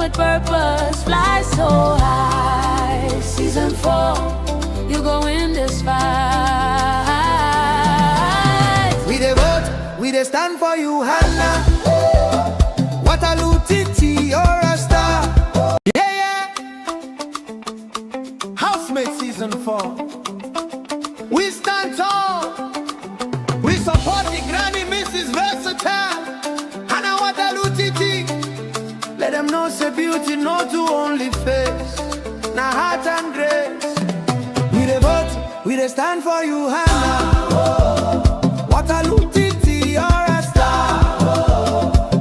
with purpose, fly so high. Season 4, you go win this fight. We dey vote, we dey stand for you, Hannah. Waterloo Titi, you're a star. Yeah, yeah. Housemate Season 4. We stand tall. We support the granny Mrs. Versatile. Hannah Waterloo Titi. Let them know say beauty no to only face. Now heart and grace. We dey vote, we dey stand for you, Hannah. Waterloo Titi, you're a star.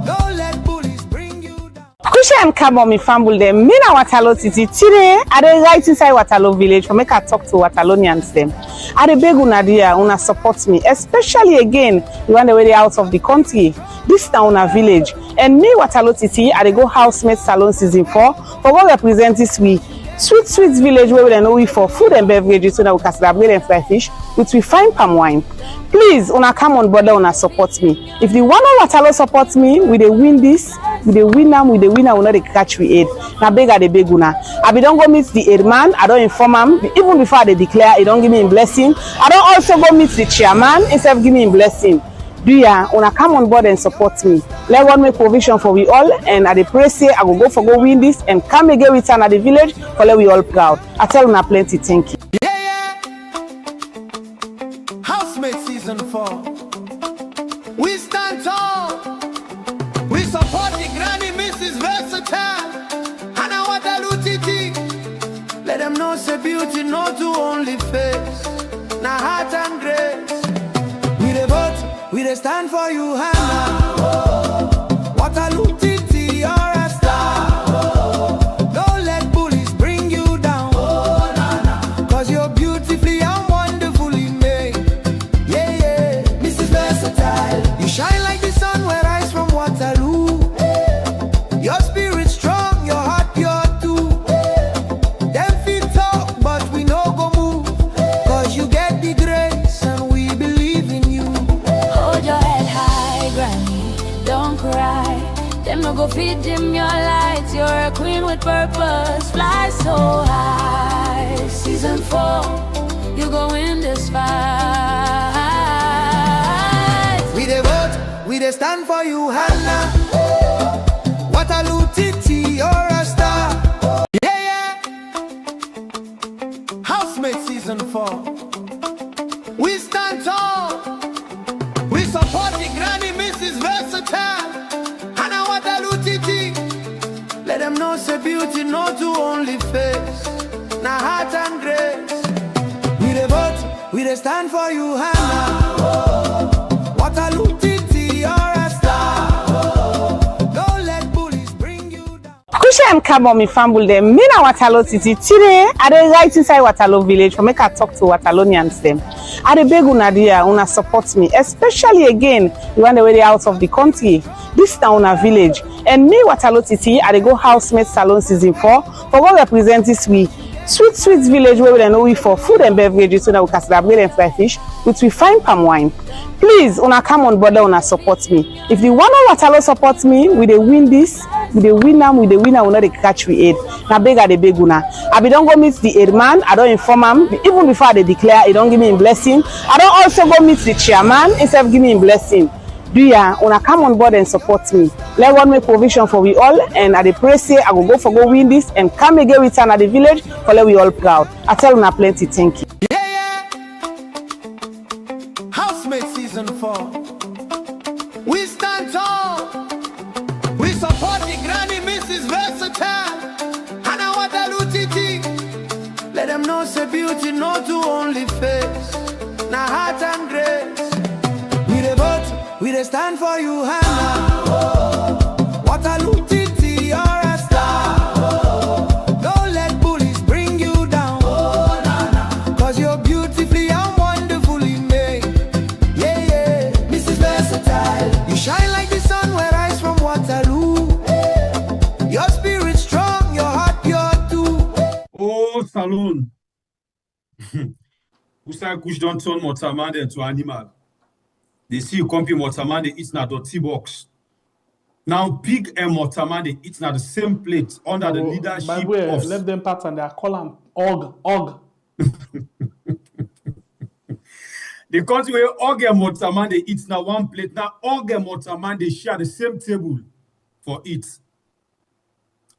Don't let bullies bring you down. Kusha Kabo mi family them. Me na Waterloo Titi. Today I dey right inside Waterloo village for make I talk to Waterloonians them. I dey beg una dear, una support me, especially again you want the way out of the country. This na una village, and me Waterloo Titi I dey go housemate salon season 4 for what represent this week. Sweet village where we know we for food and beverages so that we can celebrate and fry fish with we fine palm wine. Please, una come on board, una support me. If the one of Waterloo support me, we dey win this, we dey win am, we dey win am, we not dey catch we aid. Now beg I dey beg una. I be don't go meet the aid man, I don't inform him. Even before they declare, he don't give me a blessing. I don't also go meet the chairman instead of give me a blessing. Do ya una come on board and support me. Let God make provision for we all, and I dey pray say I will go win this and come again return at the village for let we all proud. I tell una plenty thank you. Yeah, yeah. Housemate Season 4. We stand tall. We support the granny Mrs. Versatile. Hannah Waterloo Titi. Let them know say beauty no to only face. Now heart and grace. We dey vote, we dey stand for you, Hannah. Waterloo Titi, you're a star. Don't let bullies bring you down. Cause you're beautifully and wonderfully made. Yeah, yeah, Mrs. Versatile. You shine like the sun where rise from Waterloo. Your spirit strong, your heart pure too. Them feet talk, but we no go move. Cause you get the grace and we believe in you. Hold your head high, granny, don't cry. Them no go feed dim your lights. You're a queen with purpose, fly so high. Season 4, you go win this fight. We dey vote, we dey stand for you, Hannah. Waterloo Titi, you're a star. Yeah, yeah. Housemate Season 4. We stand tall. We support the granny Mrs. Versatile. Hannah Waterloo Titi. Let them know say beauty no to only face. Now heart and grace. We dey vote, we dey stand for you, Hannah. Waterloo Titi, you're a star. Don't let bullies bring you down. Kusha Kabo mi family them. Me na Waterloo Titi. Today I dey right inside Waterloo village for make I talk to Waterloonians them. I dey beg una dear, una support me, especially again you want the way out of the country. This na una village, and me Waterloo Titi I dey go housemate salon season 4 for what represent this week. Sweet village where we know we for food and beverages so that we can celebrate and fry fish with we fine palm wine. Please, una come on board, una support me. If the one of Waterloo support me, we dey win this, we dey win am, we not dey catch we aid. Now beg I dey beg una. I be don't go meet the aid man, I don't inform him. Even before they declare, he don't give me a blessing. I don't also go meet the chairman instead of give me a blessing. Do ya una come on board and support me. Let God make provision for we all, and I dey pray say I will go win this and come again return at the village for let we all proud. I tell una plenty thank you. Yeah, yeah. Housemate Season 4. We stand tall. We support the granny Mrs. Versatile. Hannah Waterloo Titi. Let them know say beauty no to only face. Now heart and grace. We dey vote, we dey stand for you, Hannah. Waterloo Titi, you're a star. Don't let bullies bring you down. Cause you're beautifully and wonderfully made. Yeah, yeah, Mrs. Versatile. You shine like the sun where rise from Waterloo. Your spirit strong, your heart pure too. Oh, saloon. Usa kush don't turn Motamande into animal. They see you comping Motamande, it's not dirty box. Now, pig and Motama, they eat now the same plate under the leadership of... Left them part and they are calling Og. The country where Og and Motama, they eat now one plate. Now, Og and Motama, they share the same table for it.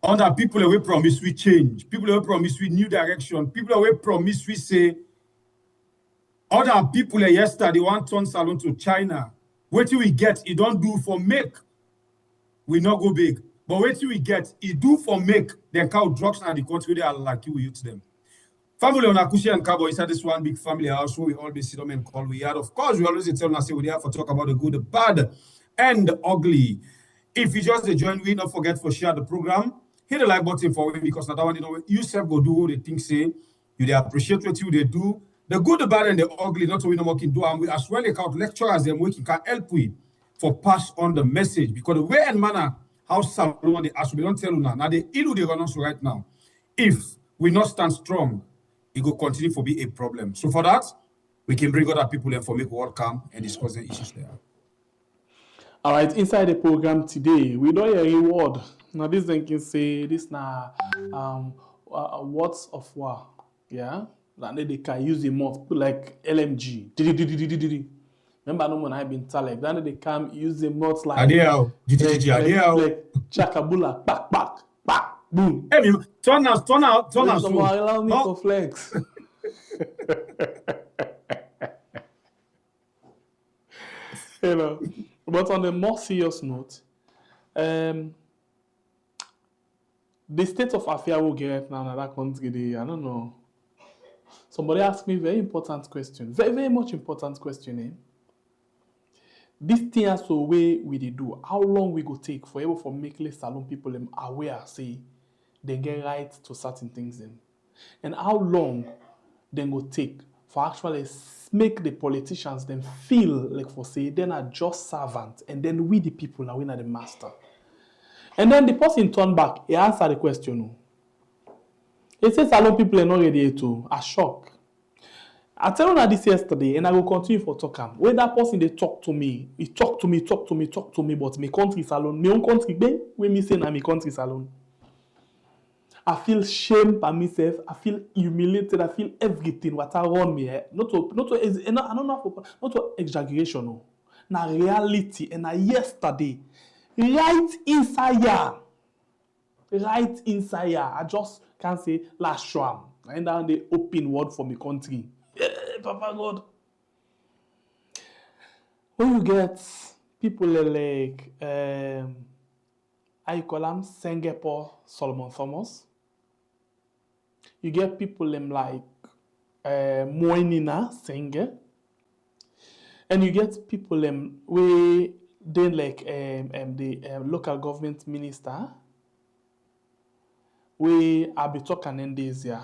Under people away promise we change. People away promise we new direction. People away promise we say... Other people yesterday want turn salon to China. What we get, it don't do for make. We not go big. But what we get, it do for make. Then cow drugs now the country they are like you use them. Family on Akushi and Cabo is this one big family house where we always sit down and call we had. Of course, we always tell us say we have to talk about the good, the bad, and the ugly. If you just join, we don't forget to share the program. Hit the like button for me because now that one you know you self go do what they think say. You they appreciate what you they do. The good, the bad, and the ugly, not so we know what can do, and we as well account lecturers them we can help we for pass on the message because the way and manner how Salon they ask we don't tell you now they ill they run us right now. If we not stand strong, it will continue to be a problem. So for that, we can bring other people in for make world come and discuss the issues there. All right, inside the program today, we don't hear a word. Now this then can say this now words of war, yeah. Like they can use the mouth like LMG. Remember no when I been like then they can use the mouth like Adiao. Like chakabula, back, boom. Hey, turn out. Someone allow me to flex. You know, but on a more serious note, the state of affairs we get now in that country, I don't know. Somebody asked me a very important question, very, very much important question. This thing has a way we do. How long we go take for able for make less salon people aware, say, they get right to certain things in. And how long then go take for actually make the politicians then feel like for say they're not just servants and then we the people are we not the master. And then the person turned back, he answered the question. He says salon people are not ready to a shock. I tell you this yesterday, and I will continue for talk. When that person they talk to me, he talk to me, but my country salon, my own country, when me say na my country salon. I feel shame by myself. I feel humiliated. I feel everything what around me. Not to exaggeration. No. Na reality. And na yesterday, right inside here. I just can't say last sham. And down the open word for my country. Papa God. When you get people like I call them Singapore Solomon Thomas. You get people like Moinina Singer. And you get people we then like the local government minister. We are be talking in this year.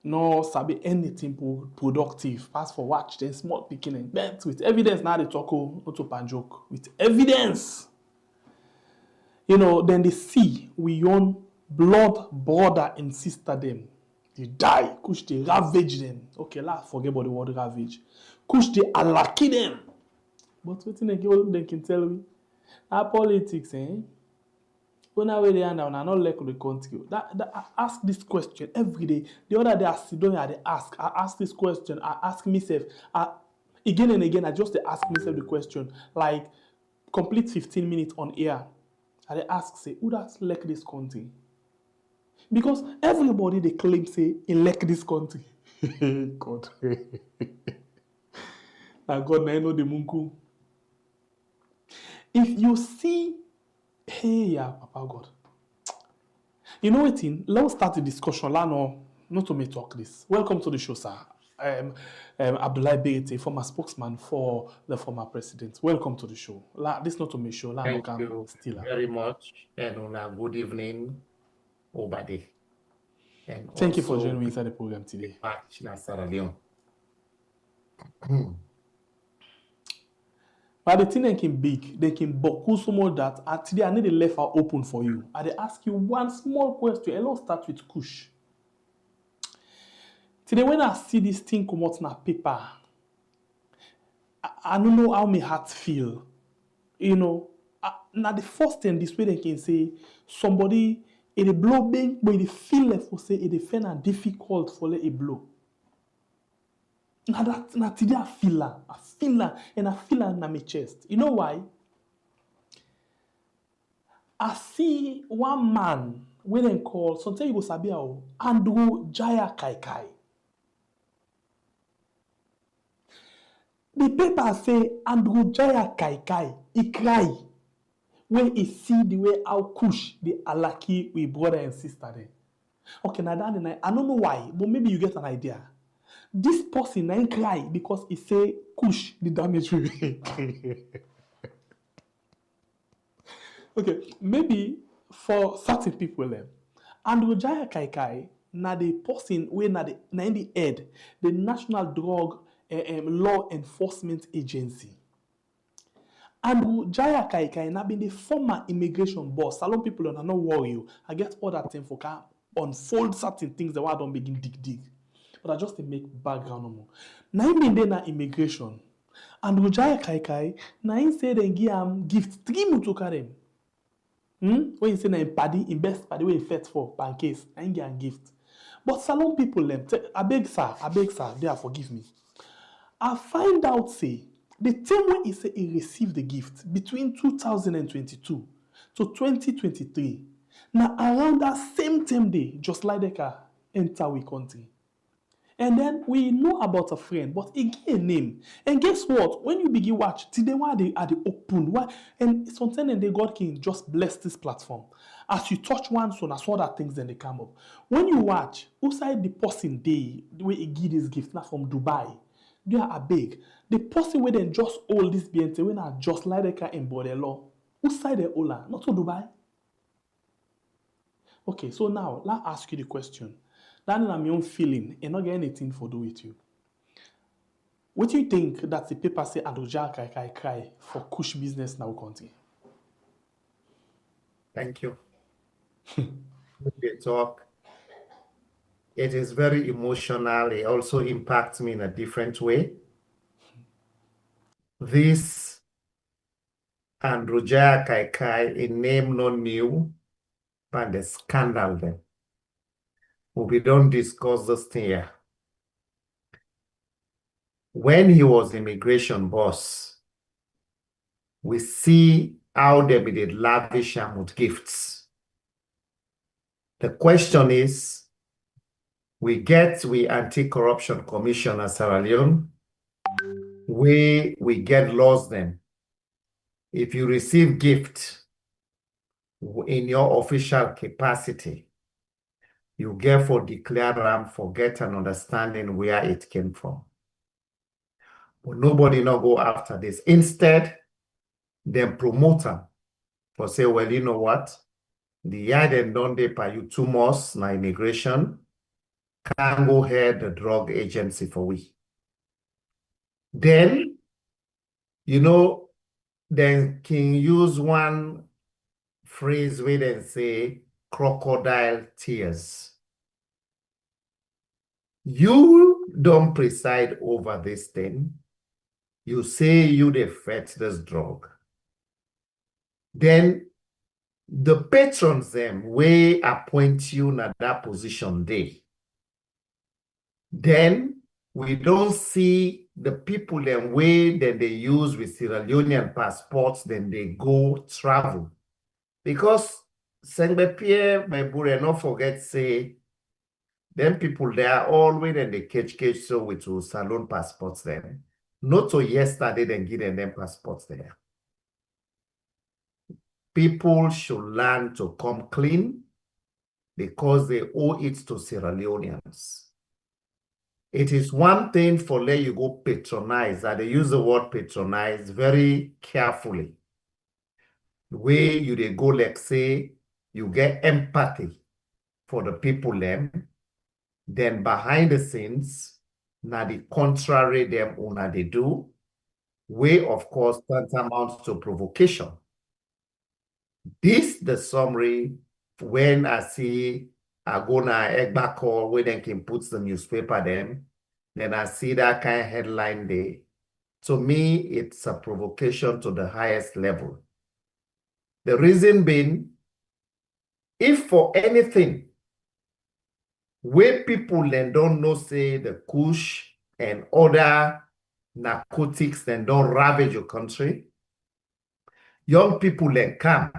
No sabi anything productive. Pass for watch, then small picking and bet with evidence. Now they talk not to pan joke with evidence. You know, then they see we own blood brother and sister them. They die, kush they ravage them. Okay, forget about the word ravage. Kush they alaki them. But what they can tell me? Our politics, when I wear the hand down, I not like the country. I ask this question every day. The other day I sit down and I ask this question. I ask myself again and again. I just ask myself the question like complete 15 minutes on air. I ask say who does like this country? Because everybody they claim say elect this country. God, now God I know the munku. If you see. Hey, yeah, Papa God. You know what? Let's start the discussion. Not to me talk this. Welcome to the show, sir. Abdulai Bayraytay, former spokesman for the former president. Welcome to the show. This not to me show. Thank you very much, and good evening, everybody. Thank you for joining me inside the program today. Sierra Leone. But the thing they can big, they can boku so much that today I need the left are open for you. I they ask you one small question. And let's start with Kush. Today when I see this thing come out on paper, I don't know how my heart feel. You know, now the first thing this way they can say somebody it a blow bang, but it feel like for say it find a difficult for let a blow. Now that today I feel that, and I feel that in my chest. You know why? I see one man when they call sometimes you go sabi Andrew Jaya Kaikai. The paper say Andrew Jaya Kaikai, he cry when he see the way how Kush the Alaki with brother and sister there. Okay, now that I don't know why, but maybe you get an idea. This person ain't cry because he say Kush the damage will Okay, maybe for certain people then, Andrew Jaya Kaikai na the person wey na in the head, the National Drug Law Enforcement Agency. Andrew Jaya Kaikai na been the former immigration boss. Salon people are not worry you. I get all that thing for can unfold certain things that I don't begin dig. But I just to make background no more. Now he been there na immigration. Andrew Jaya Kaikai na he say they give him gift 3 mutuka them. When you say na him paddy, him best paddy wey he fet for pancakes, na him give him gift. But salon people them, I beg sir, they are forgive me. I find out say the time when he say he received the gift between 2022 to 2023, now around that same time day, just like the enter we country. And then we know about a friend, but he give a name. And guess what? When you begin watch, today why they are the open, why and sometimes they God can just bless this platform. As you touch one, so that's all that things then they come up. When you watch, outside the person day, the way he give this gift, now from Dubai, they are big. The person where then just hold this BNT when I just like the car in Bordello, outside the Ola, not to Dubai. Okay, so now let's ask you the question. That is my own feeling and not get anything for do with you. What do you think that the paper say Adoja Kaikai cry for Kush business now country? Thank you. They talk. It is very emotional. It also impacts me in a different way. This Androja Kaikai, a name not new, but the scandal then. We don't discuss this thing here. When he was immigration boss, we see how they did lavish him with gifts. The question is, we anti-corruption commissioner Sierra Leone, we get laws then. If you receive gift in your official capacity, you therefore declare them, forget and understanding where it came from. But nobody not go after this. Instead, them promote them for say, well, you know what? The year them don't they pay you 2 months na immigration, can go ahead the drug agency for we. Then, you know, then can use one phrase where they say crocodile tears. You don't preside over this thing. You say you dey fet this drug. Then the patrons them way appoint you in that position day. Then we don't see the people them way that they use with Sierra Leonean passports, then they go travel. Because Sengbe Pierre, my boy, not forget say, them people there always in the cage so with salon passports then. Not so yesterday then give them passports there. People should learn to come clean because they owe it to Sierra Leoneans. It is one thing for let you go patronize, and they use the word patronize very carefully. The way you they go, like say, you get empathy for the people them, then behind the scenes, now the contrary them una they do, way of course tantamount to provocation. This the summary when I see I go na Egba call where they can put the newspaper them, then I see that kind of headline there. To me, it's a provocation to the highest level. The reason being, if for anything, where people then don't know, say, the kush and other narcotics then don't ravage your country, young people then come,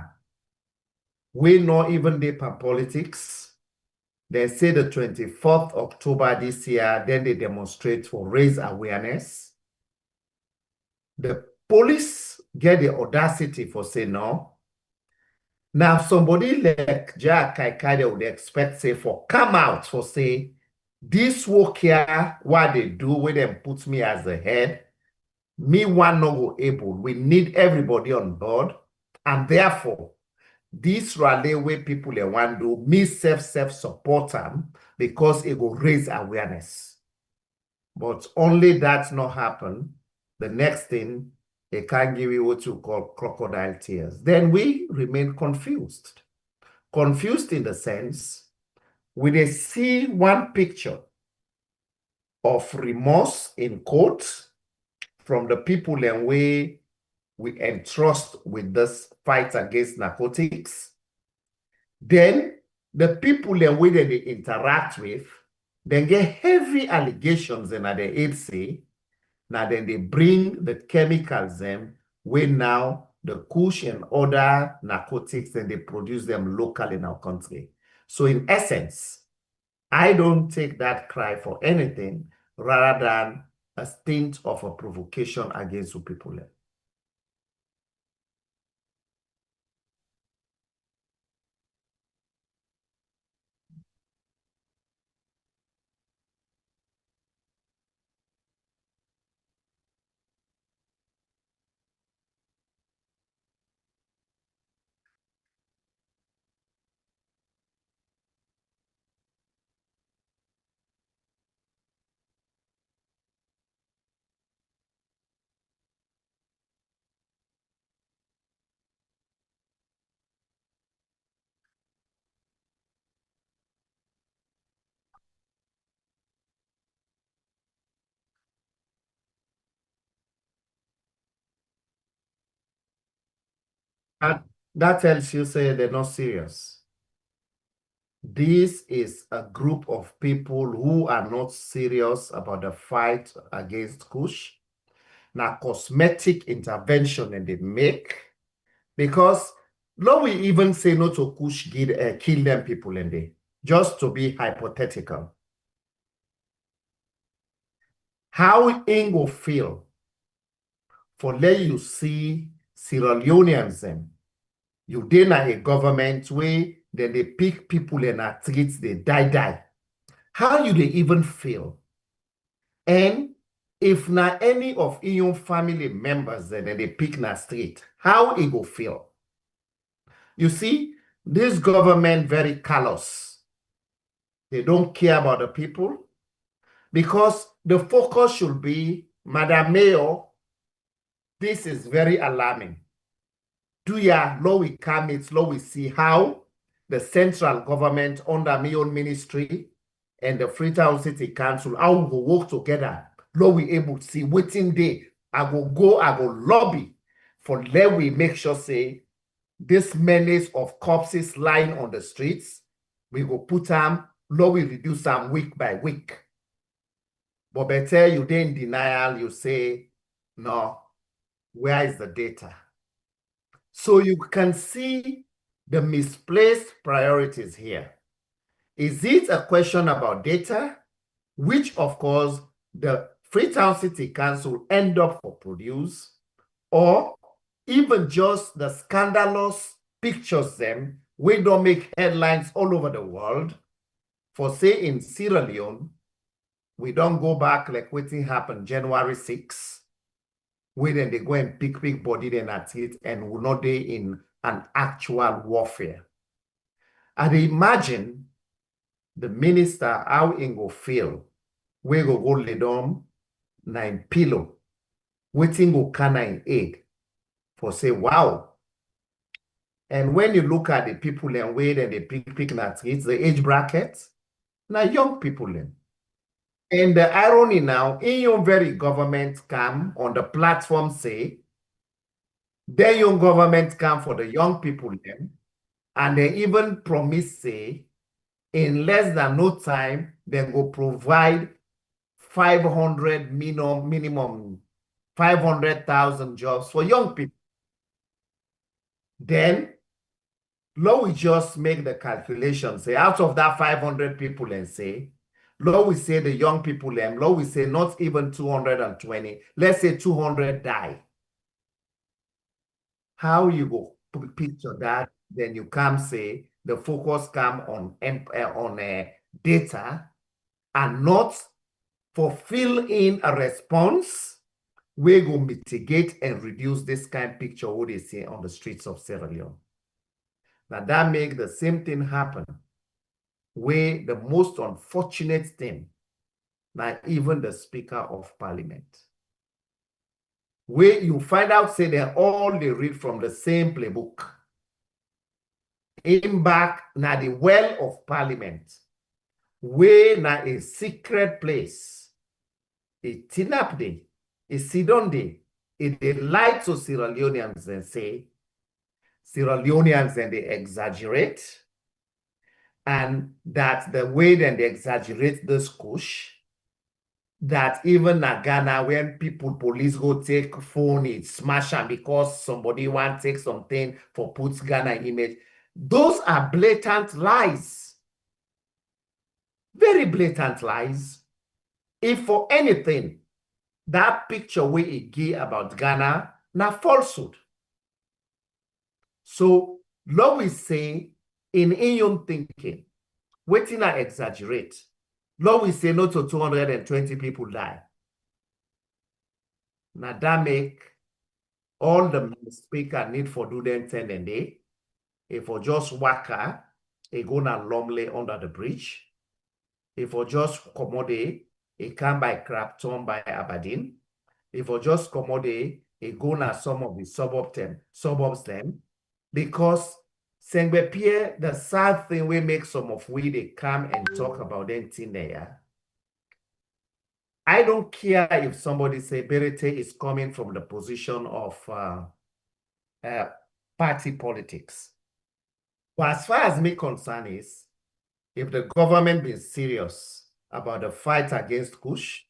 we not even dey for politics. They say the 24th October this year, then they demonstrate for raise awareness. The police get the audacity for say no. Now somebody like Jack Kaikade would expect say for come out for say this work here, what they do with them put me as the head. Me one no go able. We need everybody on board, and therefore this rally where people they want do me self support them because it will raise awareness. But only that's not happen. The next thing, they can't give you what you call crocodile tears. Then we remain confused. Confused in the sense, we they see one picture of remorse in quotes from the people and we entrust with this fight against narcotics. Then the people and we that they interact with, then get heavy allegations and at the aid say, now then they bring the chemicals them where now the kush and other narcotics and they produce them locally in our country. So in essence, I don't take that cry for anything rather than a stint of a provocation against the people. And that tells you, say, they're not serious. This is a group of people who are not serious about the fight against Kush. Now, cosmetic intervention and they make, because no, we even say no to Kush kill them people in there, just to be hypothetical. How it will feel for let you see Sierra Leoneans them. You then a government where then they pick people and are treat they die. How you they even feel? And if not any of your family members then they pick na street, how it will feel? You see, this government very callous. They don't care about the people because the focus should be, Madam Mayor, this is very alarming. Do ya law we come it, law we see how the central government under my own ministry and the Freetown City Council, how we go work together, law we able to see waiting day. I go lobby for let we make sure say this menace of corpses lying on the streets, we go put them, law we reduce them week by week. But better you then denial, you say, no, where is the data? So you can see the misplaced priorities here. Is it a question about data, which of course the Freetown City Council end up for produce, or even just the scandalous pictures them, we don't make headlines all over the world. For say in Sierra Leone, we don't go back like what happened January 6th. Where then they go and pick body then at it and will not be in an actual warfare. And imagine the minister how it go feel. We go lay down 9 pillow, waiting go can in aid for say wow. And when you look at the people and wait and they pick at it, the age bracket, now young people then. And the irony now, in your very government come on the platform say, Then young government come for the young people them, and they even promise say, in less than no time, they go provide 500 minimum 500,000 jobs for young people. Then, Lord, we just make the calculation, say out of that 500 people and say, Lord, we say the young people, Lord, we say not even 220, let's say 200 die. How you go picture that? Then you come say the focus come on data and not fulfill in a response. We go mitigate and reduce this kind of picture what they see on the streets of Sierra Leone. Now that make the same thing happen. Where the most unfortunate thing, now even the Speaker of Parliament, where you find out say they all they read from the same playbook. In back now the well of Parliament, where now a secret place, a tin-up day, a sit-down day, it lie to Sierra Leoneans and say, Sierra Leoneans and they exaggerate, and that the way then they exaggerate this kush, that even in Ghana, when police go take phone, it smash them because somebody want to take something for puts Ghana image. Those are blatant lies. Very blatant lies. If for anything, that picture we give about Ghana, na falsehood. So, Lord we say, in your thinking, waiting I exaggerate. Lord we say no to 220 people die. Now that make all the speaker need for do them 10 a day. If for just waka, a go na Lumley under the bridge. If for just commodity, a come by Crabton by Aberdeen. If for just commodity, a go na some of the suburbs them. Because Sengbe Pierre, the sad thing we make some of we they come and talk about anything there. I don't care if somebody say Bayraytay is coming from the position of party politics. But as far as me concern is, if the government be serious about the fight against Kush,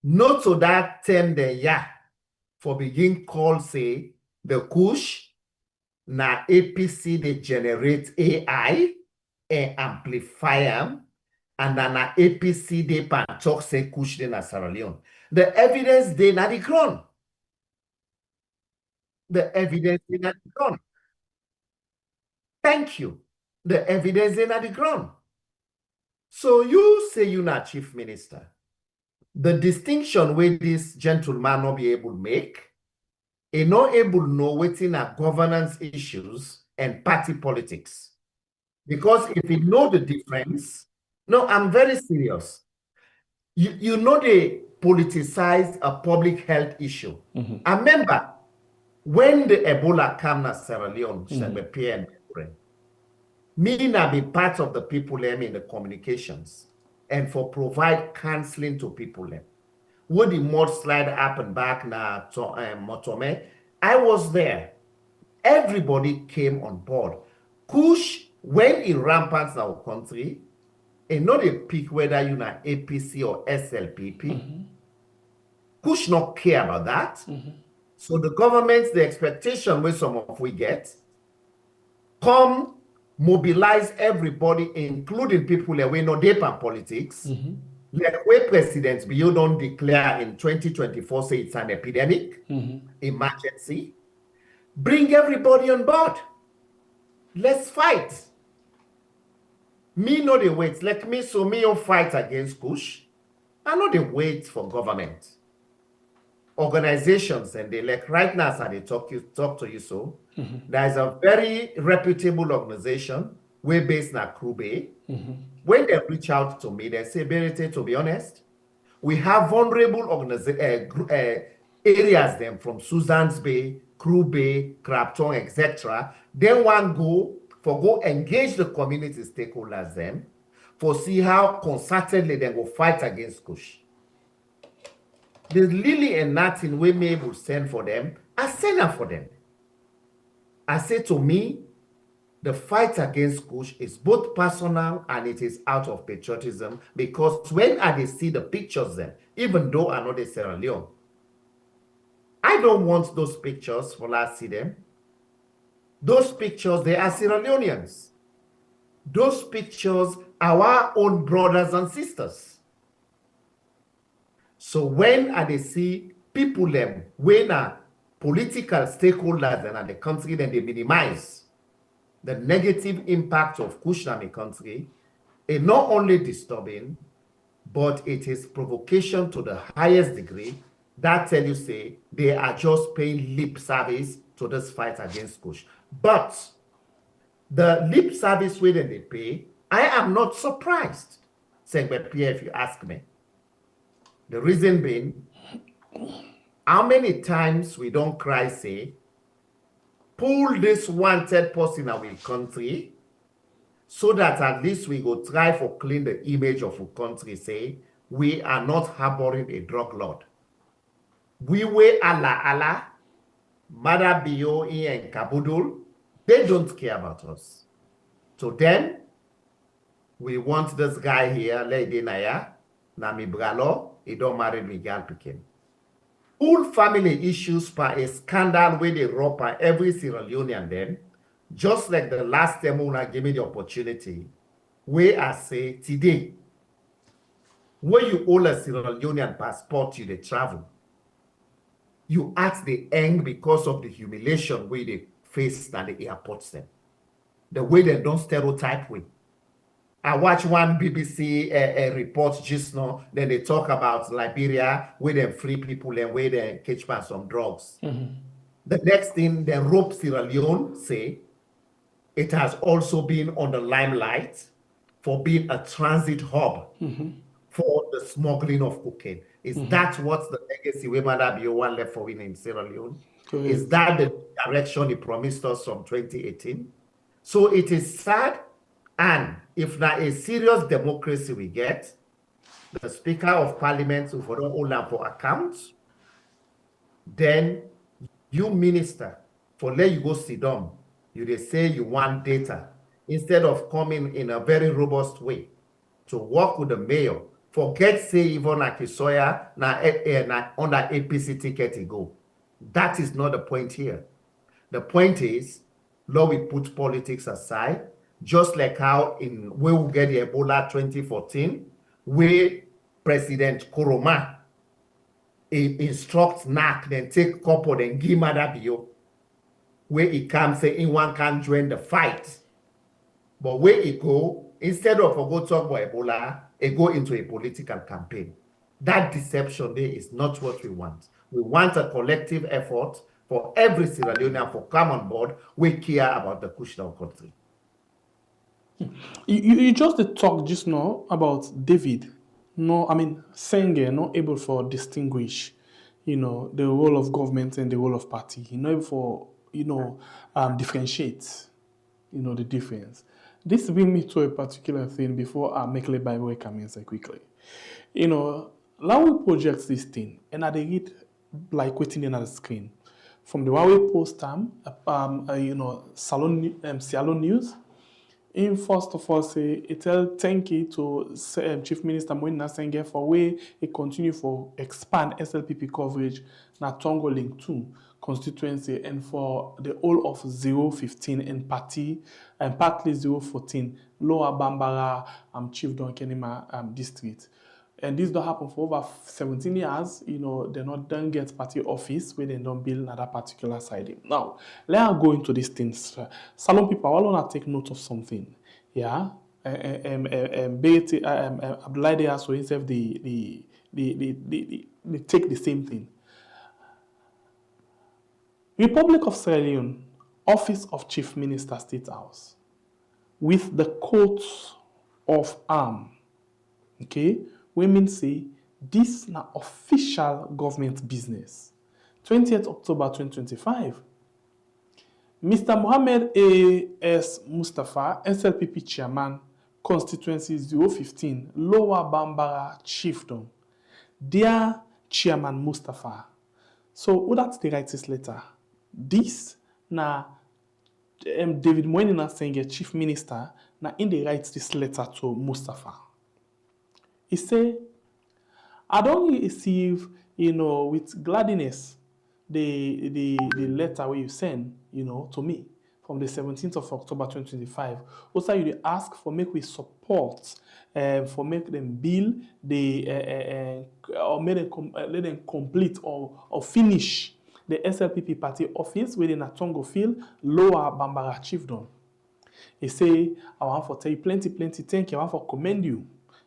not to that term the for begin call say the Kush na APC they generate AI and amplify them, and then na APC they pan talk say Kush de na Sierra Leone. The evidence they na the ground. The evidence they na the ground. Thank you. The evidence they na the ground. So you say you not chief minister. The distinction where this gentleman not be able to make, he not able to know within a governance issues and party politics. Because if you know the difference, no, I'm very serious. You know they politicize a public health issue. I remember when the Ebola came to Sierra Leone, me na be part of the people in the communications and for provide counseling to people. When the mudslide happened back na Motome, I was there. Everybody came on board. Kush, when it rampant in our country, and not a pick whether you na APC or SLPP. Kush not care about that. So the government, the expectation where some of we get, come mobilize everybody, including people that we know deep in politics. Like where presidents you don't declare in 2024 say it's an epidemic, emergency. Bring everybody on board. Let's fight. Me know the wait. Like me, so me on fight against Kush. I know the wait for government. Organizations and they like right now as they talk to you so there's a very reputable organization we're based in Krube. When they reach out to me, they say, Bayraytay, to be honest, we have vulnerable areas them from Susan's Bay, Krube, Crabton, etc. Then one go engage the community stakeholders them for see how concertedly they go fight against Kush. The Lily and nothing we may able send for them I say that for them. I say to me, the fight against Kush is both personal and it is out of patriotism, because when I see the pictures then, even though I know they Sierra Leone, I don't want those pictures for I see them. Those pictures, they are Sierra Leoneans. Those pictures are our own brothers and sisters. So when I see people them, when political stakeholders in the country, then they minimize the negative impact of Kush in the country, is not only disturbing, but it is provocation to the highest degree. That tell you, say, they are just paying lip service to this fight against Kush. But the lip service way that they pay, I am not surprised, saying, but Pierre, if you ask me. The reason being, how many times we don't cry, say, pull this wanted person out of the country so that at least we go try for clean the image of a country, say, we are not harboring a drug lord. We were Allah, Mother Bio and Kabudul, they don't care about us. So then, we want this guy here, Lady Naya, Nami Bralo, he don't marry Miguel Pikin. All family issues by a scandal where they rob by every Sierra Leonean then, just like the last time when I gave me the opportunity, where I say today, where you hold a Sierra Leonean passport, you they travel. You ask the end because of the humiliation where they face at the airports then. The way they don't stereotype with. I watch one BBC report just now, then they talk about Liberia, where they free people and where they catch by some drugs. The next thing, the rope Sierra Leone say, it has also been on the limelight for being a transit hub for the smuggling of cocaine. Is that what the legacy we might have one left for in Sierra Leone? Correct. Is that the direction he promised us from 2018? So it is sad, and if not a serious democracy we get, the Speaker of Parliament who don't hold them for account, then you minister, for let you go sit down, you they say you want data, instead of coming in a very robust way to work with the mayor. Forget say even like Kisoya na under APC ticket he go. That is not the point here. The point is, Lord, we put politics aside, just like how in where we get the Ebola 2014, where President Kuroma instructs NAC, then take couple, then give Madabio, where he comes say in one can join the fight. But where he go, instead of go talk about Ebola, he go into a political campaign. That deception there is not what we want. We want a collective effort for every Sierra Leonean for come on board. We care about the Kushdown country. You just talk just now about David. No, I mean Senge not able for distinguish, the role of government and the role of party. He not able for differentiate, the difference. This brings me to a particular thing before I make the Bible come in quickly. Now we project this thing, and I read like waiting in the screen from the Huawei post Salon News. In first of all, say it tell thank you to Chief Minister Moina Senge for way he continue for expand SLPP coverage na Tongo Link 2 constituency and for the whole of 015 and party and partly 014 Lower Bambara Chief Donkenima district. And this don't happen for over 17 years. They not done get party office where they don't build that particular side. Now, let's go into these things. Salon people, I want to take note of something. Yeah, Bayraytay, Abdulai Bayraytay, so himself they take the same thing. Republic of Sierra Leone, Office of Chief Minister, State House, with the coat of arms. Okay. Women say this na official government business. 20th October 2025. Mr. Mohammed A.S. Mustafa, SLPP Chairman, Constituency 015, Lower Bambara Chiefdom. Dear Chairman Mustafa, So who that they write this letter? This na David Moinina saying a chief minister na in they write this letter to Mustafa. He say, I don't receive, with gladness the letter where you send, to me from the 17th of October 2025. Also, you ask for make we support, for make them bill or let them complete or finish the SLPP party office within a Tongo field, Lower Bambara Chiefdom. He say, I want for tell you plenty thank you. I want for commend you,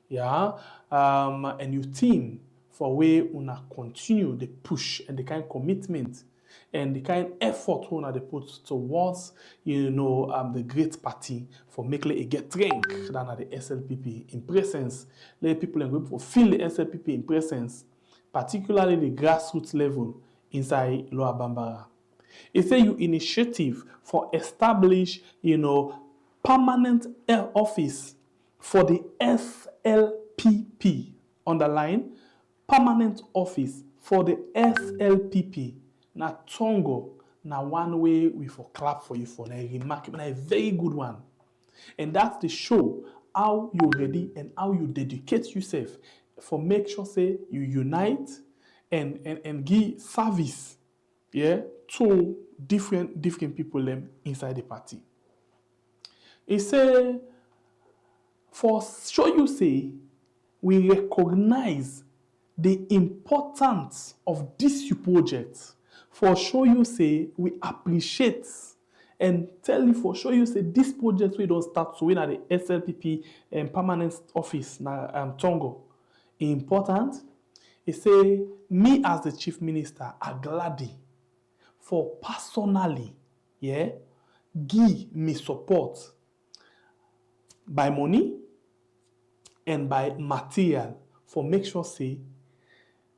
and your team for way una continue the push and the kind of commitment and the kind of effort una they put towards the great party for making it get rank than at the SLPP in presence. Let people and group for feel the SLPP in presence, particularly the grassroots level inside Lower Bambara. It say you initiative for establish permanent office for the SLPP, underline permanent office for the SLPP. Na Tongo, na one way we for clap for you for a remarkable, a very good one. And that's the show how you ready and how you dedicate yourself for make sure say you unite and give service, to different people them inside the party. He say for show you say we recognize the importance of this project. For show you say we appreciate and tell you for show you say this project we don't start to win at the SLPP permanent office na Tongo important. He say me as the chief minister are glad for personally give me support by money and by material for make sure say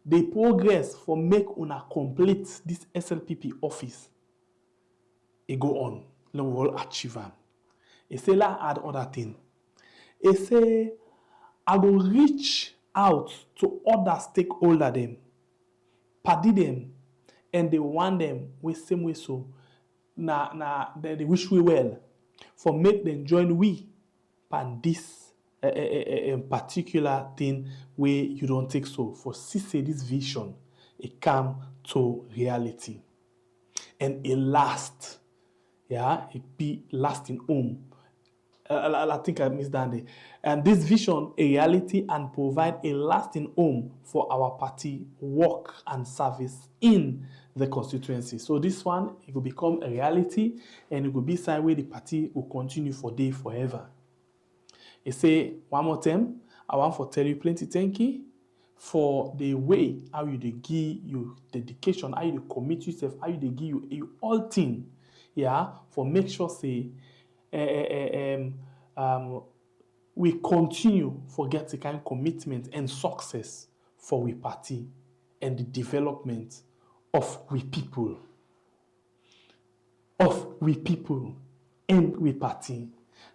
the progress for make una complete this SLPP office it go on. We will achieve them. He say la add other thing. He say I will reach out to other stakeholder them, party them, and they want them with same way so they wish we well for make them join we and this particular thing where you don't take so for see this vision it come to reality and it last it be lasting home. I think I missed that day. And this vision a reality and provide a lasting home for our party work and service in the constituency. So this one it will become a reality and it will be sign where the party will continue for day forever. He say one more time, I want to tell you plenty thank you for the way how you give you dedication, how you commit yourself, how you give you all thing, for make sure say we continue for get the kind of commitment and success for we party and the development of we people and we party.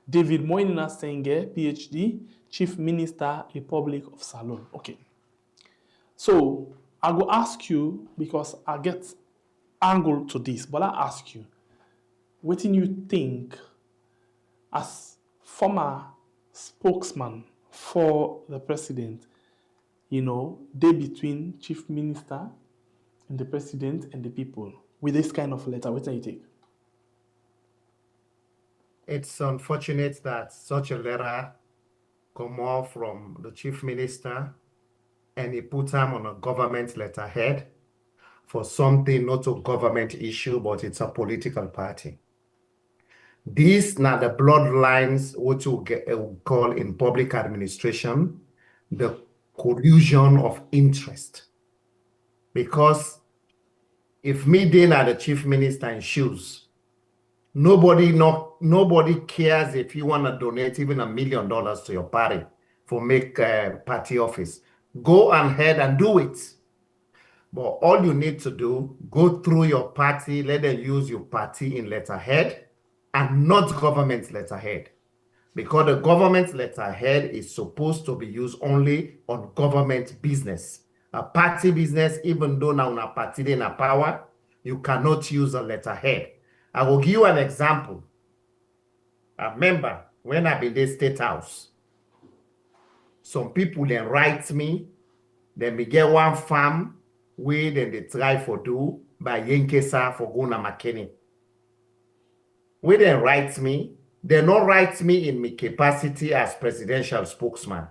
David Moinina Senge, PhD, Chief Minister, Republic of Salon. Okay. So I will ask you, because I get angle to this, but I ask you, what do you think as former spokesman for the president, day between Chief Minister and the president and the people with this kind of letter? What do you think? It's unfortunate that such a letter come off from the chief minister and he put them on a government letterhead for something not a government issue, but it's a political party. These now the bloodlines, what you call in public administration, the collusion of interest. Because if me then are the chief minister in shoes, nobody cares if you want to donate even $1 million to your party for make party office. Go ahead and do it. But all you need to do, go through your party, let them use your party in letterhead and not government letterhead. Because the government letterhead is supposed to be used only on government business a party business, even though now a party in a power, you cannot use a letterhead. I will give you an example. I remember when I been in the State House, some people then write me, then we get one farm where then they try for do by Yenkesa for Guna McKinney. When they write me, they not write me in my capacity as presidential spokesman.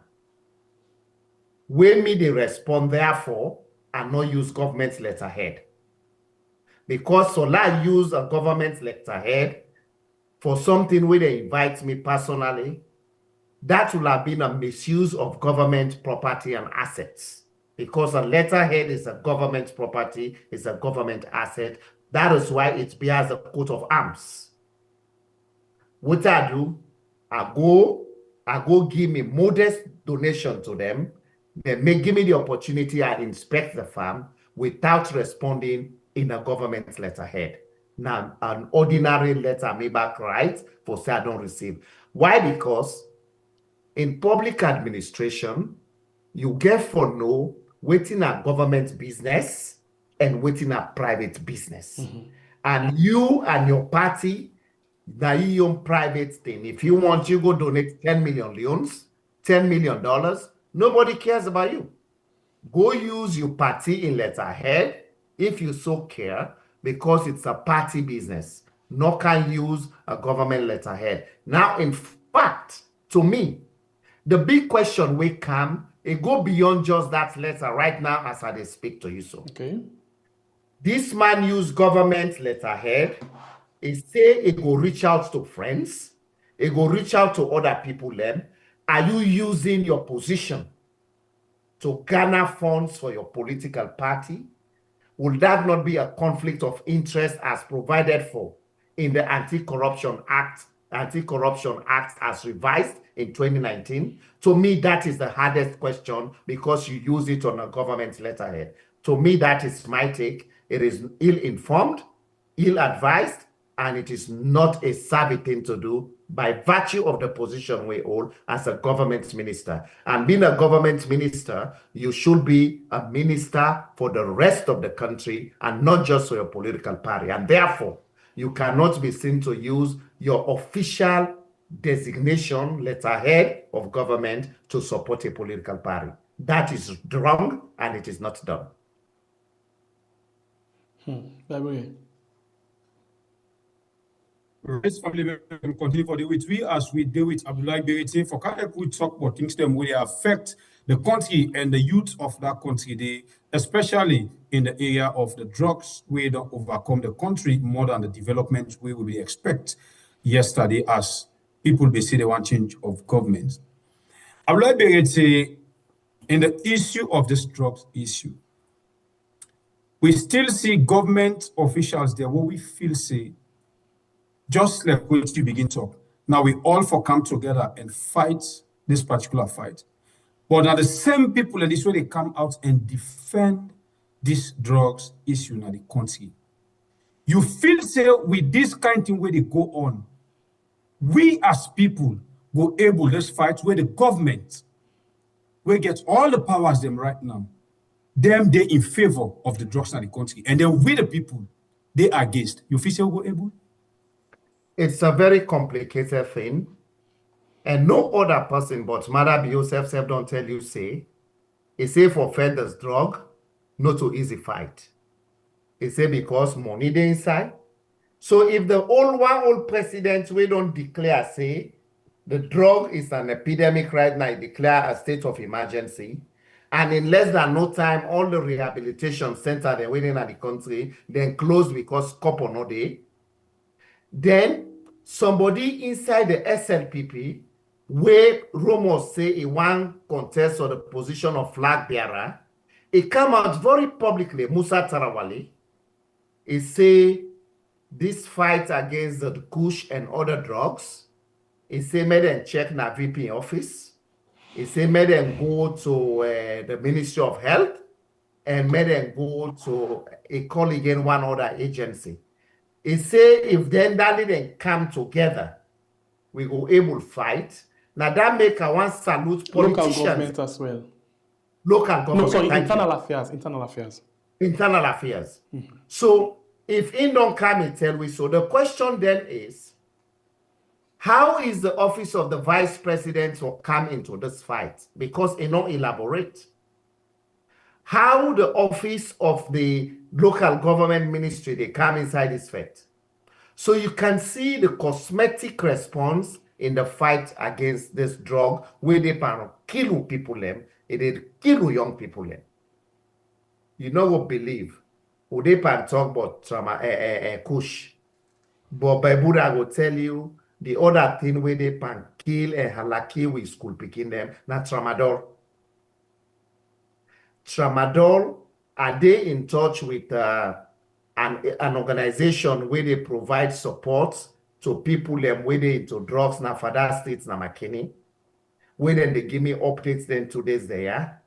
When me they respond, therefore, I not use government letterhead. Because Sola use a government letterhead for something where they invite me personally, that will have been a misuse of government property and assets. Because a letterhead is a government property, is a government asset. That is why it bears a coat of arms. What I do, I go give me modest donation to them. They may give me the opportunity I inspect the farm without responding in a government letterhead. Now, an ordinary letter may back right for say I don't receive. Why? Because in public administration, you get for know waiting a government business and waiting a private business. And you and your party, now you own private thing. If you want, you go donate 10 million leones, $10 million. Nobody cares about you. Go use your party in letterhead if you so care, because it's a party business. No can use a government letterhead. Now, in fact, to me, the big question will come, it go beyond just that letter right now as I speak to you. So, Okay. this man use government letterhead. He say he go reach out to friends. He go reach out to other people. Then, are you using your position to garner funds for your political party? Will that not be a conflict of interest as provided for in the Anti-Corruption Act as revised in 2019? To me, that is the hardest question because you use it on a government letterhead. To me, that is my take. It is ill-informed, ill-advised, and it is not a savvy thing to do by virtue of the position we hold as a government minister. And being a government minister, you should be a minister for the rest of the country and not just for your political party. And therefore, you cannot be seen to use your official designation, letterhead of government to support a political party. That is wrong and it is not done. By the way. Race family will continue for the with we as we deal with Abdulai Bayraytay for Catholic we talk about things them will affect the country and the youth of that country, they, especially in the area of the drugs, we don't overcome the country more than the development we will expect yesterday as people be say they want change of government. Abdulai Bayraytay, in the issue of this drugs issue, we still see government officials there what we feel say just like when you begin to talk. Now we all for come together and fight this particular fight. But are the same people in this way they come out and defend this drugs issue in the country. You feel say with this kind of thing where they go on, we as people go able this fight where the government will get all the powers them right now. Them they in favor of the drugs in the country. And then we the people, they are against. You feel say we go able? It's a very complicated thing. And no other person but Mother be yourself don't tell you say, it say for offenders drug, not too easy fight. It say because money they inside. So if the old president we don't declare say the drug is an epidemic right now, declare a state of emergency, and in less than no time all the rehabilitation centers they're waiting at the country then close because couple no day. Then somebody inside the SLPP, where rumors say he won contest or the position of flag bearer, he come out very publicly, Musa Tarawale, he say this fight against the kush and other drugs, he say made them check na VP office, he say made them go to the Ministry of Health, and made them go to a call again one other agency. He say if then that didn't come together, we go able to fight. Now that make I want salute politicians. Local government as well. local No, government. sorry, thank you. internal affairs. Internal affairs. Internal affairs. So if in don't come and tell we so, the question then is, how is the office of the vice president will come into this fight? Because it not elaborate. How the office of the local government ministry, they come inside this fight. So you can see the cosmetic response in the fight against this drug, where they can kill people, they kill young people. You know what believe? Who they can talk about trauma, kush. But Buddha will tell you the other thing where they can kill and halaki with school picking them, not tramadol. Tramadol, are they in touch with an organization where they provide support to people where they into drugs na for that states na makini? Where then they give me updates then 2 days there.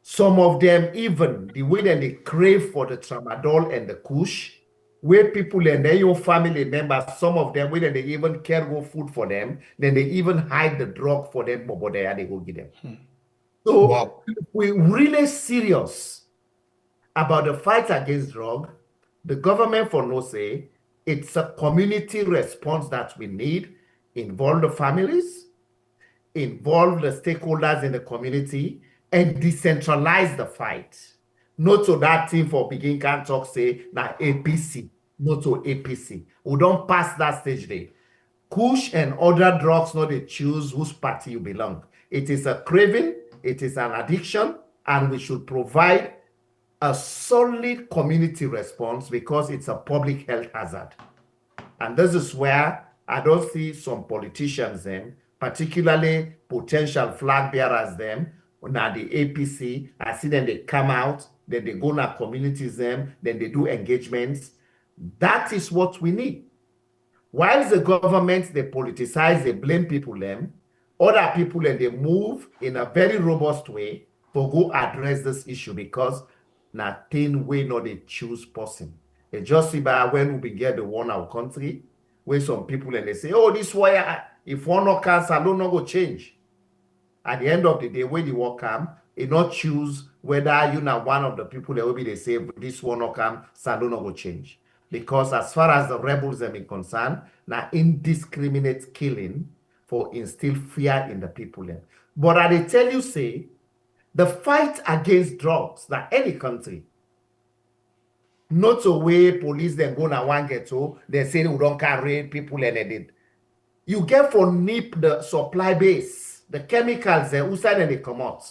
Some of them even the way that they crave for the tramadol and the kush, where people and their your family members, some of them, where they even carry food for them, then they even hide the drug for them, but they go give them. So Wow. we're really serious about the fight against drug. The government for no say, it's a community response that we need. Involve the families, involve the stakeholders in the community, and decentralize the fight. Not to that team for begin can talk say na APC, not to APC. We don't pass that stage there. Kush and other drugs, not they choose whose party you belong. It is a craving, it is an addiction, and we should provide a solid community response because it's a public health hazard. And this is where I don't see some politicians then, particularly potential flag bearers them, now the APC, I see them they come out, then they go to communities them, then they do engagements. That is what we need. While the government, they politicize, they blame people them, other people and they move in a very robust way to go address this issue because nothing we know they choose person. It just see by when we get the one our country, where some people and they say, oh, this way if one no can salon no go change. At the end of the day, when the work come, it not choose whether you know one of the people that will be they say this one no come, salon no go change. Because as far as the rebels are concerned, now indiscriminate killing for instill fear in the people. But I tell you, say, the fight against drugs, that any country, not a way police then go now one ghetto, they say we don't carry people and it. You get for nip the supply base, the chemicals there, who side and they come out.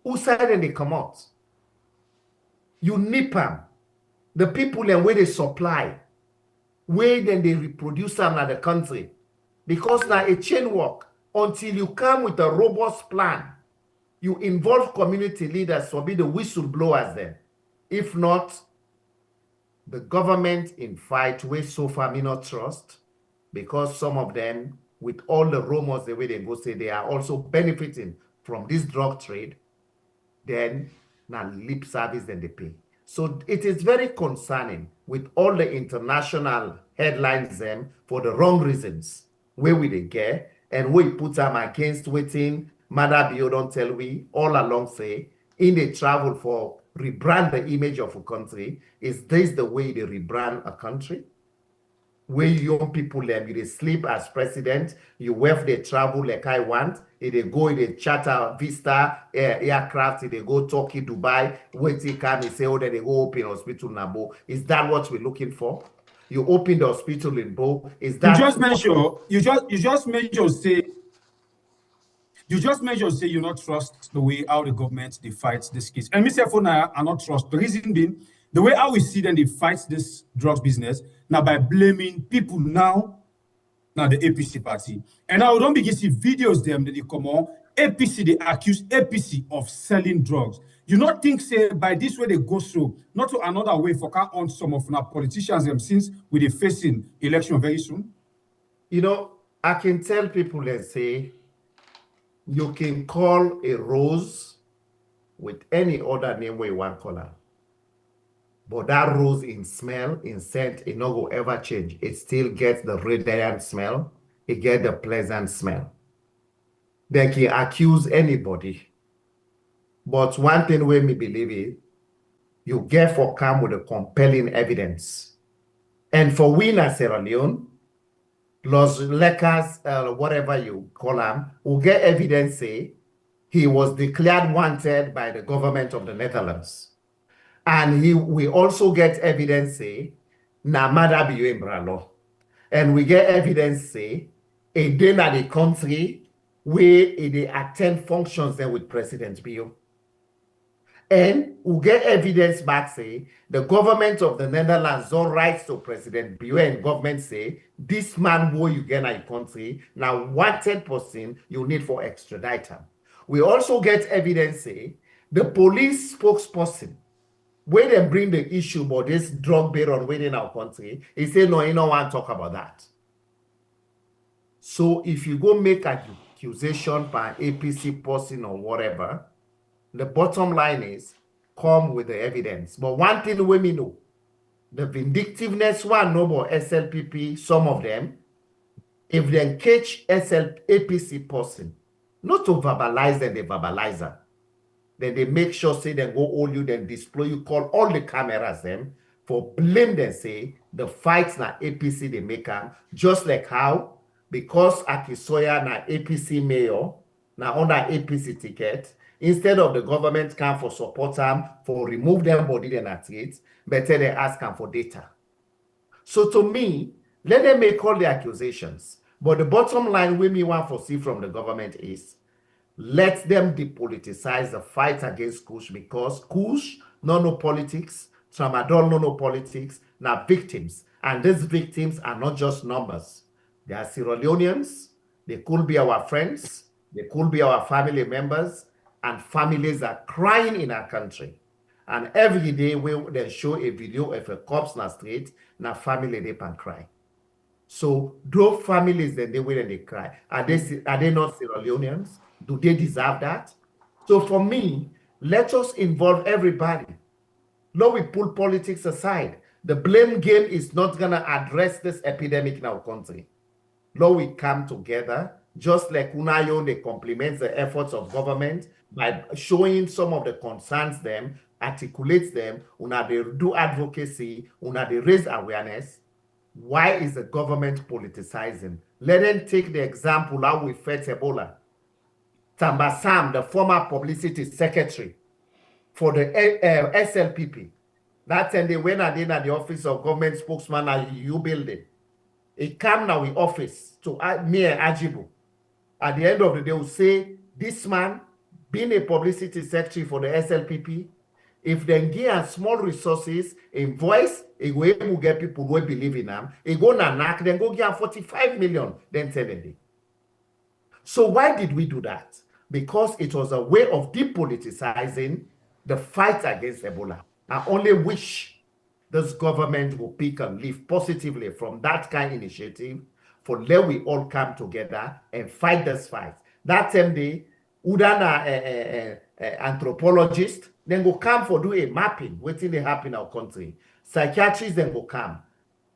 Who side and they come out. You nip them. The people and where they supply, where then they reproduce them in the country. Because now a chain work until you come with a robust plan. You involve community leaders to be the whistleblowers then. If not, the government in fight where so far me not trust, because some of them, with all the rumors the way they go say they are also benefiting from this drug trade, then now lip service then they pay. So it is very concerning with all the international headlines them for the wrong reasons where we they get and we put them against waiting. Mother Bio don't tell we all along say in the travel for rebrand the image of a country. Is this the way they rebrand a country? Where young people they sleep as president, you wealth they travel like I want, they go in the charter Vista aircraft, they go Turkey, Dubai, wait till come and say, oh, then they go open hospital in Nabo. Is that what we're looking for? You open the hospital in Bo. Is that you just mentioned say you not trust the way how the government they fight this case. And Mr. Fona, I not trust. The reason being the way how we see them they fight this drugs business now by blaming people now the APC party. And now we don't begin to see videos them that they come on APC, they accuse APC of selling drugs. You not think say by this way they go through, not to another way for car on some of our politicians them since we are facing election very soon? You know, I can tell people and say you can call a rose with any other name where you want to call her. But that rose in smell, in scent, it not go ever change. It still gets the radiant smell. It gets the pleasant smell. they can accuse anybody. But one thing we me believe is, you get for come with a compelling evidence. And for we in Sierra Leone, Los Lakers, whatever you call them, will get evidence say he was declared wanted by the government of the Netherlands. And we also get evidence say, Namada Biyo. And we get evidence say, a day in the country where they attend functions there with President Biyo. And we get evidence back say the government of the Netherlands don't write to President Biyo, and government say this man who you get in your country now wanted person you need for extradite him. We also get evidence say the police spokesperson when they bring the issue about this drug baron within our country, he say no, he don't want to talk about that. So if you go make an accusation by APC person or whatever, the bottom line is come with the evidence. But one thing we know, the vindictiveness one no more SLPP, some of them, if they catch APC person, not to verbalize them, they verbalize them. Then they make sure say they go all you, then display you, call all the cameras them for blame them say the fights na APC they make them, just like how because Akisoya na APC mayor, na under APC ticket, instead of the government come for support them, for remove them body then at it, better they ask them for data. So to me, let them make all the accusations. But the bottom line we me want to see from the government is let them depoliticize the fight against Kush, because Kush no politics, Tramadol no politics, now victims. And these victims are not just numbers. They are Sierra Leoneans, they could be our friends, they could be our family members, and families are crying in our country. And every day they show a video of a corpse in the street, now family they can cry. So those families then they will and they cry. Are they not Sierra Leoneans? Do they deserve that? So for me, let us involve everybody. No, we pull politics aside. The blame game is not gonna address this epidemic in our country. No, we come together, just like Unayo, they complement the efforts of government by showing some of the concerns them, articulates them, una they do advocacy, una they raise awareness. Why is the government politicizing? Let them take the example how we fought Ebola. Tamba Sam, the former publicity secretary for the SLPP, that time they went in at the office of government spokesman at EU building. He came now in office to me and Ajibu. At the end of the day, will say, this man, being a publicity secretary for the SLPP, if they give small resources, in voice, he will able to get people who believe in them. He go na knock, then go give 45 million, then 70. So why did we do that? Because it was a way of depoliticizing the fight against Ebola. I only wish this government will pick and live positively from that kind of initiative for let we all come together and fight this fight. That same day, Udana anthropologist, then go come for do a mapping, waiting they happen in our country. Psychiatrists then go come.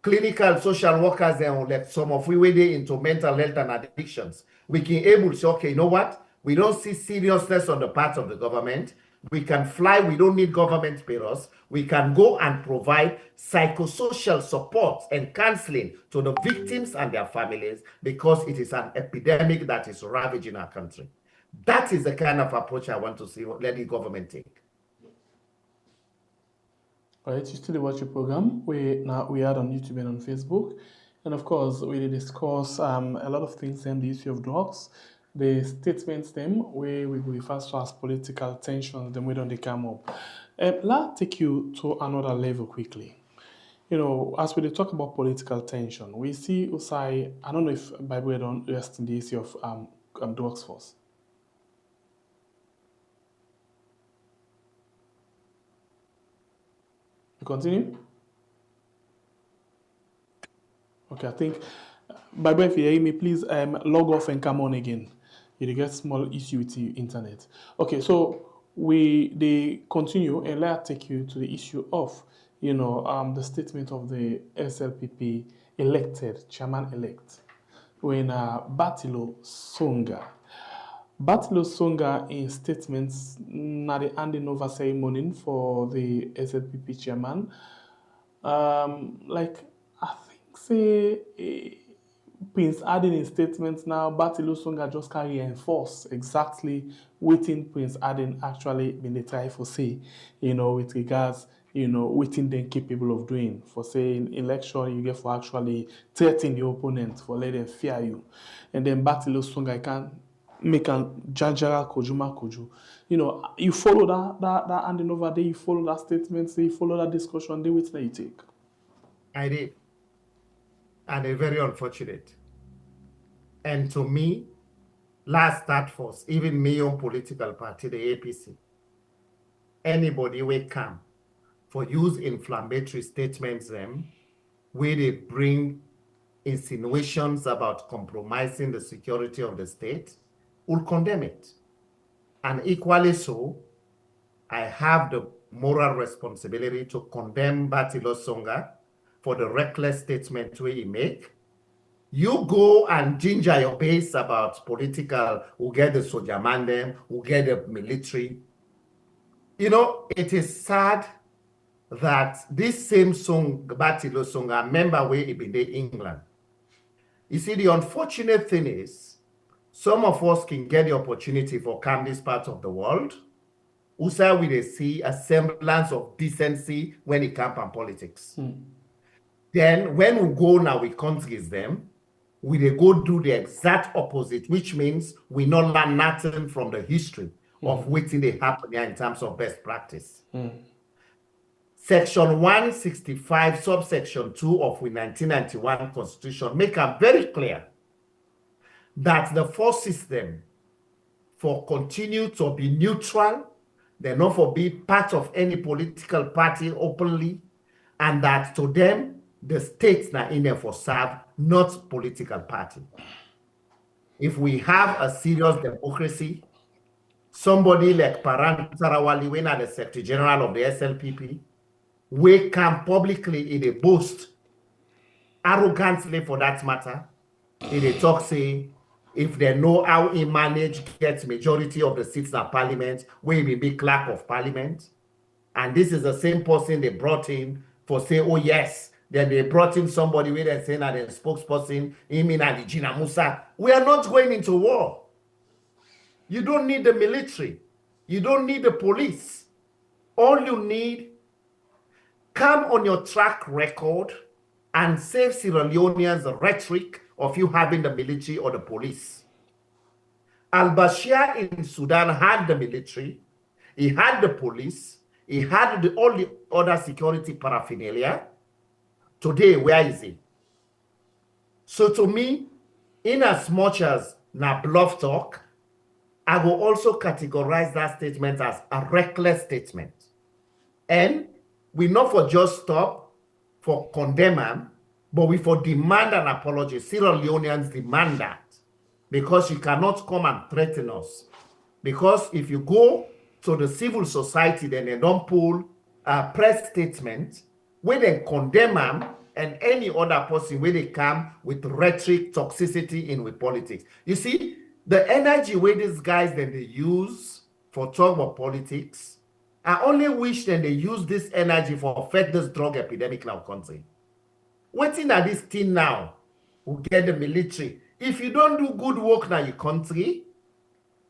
Clinical social workers then like some of we way into mental health and addictions. We can able to say, okay, you know what? We don't see seriousness on the part of the government. We can fly. We don't need government pay us. We can go and provide psychosocial support and counseling to the victims and their families because it is an epidemic that is ravaging our country. That is the kind of approach I want to see let the government take. All right, you still watch your program. We are on YouTube and on Facebook. And of course, we discuss a lot of things on the issue of drugs. The statements them where we refer to as political tensions, then we don't come up. Let's take you to another level quickly. You know, as we talk about political tension, we see Usai, I don't know if Bible don't rest in the issue of drugs first. You continue? Okay, I think, Bible, if you hear me, please log off and come on again. You get small issue with the internet. Okay, so they continue, and let's take you to the issue of, the statement of the SLPP elected chairman-elect, when Batilo Songa. Battlo Songa in statements na the handing over ceremony for the SLPP chairman. Like I think say Prince adding in statements now, Battlo Songa just can reinforce exactly waiting Prince Adding actually been the try for say, with regards, waiting them capable of doing. For saying election, you get for actually threaten the opponent for let them fear you. And then Battlo Songa can make a Jajara Kojuma Koju. You follow that handing over there, you follow that statement, you follow that discussion, they which you take. I did. And they're very unfortunate. And to me, last start force, even me own political party, the APC, anybody will come for use inflammatory statements them where they bring insinuations about compromising the security of the state, will condemn it. And equally so, I have the moral responsibility to condemn Battlo Songa for the reckless statement where he make. You go and ginger your base about political, who get the soldier man them, who get the military. It is sad that this same song, Battlo Songa, member where he been in England. You see, the unfortunate thing is, some of us can get the opportunity for come this part of the world, who say we see a semblance of decency when it comes on politics. Then when we go now, we countries them, we they go do the exact opposite, which means we not learn nothing from the history of what they happen here in terms of best practice. Section 165, subsection 2 of the 1991 Constitution make it very clear that the force system for continue to be neutral, they're not for be part of any political party openly, and that to them, the states are in there for serve, not political party. If we have a serious democracy, somebody like Paran Tarawali, when at the Secretary General of the SLPP, we can publicly in a boast, arrogantly for that matter, in a talk say, if they know how he managed gets majority of the seats in parliament, we will be clerk of parliament. And this is the same person they brought in for say, oh yes, then they brought in somebody with a saying that the spokesperson, Imin and Gina Musa. We are not going into war. You don't need the military. You don't need the police. All you need, come on your track record and save Sierra Leoneans the rhetoric of you having the military or the police. Al-Bashir in Sudan had the military, he had the police, he had all the other security paraphernalia. Today, where is he? So to me, in as much as na bluff talk, I will also categorize that statement as a reckless statement. And we not for just stop for condemn him, but we for demand an apology. Sierra Leoneans demand that, because you cannot come and threaten us. Because if you go to the civil society, then they don't pull a press statement where they condemn him and any other person where they come with rhetoric, toxicity in with politics. You see, the energy where these guys then they use for talk about politics, I only wish that they use this energy for fight this drug epidemic in our country. Waiting at this thing now, will get the military. If you don't do good work in your country,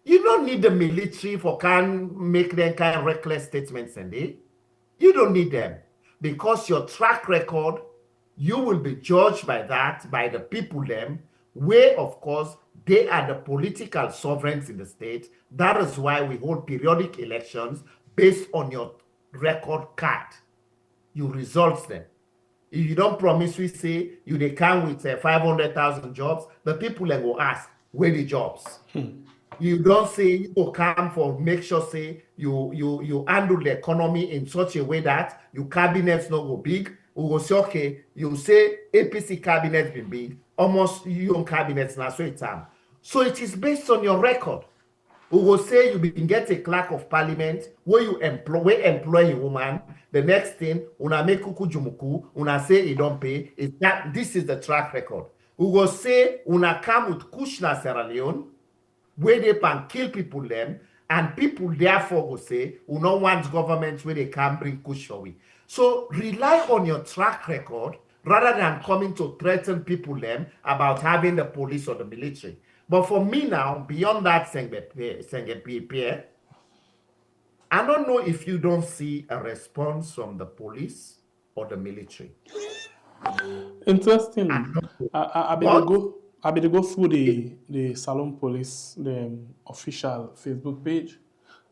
you don't need the military for can make them kind of reckless statements and you don't need them, because your track record, you will be judged by that, by the people them, where of course they are the political sovereigns in the state. That is why we hold periodic elections based on your record card. You result them. If you don't promise, we say you they come with 500,000 jobs, the people then go ask, where the jobs? You don't say you will come for make sure say you handle the economy in such a way that your cabinets not go big. We will say, okay, you say APC cabinet been big, almost your cabinets now so it's time. So it is based on your record. We will say you can get a clerk of parliament where you employ a woman. The next thing, una make kuku jumuku, una say you don't pay. Is that this is the track record. We will say una come with Kushna Sierra Leone. where they can kill people them, and people therefore will say, we don't want government where they can bring kush for we. So rely on your track record rather than coming to threaten people them about having the police or the military. But for me now, beyond that, Senge, I don't know if you don't see a response from the police or the military. Interestingly, I don't know. I But be to go through the Salon Police, the official Facebook page.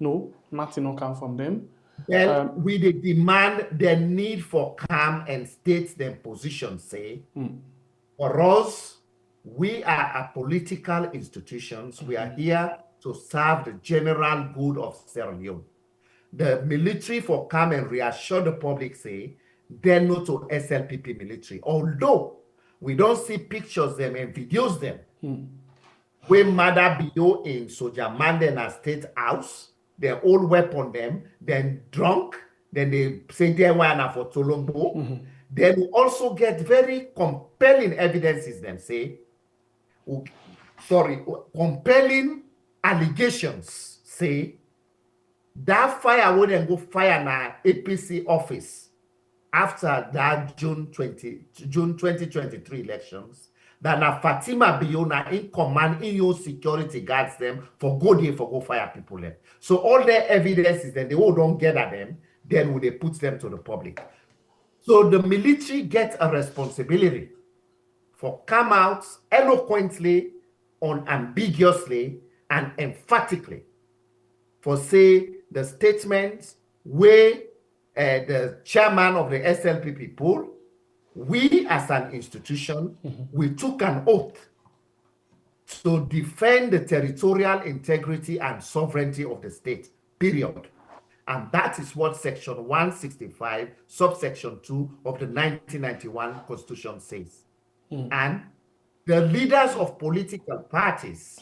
No, nothing no come from them. then we dey demand the need for calm and state their position, say, for us, we are a political institutions. We are here to serve the general good of Sierra Leone. The military for come and reassure the public, say, they're not to SLPP military. Although we don't see pictures them and videos them, we mother bio in Soja Mandela State House, their old weapon them, then drunk, then they say they were for Tolombo. Then we also get very compelling evidences, them say, compelling allegations, say, that fire wouldn't go fire na APC office after that June 2023 elections. That na Fatima Biona in command in your security guards them for go there for go fire people there. So all their evidences then they all don't get at them, then would they put them to the public. So the military gets a responsibility for come out eloquently, unambiguously, and emphatically for say the statements where the chairman of the SLPP pulled. We as an institution, we took an oath to defend the territorial integrity and sovereignty of the state, period. And that is what Section 165, subsection 2 of the 1991 Constitution says. And the leaders of political parties,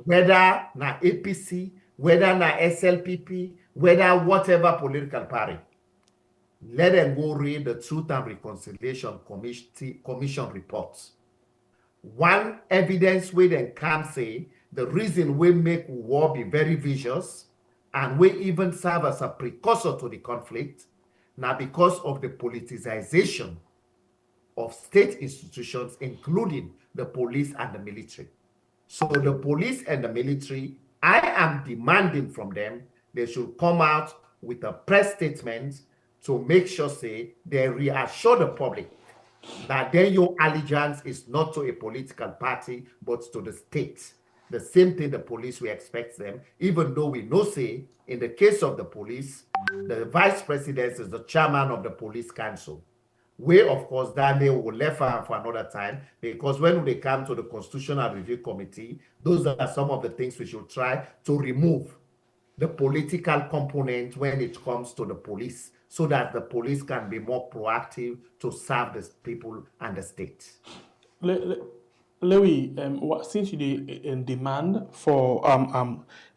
whether na APC, whether na SLPP, whether whatever political party, let them go read the Truth and Reconciliation Commission reports. One evidence we then can say the reason we make war be very vicious and we even serve as a precursor to the conflict now because of the politicization of state institutions, including the police and the military. So the police and the military, I am demanding from them, they should come out with a press statement to make sure, say, they reassure the public that then your allegiance is not to a political party, but to the state. The same thing the police, we expect them, even though we know, say, in the case of the police, the vice president is the chairman of the police council. We, of course, that they will left for another time, because when they come to the Constitutional Review Committee, those are some of the things we should try to remove the political component when it comes to the police, so that the police can be more proactive to serve the people and the state. Lewi, since you in demand for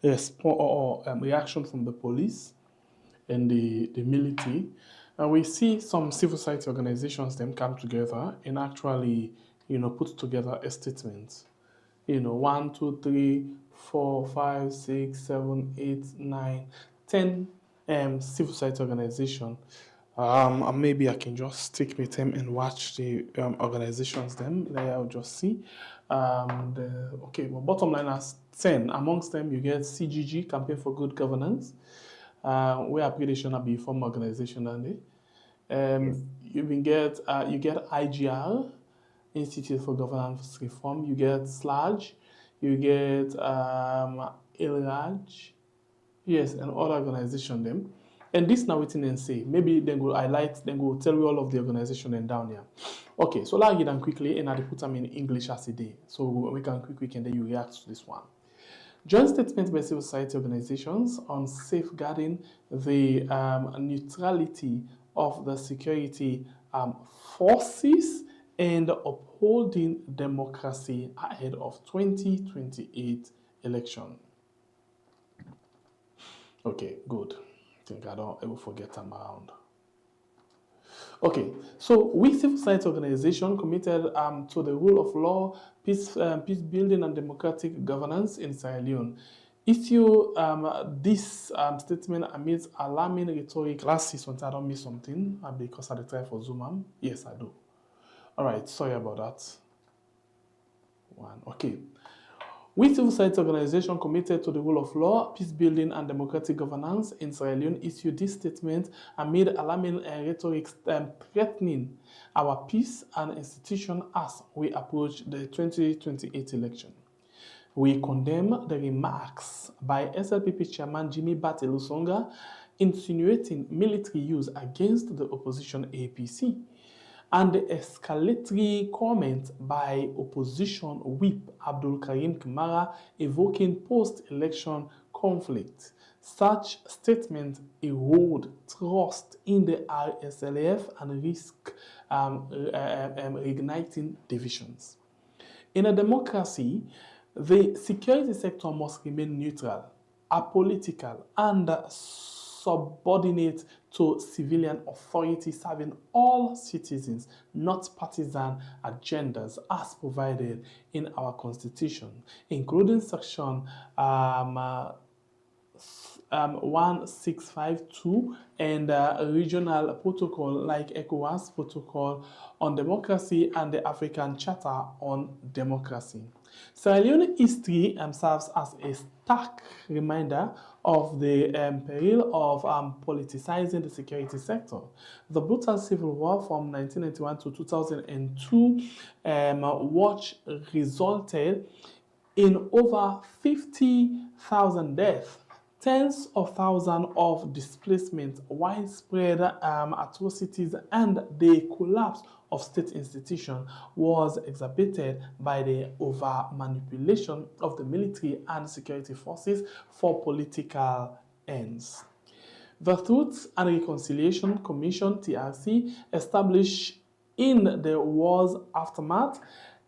reaction from the police and the military, and we see some civil society organizations them come together and actually, put together a statement. 1, 2, 3, 4, 5, 6, 7, 8, 9, 10 civil society organization. And maybe I can just stick with them and watch the organizations them. There I'll just see. Okay, well, bottom line is 10. Amongst them, you get CGG, Campaign for Good Governance, where application be form organization and yes. You get IGR, Institute for Governance Reform. You get SLAG. You get ILRAJ. Yes, and other organization them. And this now waiting and say, maybe then go highlight, then go tell you all of the organization and down here. Okay, so let's get them quickly and I put them in English as a day. So we can quick and then you react to this one. Joint statement by civil society organizations on safeguarding the neutrality of the security forces and upholding democracy ahead of 2028 election. Okay, good. I think I don't ever forget them around. Okay, so we civil society organization committed to the rule of law, peace building, and democratic governance in Sierra Leone issue this statement amidst alarming rhetoric. Last 6 months, I don't miss something because I try for Zoom. Yes, I do. All right, sorry about that. Okay. We civil society organization committed to the rule of law, peace building, and democratic governance in Sierra Leone issued this statement amid alarming rhetoric threatening our peace and institution as we approach the 2028 election. We condemn the remarks by SLPP Chairman Jimmy Batelusonga insinuating military use against the opposition APC, and the escalatory comment by opposition whip Abdul Karim Kamara evoking post-election conflict. Such statements erode trust in the RSLF and risk reigniting divisions. In a democracy, the security sector must remain neutral, apolitical, and subordinate to civilian authority serving all citizens, not partisan agendas as provided in our constitution, including section 1652 and regional protocol like ECOWAS protocol on democracy and the African Charter on democracy. Sierra Leone history serves as a stark reminder of the peril of politicizing the security sector. The brutal civil war from 1991 to 2002 which resulted in over 50,000 deaths, tens of thousands of displacement, widespread atrocities, and the collapse of state institutions was exacerbated by the over-manipulation of the military and security forces for political ends. The Truth and Reconciliation Commission, TRC, established in the war's aftermath,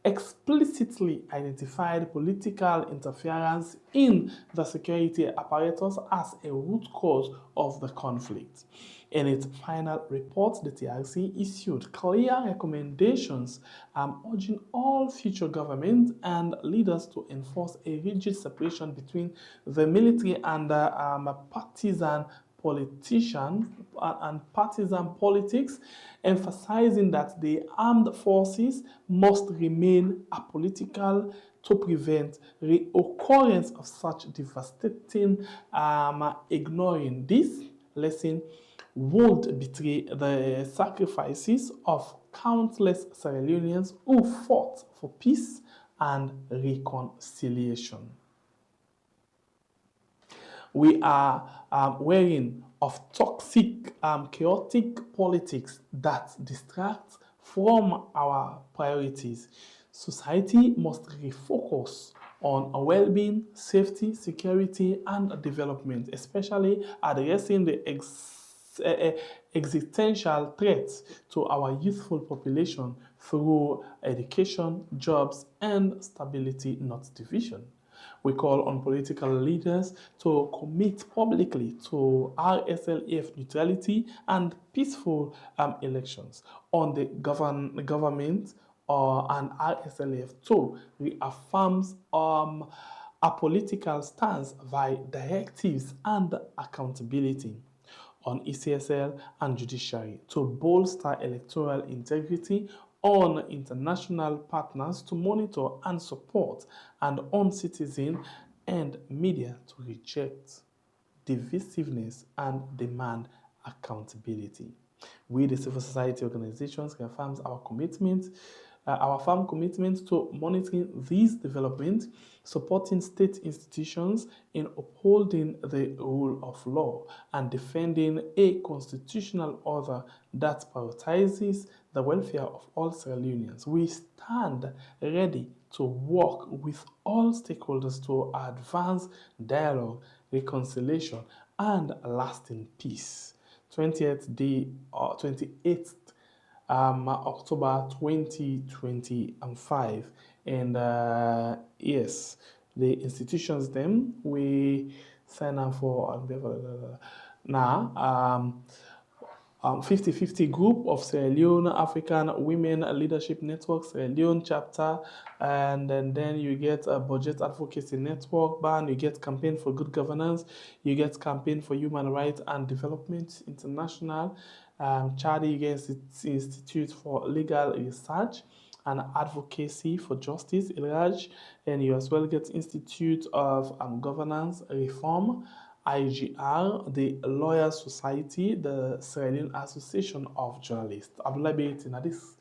explicitly identified political interference in the security apparatus as a root cause of the conflict. In its final report, the TRC issued clear recommendations urging all future governments and leaders to enforce a rigid separation between the military and partisan politics, emphasizing that the armed forces must remain apolitical to prevent reoccurrence of such devastating ignoring this lesson would betray the sacrifices of countless Sierra Leoneans who fought for peace and reconciliation. We are wearing of toxic, chaotic politics that distract from our priorities. Society must refocus on well-being, safety, security, and development, especially addressing the existential threats to our youthful population through education, jobs, and stability, not division. We call on political leaders to commit publicly to RSLF neutrality and peaceful elections, on the government and RSLF to reaffirms a political stance by directives and accountability, on ECSL and judiciary to bolster electoral integrity, on international partners to monitor and support, and on citizens and media to reject divisiveness and demand accountability. We, the civil society organizations, reaffirm our firm commitment to monitoring these developments, supporting state institutions in upholding the rule of law, and defending a constitutional order that prioritizes the welfare of all Sierra Leoneans. We stand ready to work with all stakeholders to advance dialogue, reconciliation, and lasting peace. 28th October 2025, and yes, the institutions them we sign up for now. 50-50 group of Sierra Leone African Women Leadership Network, Sierra Leone chapter, and then you get a budget advocacy network, BAN, you get Campaign for Good Governance, you get Campaign for Human Rights and Development International, Chadi, you get Institute for Legal Research and Advocacy for Justice, ILRAJ, and you as well get Institute of Governance Reform, IGR, the Lawyers Society, the Sierra Leone Association of Journalists. Abdulai Bayraytay, now this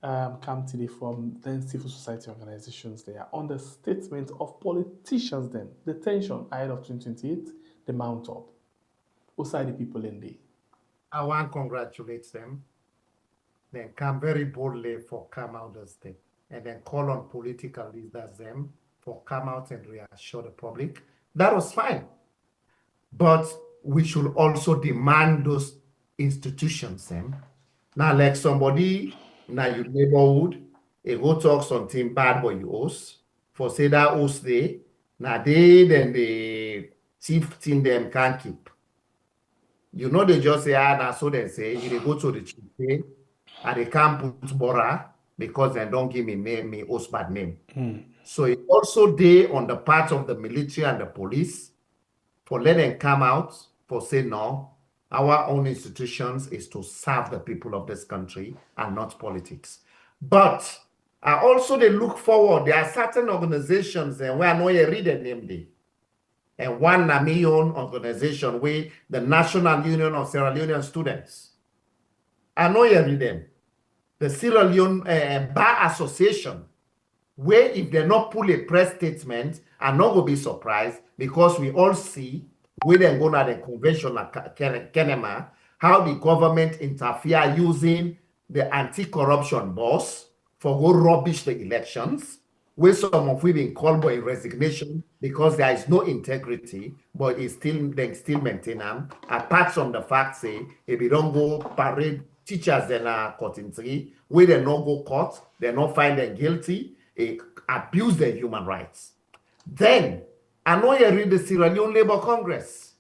come today from then civil society organizations. They are on the statement of politicians then. The tension ahead of 2028, the mount up. Outside the people in there. I want to congratulate them. Then come very boldly for come out of state. And then call on political leaders them for come out and reassure the public. That was fine. But we should also demand those institutions them. Now, like somebody now your neighborhood, a go talk something bad for you host, for say that host they, now they then the chief thing them can't keep. You know, they just say, now so they say, you go to the chief and they can't put Bora because they don't give me host bad name. So it also they on the part of the military and the police for let them come out for say no, our own institutions is to serve the people of this country and not politics. But also they look forward. There are certain organizations and where I know you read the name there. And one own organization where the National Union of Sierra Leonean Students. I know you read them. The Sierra Leone Bar Association, where if they not pull a press statement, I'm not going to be surprised because we all see when they go to the convention at Kenema, how the government interfere using the anti-corruption boss for go rubbish the elections, where some of we been called for a resignation because there is no integrity, but they still maintain them. Apart from the fact say if you don't go parade teachers then are caught in three, where they not go court, they not find them guilty, abuse their human rights. Then I know you read the Sierra Leone Labour Congress.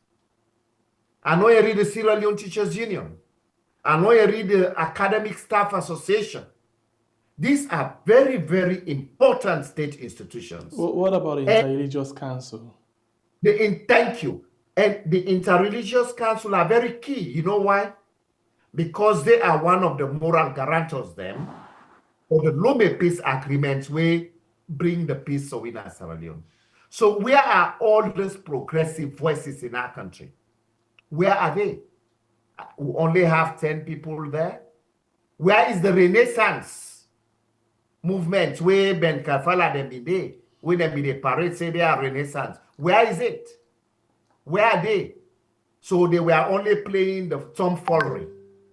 I know you read the Sierra Leone Teachers Union. I know you read the Academic Staff Association. These are very, very important state institutions. What about the Interreligious Council? Thank you. And the Interreligious Council are very key. You know why? Because they are one of the moral guarantors them for the Lome Peace Agreement where bring the peace so in Sierra Leone. So where are all those progressive voices in our country? Where are they? We only have 10 people there. Where is the Renaissance movement where Ben Kafala them be there? When them be the parade say they are Renaissance. Where is it? Where are they? So they were only playing the tomfoolery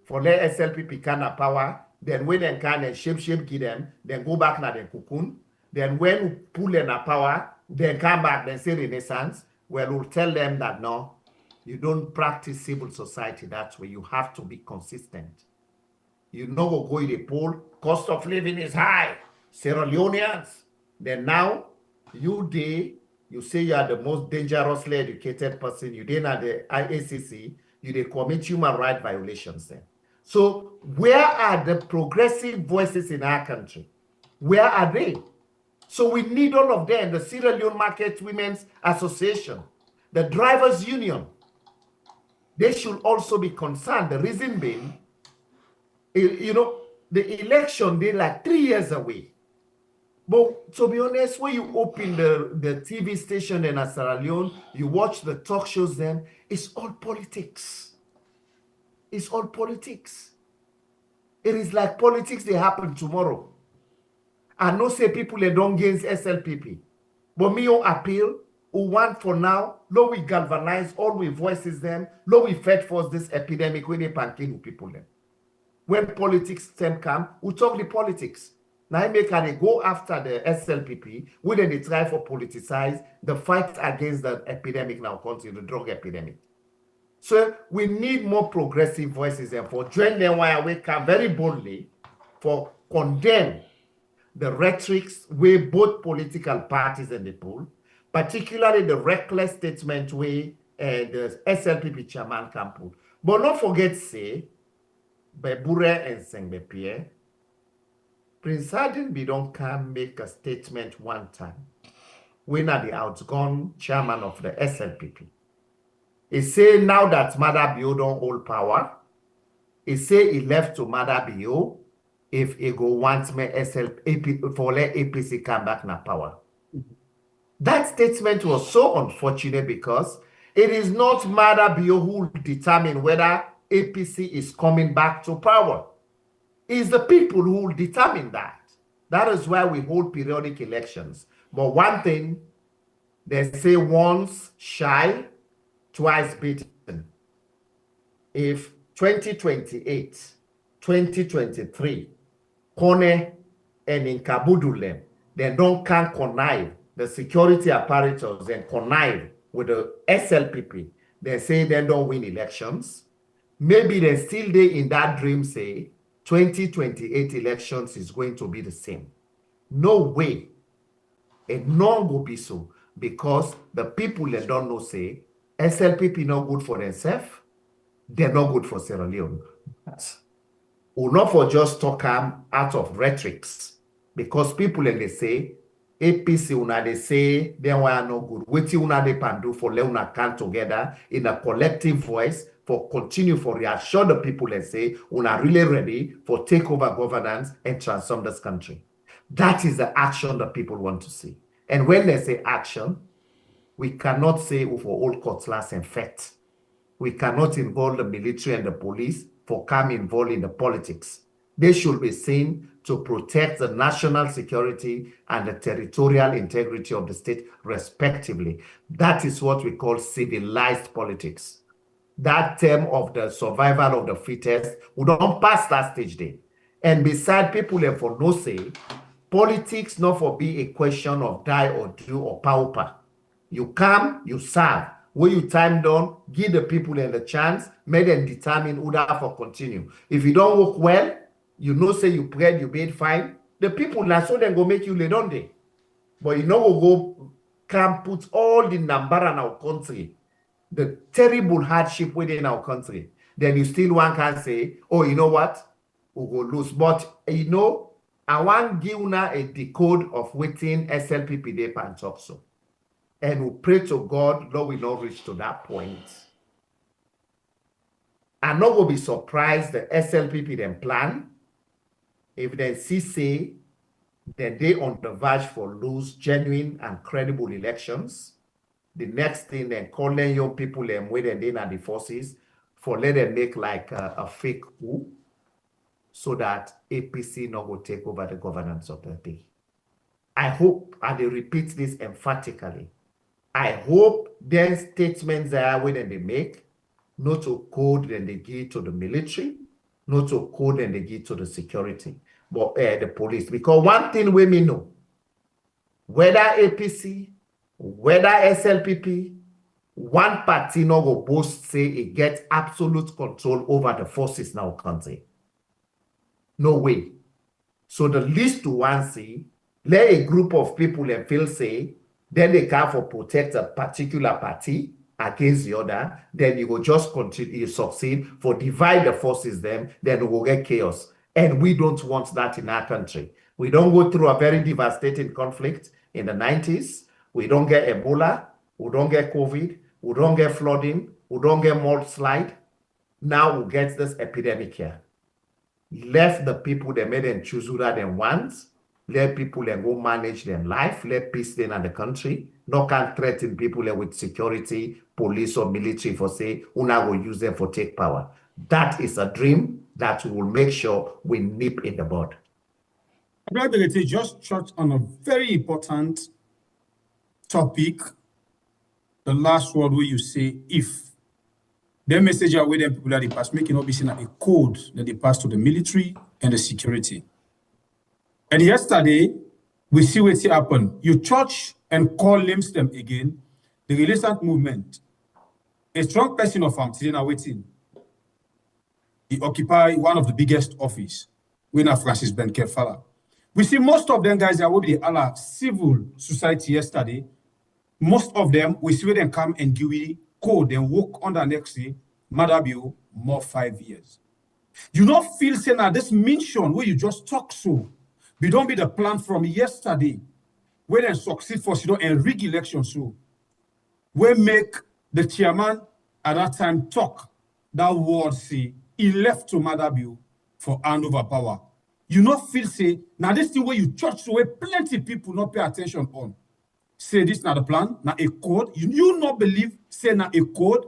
for let SLPP kind of power. Then when they can and shape give them, then go back na the cocoon. Then when we pull in a power, then come back, then say Renaissance. Well, we'll tell them that no, you don't practice civil society that way. You have to be consistent. You know, go to the poll, cost of living is high. Sierra Leoneans. Then now, you say you are the most dangerously educated person. You did at the IACC, you they commit human rights violations then. So where are the progressive voices in our country? Where are they? So we need all of them. The Sierra Leone Market Women's Association, the Drivers Union, they should also be concerned. The reason being, you know, the election, they're like 3 years away. But to be honest, when you open the TV station in Sierra Leone, you watch the talk shows then, it's all politics. It's all politics. It is like politics, they happen tomorrow. I know say people they don't against SLPP. But me on appeal, who want for now, low we galvanize all we voices them, low we fight for this epidemic when they pancake with people them. When politics time come, we talk the politics. Now they go after the SLPP, when they try for politicize the fight against the epidemic now, continue the drug epidemic. So we need more progressive voices and for join them while we can very boldly for condemn the rhetorics where both political parties and the pool, particularly the reckless statement where the SLPP chairman can put. But don't forget, say, Bebure and Sengbepie, Prince Harden we don't can make a statement one time. When are the outgone chairman of the SLPP? He say now that Mother Bio don't hold power, he say he left to Mother Bio if he go want me SLPP for let APC come back na power. That statement was so unfortunate because it is not Mother Bio who will determine whether APC is coming back to power. It's the people who will determine that. That is why we hold periodic elections. But one thing, they say once shy, twice beaten. If 2028, 2023, Kone and in Kabudulem, they don't can connive the security apparatus and connive with the SLPP. They say they don't win elections. Maybe they still there in that dream say 2028 elections is going to be the same. No way. It not go be so because the people that don't know say SLPP not good for themselves. They're not good for Sierra Leone. Or not for just talk out of rhetorics because people and they say APC una they say they were no good. What you una they can do for Leona come together in a collective voice for continue for reassure the people and say una really ready for take over governance and transform this country. That is the action that people want to see. And when they say action, we cannot say for all cutlass and fet. We cannot involve the military and the police for come involved in the politics. They should be seen to protect the national security and the territorial integrity of the state respectively. That is what we call civilized politics. That term of the survival of the fittest, we don't pass that stage there. And beside people have for no say, politics not for be a question of die or do or pauper. You come, you serve. When you time down, give the people the chance, make them determine who that for continue. If you don't work well, you know say you prayed, you made fine. The people now so then go make you lay down there. But you know will go can put all the number in our country, the terrible hardship within our country. Then you still one can say, oh, you know what? We'll go lose. But you know, I want give una a decode of waiting SLPP they can talk so. And we pray to God, Lord, we not reach to that point. I'm not going to be surprised the SLPP then plan. If they see say that they on the verge for lose genuine and credible elections, the next thing then calling young people and waiting then at the forces for let them make like a fake coup so that APC not will take over the governance of the day. I hope, and I repeat this emphatically, I hope their statements are when they make, not to code then they give to the military, not to code and they give to the security, but the police. Because one thing we know, whether APC, whether SLPP, one party no go boast say it gets absolute control over the forces now country. No way. So the least to one say, let a group of people and feel say, then they can for protect a particular party against the other, then you will just continue, you succeed for divide the forces then we will get chaos. And we don't want that in our country. We don't go through a very devastating conflict in the 90s. We don't get Ebola. We don't get COVID. We don't get flooding. We don't get mudslide. Now we get this epidemic here. Left the people that made them choose who that they want. Let people then go manage their life. Let peace then in the country. No can threaten people with security, police or military for say, una will use them for take power. That is a dream that we will make sure we nip in the bud. Abdulai Bayraytay just touched on a very important topic. The last word where you say if. Their message are where them people that they pass, making up seen a code that they pass to the military and the security. And yesterday, we see what happened. You touch and call names them again. The Renaissance movement, a strong person of today now waiting. He occupy one of the biggest office, winner Francis Ben Kefala. We see most of them guys that will be the civil society yesterday. Most of them, we see where them come and give code and work on the next day, Madabio, more 5 years. You not feel saying that this mission where you just talk so, we don't be the plan from yesterday, where they succeed for and rig election so, we make the chairman at that time talk that word say he left to Motherbill for hand over power. You not feel say now this thing where you church so where plenty people not pay attention on. Say this not the plan, now a code. You not believe say now a code.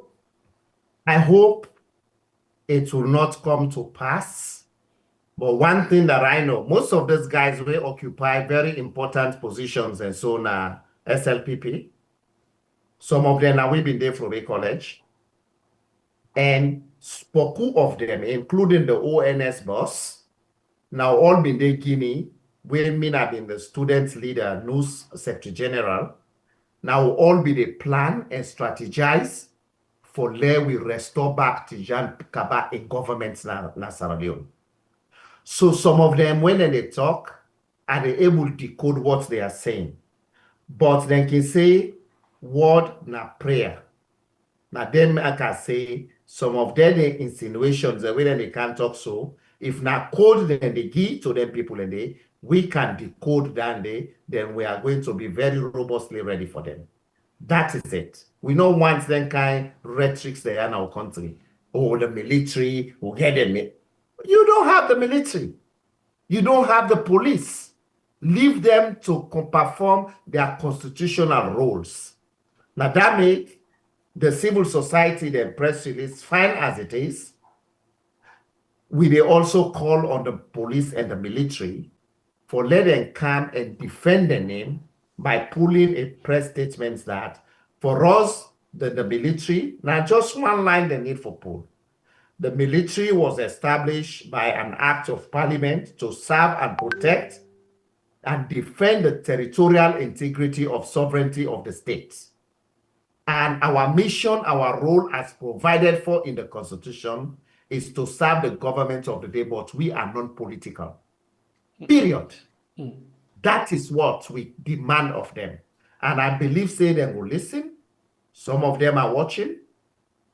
I hope it will not come to pass. But one thing that I know, most of these guys will occupy very important positions and so now SLPP. Some of them now we've been there from a college. And spoku of them, including the ONS boss, now all been there Guinea, where me have been the student leader, news secretary general, now all be the plan and strategize for where we restore back to Jean Kaba in governments na Sierra Leone. So some of them, when they talk, are they able to decode what they are saying. But they can say word na prayer. Now them I can say some of their insinuations, the way they can't talk so, if not code then they give to them people and they, we can decode that then we are going to be very robustly ready for them. That is it. We don't want them kind rhetorics there in our country. Oh, the military will get them. You don't have the military. You don't have the police. Leave them to perform their constitutional roles. Now that make the civil society, the press release, fine as it is. We they also call on the police and the military for let them come and defend the name by pulling a press statement that for us, the military, now just one line they need for pull. The military was established by an act of parliament to serve and protect and defend the territorial integrity of sovereignty of the states. And our mission, our role as provided for in the Constitution is to serve the government of the day, but we are non-political. Period. That is what we demand of them. And I believe, say, they will listen. Some of them are watching.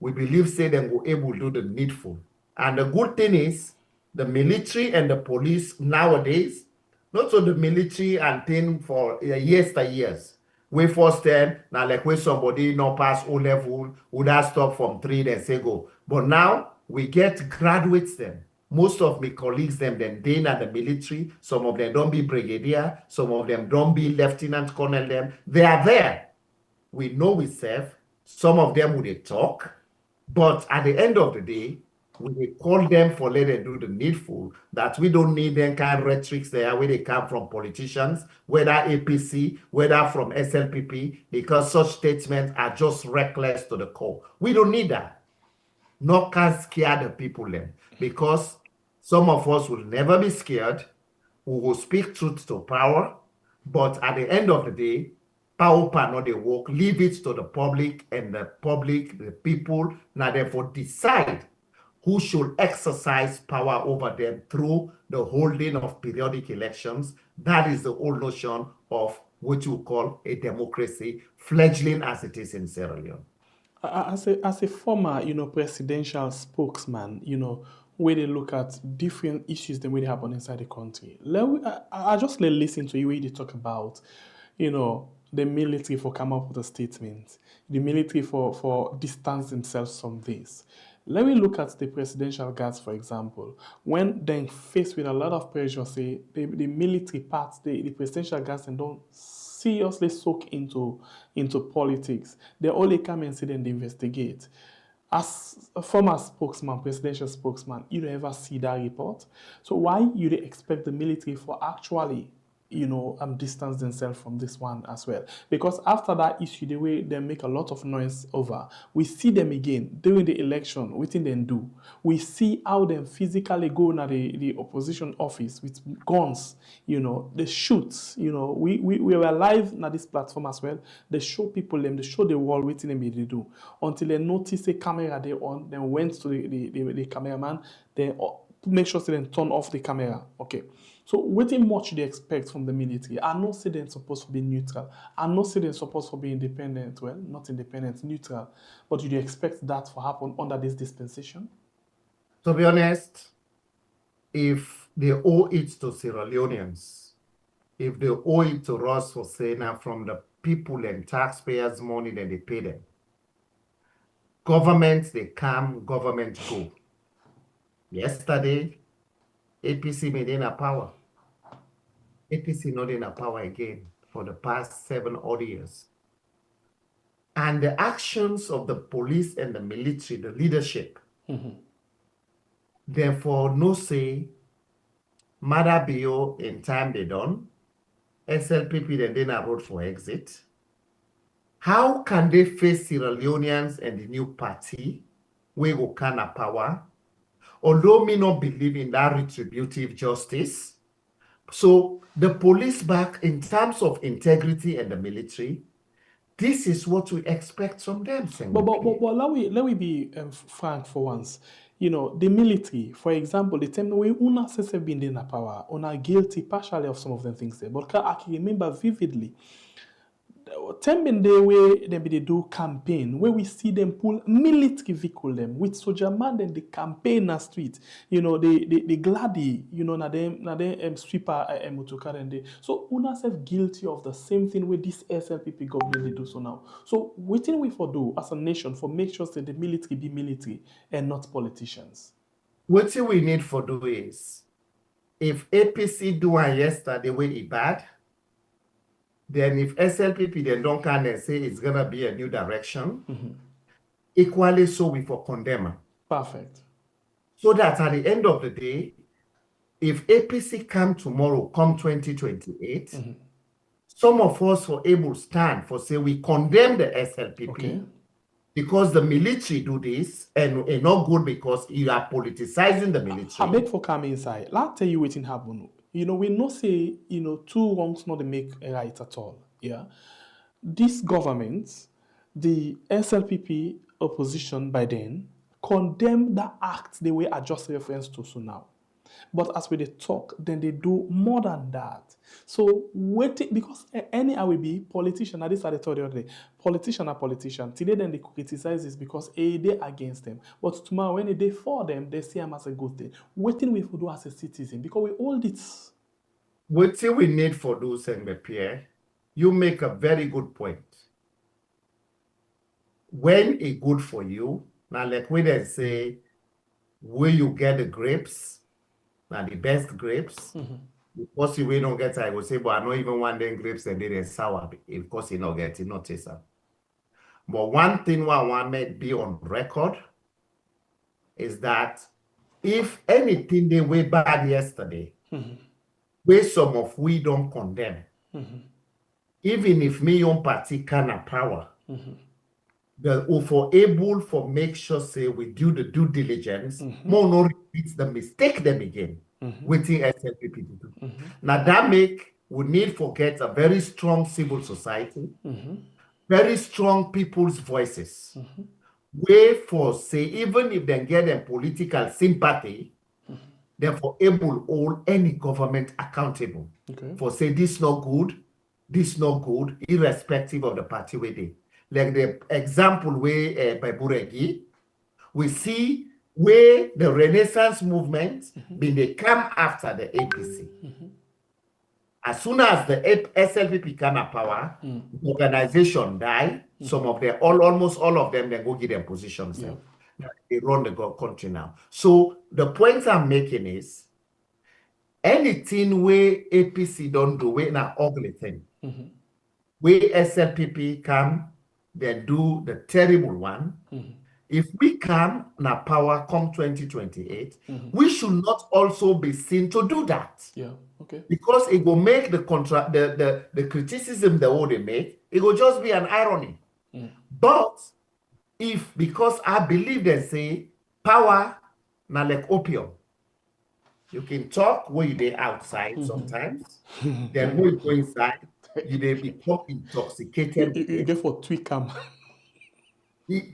We believe, say, they will able to do the needful. And the good thing is, the military and the police nowadays, not so the military and thing for years to years. We first time, now like when somebody not pass O level, would have stopped from 3, then say go. But now we get graduates them. Most of my colleagues them they in the military, some of them don't be brigadier, some of them don't be lieutenant colonel them. They are there. We know we serve. Some of them would talk, but at the end of the day, we will call them for let them do the needful, that we don't need them kind of rhetorics there where they come from politicians, whether APC, whether from SLPP, because such statements are just reckless to the core. We don't need that. Nor can scare the people then, because some of us will never be scared. We will speak truth to power, but at the end of the day, power not the work. Leave it to the public, and the public, the people, now therefore decide who should exercise power over them through the holding of periodic elections. That is the whole notion of what you call a democracy, fledgling as it is in Sierra Leone. As a former, presidential spokesman, where they look at different issues the way they happen inside the country. I just listen to you where they talk about, the military for come up with a statement, the military for distance themselves from this. Let me look at the presidential guards, for example. When they're faced with a lot of pressure, say the military parts, the presidential guards, and don't seriously soak into politics. They only come and sit and investigate. As a former spokesman, presidential spokesman, you don't ever see that report. So why you expect the military for actually distance themselves from this one as well? Because after that issue, the way they make a lot of noise over, we see them again during the election, what they do. We see how them physically go to the opposition office with guns, they shoot, we were live on this platform as well. They show people them, they show the world what they do. Until they notice a camera they on, then went to the cameraman, they make sure they turn off the camera. Okay. So what much they expect from the military? I not say they're supposed to be neutral. I not say they're supposed to be independent. Well, not independent, neutral. But do you expect that to happen under this dispensation? To be honest, if they owe it to Sierra Leoneans, if they owe it to us for saying now from the people and taxpayers' money that they pay them. Government, they come, government go. Yesterday, APC made in a power. APC not in a power again for the past 7 odd years. And the actions of the police and the military, the leadership, therefore no say, Mada Bio in time they done, SLPP then a road for exit. How can they face Sierra Leoneans and the new party, we go can of power? Although me not believe in that retributive justice, so the police back in terms of integrity and the military, this is what we expect from them. But let we be frank for once. You know, the military, for example, the time we una says have been in a power, una guilty partially of some of them things there. But I can remember vividly. Time in the way they do campaign, where we see them pull military vehicle them with soldier man and the campaign na street, you know, the gladi, you know, na them sweeper motocar and they. So una self guilty of the same thing with this SLPP government they do so now. So what can we for do as a nation for make sure that the military be military and not politicians? What we need for do is, if APC do one yesterday way it bad, then if SLPP then don't come and say it's gonna be a new direction, equally so we for condemn. Perfect. So that at the end of the day, if APC come tomorrow, come 2028, some of us were able to stand for say we condemn the SLPP because the military do this and not good because you are politicizing the military. I beg for come inside. Let tell you what in happen. You know, we not say, you know, 2 wrongs not make a right at all. Yeah. This government, the SLPP opposition by then, condemn the act they were just reference to so now. But as we they talk, then they do more than that. So waiting because any I will be politician, this I told you the other day, politician are politician. Today then they criticize this because they against them. But tomorrow when they for them, they see them as a good thing. Waiting we do as a citizen because we all this. What we need for those and Pierre, you make a very good point. When it good for you, now like we then say, where you get the grapes, now the best grapes. Because if we don't get it, I will say, but I don't even want them grapes and they're sour. Of course, you not get it, not taste them. But one thing I want to be on record is that if anything they were bad yesterday, where some of we don't condemn, even if me own party can have power, but for able for make sure say we do the due diligence, more no repeat the mistake them again. Waiting SLPP to do. Now that make we need to get a very strong civil society, very strong people's voices. Way for say even if they get them political sympathy, therefore able hold any government accountable for say this not good, irrespective of the party where they. Like the example where by Buregi, we see where the Renaissance movement been they come after the APC. As soon as the SLPP come at power, the organization die. Some of them, almost all of them, they go get their positions. They run the country now. So the point I'm making is, anything where APC don't do, where an ugly thing, where SLPP come, then do the terrible one. If we come na power come 2028, we should not also be seen to do that. Because it will make the criticism the way they make, it will just be an irony. But if, because I believe they say power na like opium. You can talk when you're outside sometimes, then when you go inside, you may become intoxicated. You get for tweak them.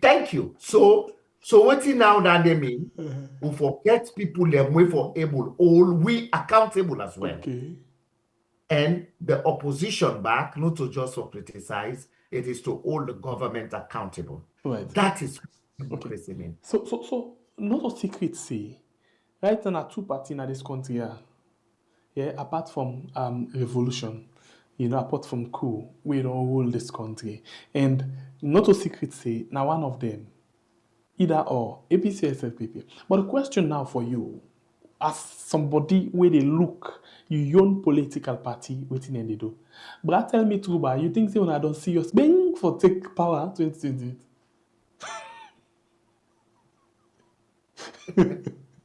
Thank you. So what now that they mean, we forget people them way for able, all we accountable as well. And the opposition back, not to just for criticize, it is to hold the government accountable. That is democracy mean. So not a secret say Right now, two parties in this country here. Yeah, apart from revolution, apart from coup, we don't rule this country. And not a secret say, now one of them, either or, APC, SLPP. But the question now for you, as somebody where they look, you own political party, waiting and they do. But tell me true, you think say when I don't see us being for take power 2020?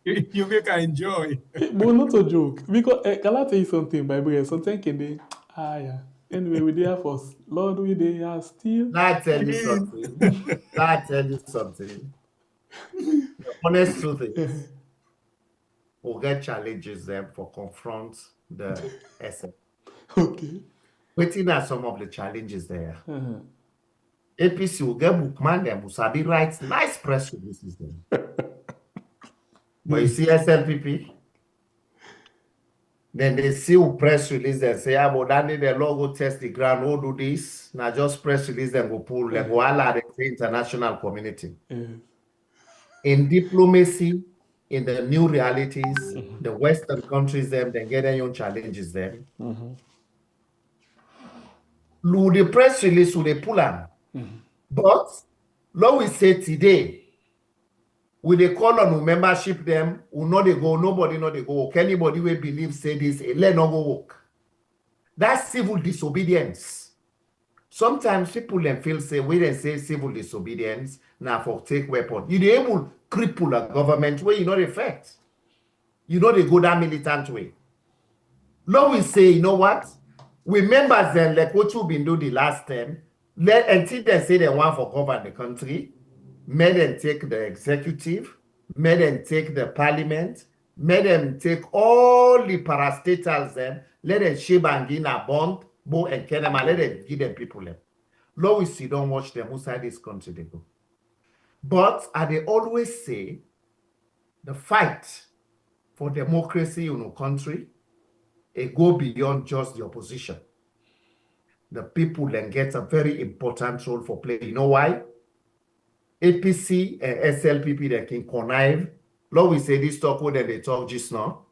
You make her enjoy. But not a joke. Because can I tell you something, by the way? Sometimes can they yeah. Anyway, we there for Lord, we there still. Let I tell you something. Let I tell you something. The honest truth is, we'll get challenges them for confront the SF. Okay. Waiting are some of the challenges there. APC will get bookman them, Musabi writes nice press releases them. But you see SLPP, then they see who press release and say, but that need the law go test the ground, who do this. Now just press release them go pull, then go allow the international community. In diplomacy, in the new realities, the Western countries, them, they get their own challenges them. The press release will they pull them. But, law we say today, will they call on who membership them, who know they go, nobody know they go work. Anybody will believe say this, let no go work. That's civil disobedience. Sometimes people then feel say, we then say civil disobedience, now for take weapon. You they able to cripple a government where you not effect. You know they go that militant way. Law we say, you know what? We members then, like what you've been doing the last time, until they say they want for govern the country, may them take the executive, may them take the parliament, may them take all the parastatals them, let them shape and give a bond, bo and kenema, let them give them people them. Law we see, don't watch them outside this country they go. But as they always say, the fight for democracy in our country, it go beyond just the opposition. The people then get a very important role for play. You know why? APC and SLPP they can connive. Law we say this talk when they talk just now.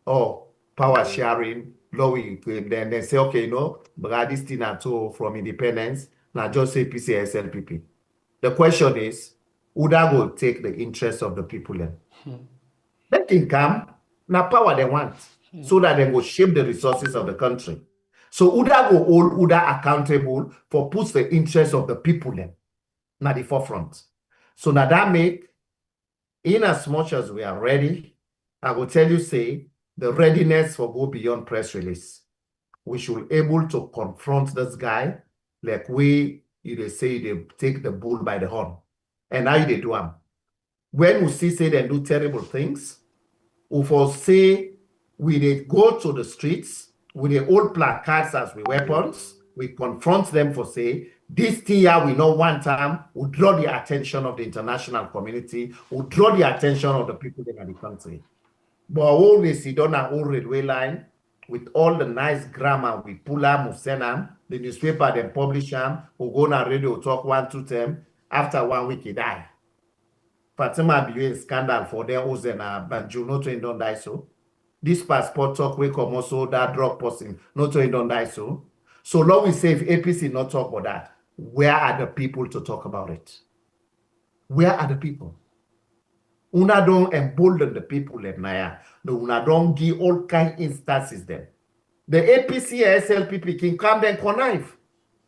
Oh, power sharing. Law we then they say, okay, but this thing at all from independence. Now just APC and SLPP. The question is, who that will take the interest of the people then? Let them come. Now power they want. So that they will shape the resources of the country. So Uda go hold Uda accountable for puts the interest of the people then na the forefront. So now that make, in as much as we are ready, I will tell you say the readiness for go beyond press release. We should able to confront this guy like they say they take the bull by the horn. And how they do them. When we see say they do terrible things, we for say we they go to the streets with the old placards as we weapons, we confront them for say, this year we know one time will draw the attention of the international community, will draw the attention of the people in the country. But always see on our old railway line with all the nice grammar, we pull them, we send them, the newspaper then publish them, we go on radio, talk 1 2 them, after 1 week he die. Fatima be a scandal for them, Ozena, Banjo, not to don't die so. This passport talk we come also that drug person, not to don't die so. So long we say if APC not talk about that, where are the people to talk about it? Where are the people? Una don't embolden the people in Naya. No, una don't give all kind instances them. The APC and SLPP can come then connive.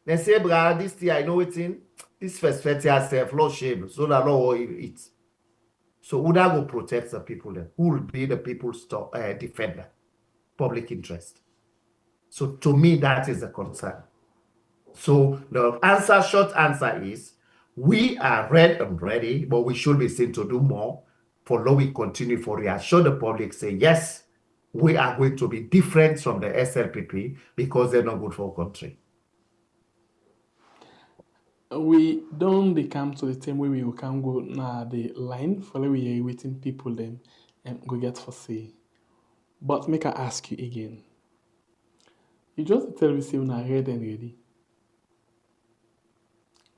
They say, brother, this thing I know it's in. This first self law shame, so that law it. So who that will protect the people then? Who will be the people's defender? Public interest. So to me, that is a concern. So the answer, short answer is, we are ready, but we should be seen to do more for law we continue for reassure the public, say, yes, we are going to be different from the SLPP because they're not good for our country. We don't come to the time where we can go now the line for we are waiting people then and go get for say. But make I ask you again. You just tell me say when I read and ready.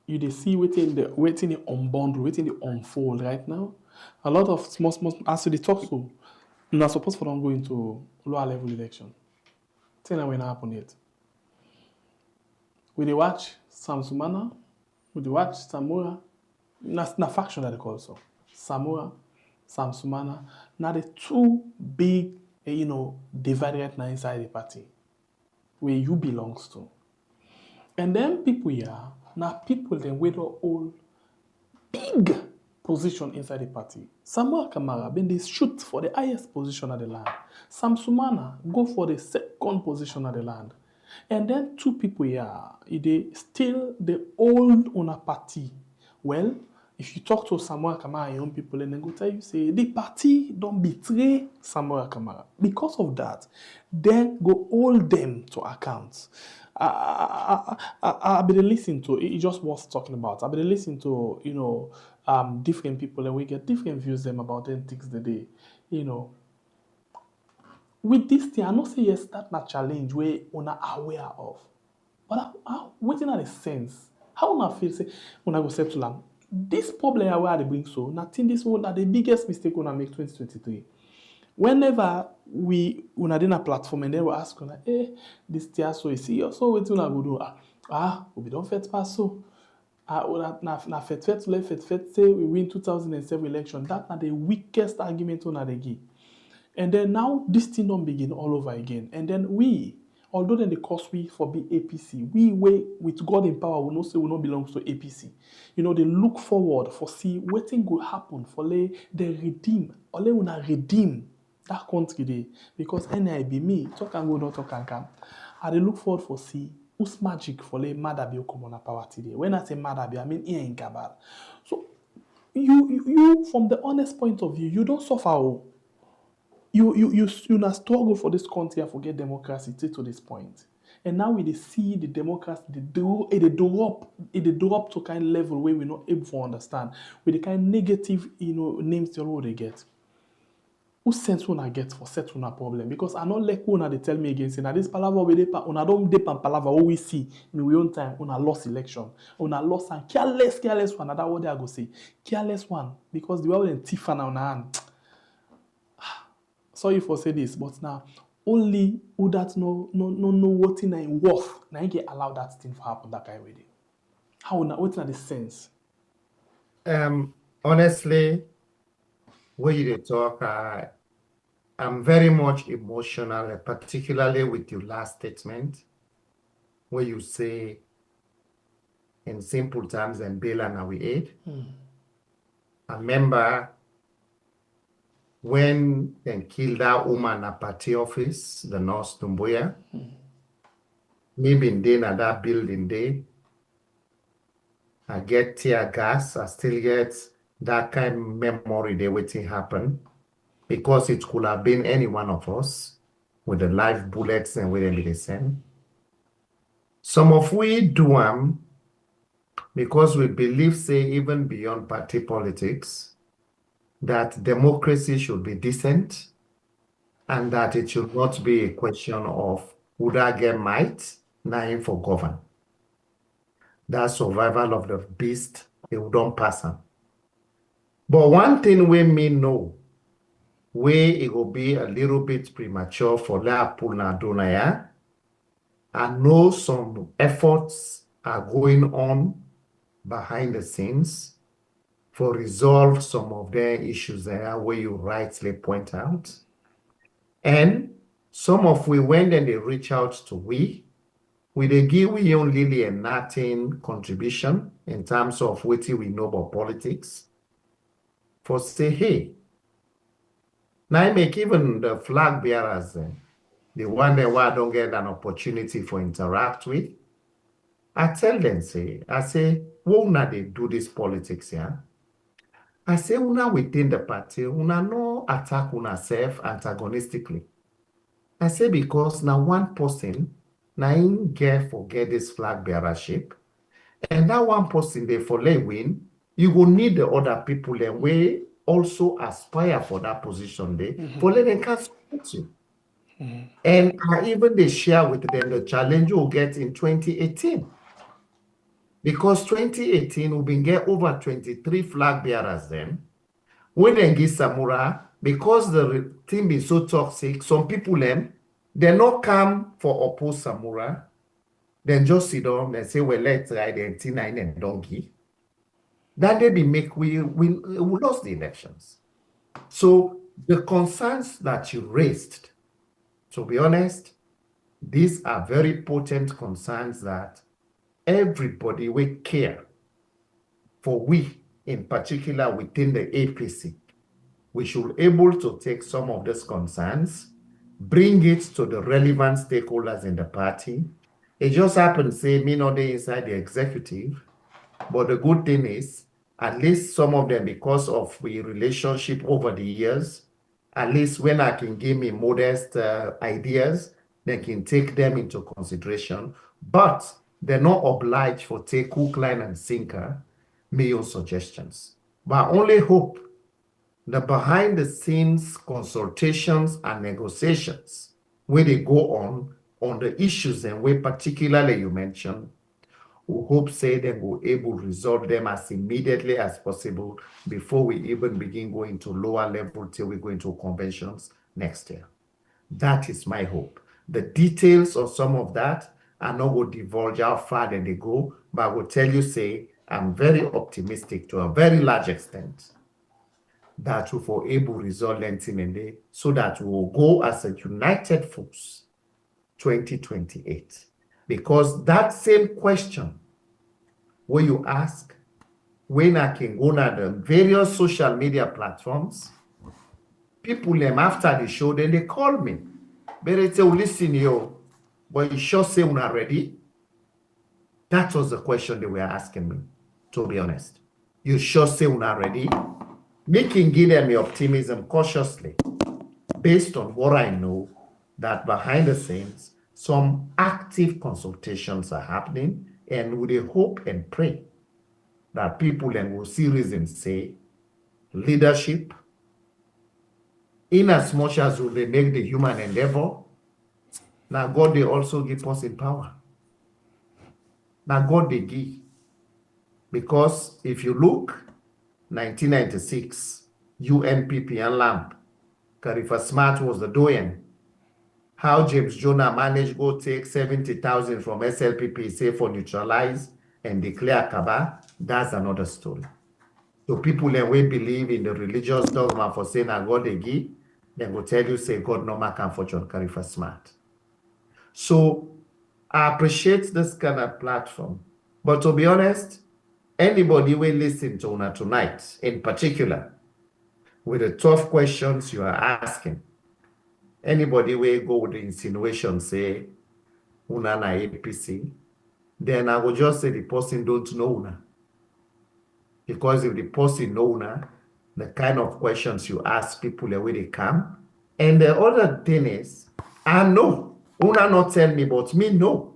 You they see waiting the unbound, waiting the unfold right now. A lot of small as they talk so We're not supposed to don't go into lower level election. Thing that will not happen yet. We dey watch Sam Sumana, we dey watch Samora, na faction that they call so. Samora, Sam Sumana. Now the two big, divided now inside the party where you belongs to. And then people here, now people then wait all big position inside the party. Samuel Kamara been they shoot for the highest position at the land. Sam Sumana go for the second position at the land. And then two people here, they still the old on a party. Well, if you talk to Samuel Kamara young people, and then go tell you say the party don't betray Samuel Kamara. Because of that, then go hold them to account. I've been listening to it just worth talking about. I've been listening to different people and we get different views them about them things the day. With this thing, I not say yes, that's not challenge where we're aware of. But waiting at the sense, how una feel say una go settle am. This problem where they bring so, nothing this one are the biggest mistake una make 2023. Whenever una dey na platform and then we ask una, this tier so is serious, so wetin una go do? We don't fet pass so. Na fet say we win 2007 election. That na the weakest argument una dey give. And then now this thing don't begin all over again. And then although then the cause we for be APC, we with God in power, we not say we not belong to APC. They look forward for see what thing will happen for they redeem or they wanna redeem that country day. Because NIB me, talk and go, not talk and come. I they look forward for see who's magic for le Madabi come on a power today. When I say Madabi, I mean here in Kabal. So you from the honest point of view, you don't suffer. You not struggle for this country and forget democracy to this point. And now we see the democracy, they drop to kind of level where we're not able to understand. With the kind of negative, names they get. Who sense una get for set una problem? Because I not like una they tell me again, say, now this palaver we una don't depend palaver what we see in we own time, una lost election. Una lost and careless one. That's what they are go say. Careless one. Because the way we thief on our hand. Sorry for say this, but now only who that know what in a worth now you get allow that thing to happen that kind of way. How now what's the sense? Honestly, when you talk, I'm very much emotional, particularly with your last statement, where you say, in simple terms, and bail and we aid. I remember when they killed that woman at party office, the North Tumbuya, me been there at that building there. I get tear gas, I still get that kind of memory there waiting happen because it could have been any one of us with the live bullets and we didn't be the same. Some of we do them because we believe, say, even beyond party politics, that democracy should be decent and that it should not be a question of would I get might, nine for govern. That survival of the beast, it don't pass on. But one thing we may know, where it will be a little bit premature for La Pulna Donaya, I know some efforts are going on behind the scenes for resolve some of their issues there where you rightly point out. And some of we went and they reach out to we they give we only a nothing contribution in terms of what we know about politics. For say, hey, now I make even the flag bearers, the one that I don't get an opportunity for interact with. I tell them, I say, why they do this politics here? I say, una within the party, una no attack una self antagonistically. I say, because now one person, now in forget this flag bearership, and that one person they for lay win, you will need the other people and we also aspire for that position there, for let them can support you. And even they share with them the challenge you'll get in 2018. Because 2018, we've been get over 23 flag bearers then. When they give Samura, because the thing is so toxic, some people they not come for oppose Samura, then just sit down and say, well, let's ride the 99 and donkey. Then they be make we lost the elections. So the concerns that you raised, to be honest, these are very potent concerns that everybody will care for. We, in particular within the APC, we should be able to take some of these concerns, bring it to the relevant stakeholders in the party. It just happens, say, me not inside the executive, but the good thing is, at least some of them, because of the relationship over the years, at least when I can give me modest ideas, they can take them into consideration, but they're not obliged for take hook, line, and sinker million suggestions. But I only hope the behind the scenes consultations and negotiations where they go on the issues and where particularly you mentioned, we hope say they will able to resolve them as immediately as possible before we even begin going to lower level till we go into conventions next year. That is my hope. The details of some of that are not going to divulge how far they go, but I will tell you, say, I'm very optimistic to a very large extent that we will able to resolve them so that we will go as a united force 2028. Because that same question where you ask, when I can go on the various social media platforms, people them after the show, then they call me. Bayraytay, listen, yo, but you sure say we're not ready? That was the question they were asking me, to be honest. You sure say we're not ready? Me can give them the optimism cautiously, based on what I know, that behind the scenes, some active consultations are happening, and we hope and pray that people then will see reason say leadership, in as much as they make the human endeavor, now God they also give us in power. Now God they give. Because if you look, 1996, UNPP and LAMP, Khalifa Smart was the doyen. How James Jonah managed go take 70,000 from SLPP, say for neutralize and declare Kaba, that's another story. So people that we believe in the religious dogma for saying that God they give, they will tell you, say God no man can for John Khalifa Smart. So I appreciate this kind of platform. But to be honest, anybody will listen to Una tonight, in particular, with the tough questions you are asking, anybody will go with the insinuation, say, Una na APC, then I will just say the person don't know Una. Because if the person know Una, the kind of questions you ask people the way they come. And the other thing is, I know, Una not tell me, but me know.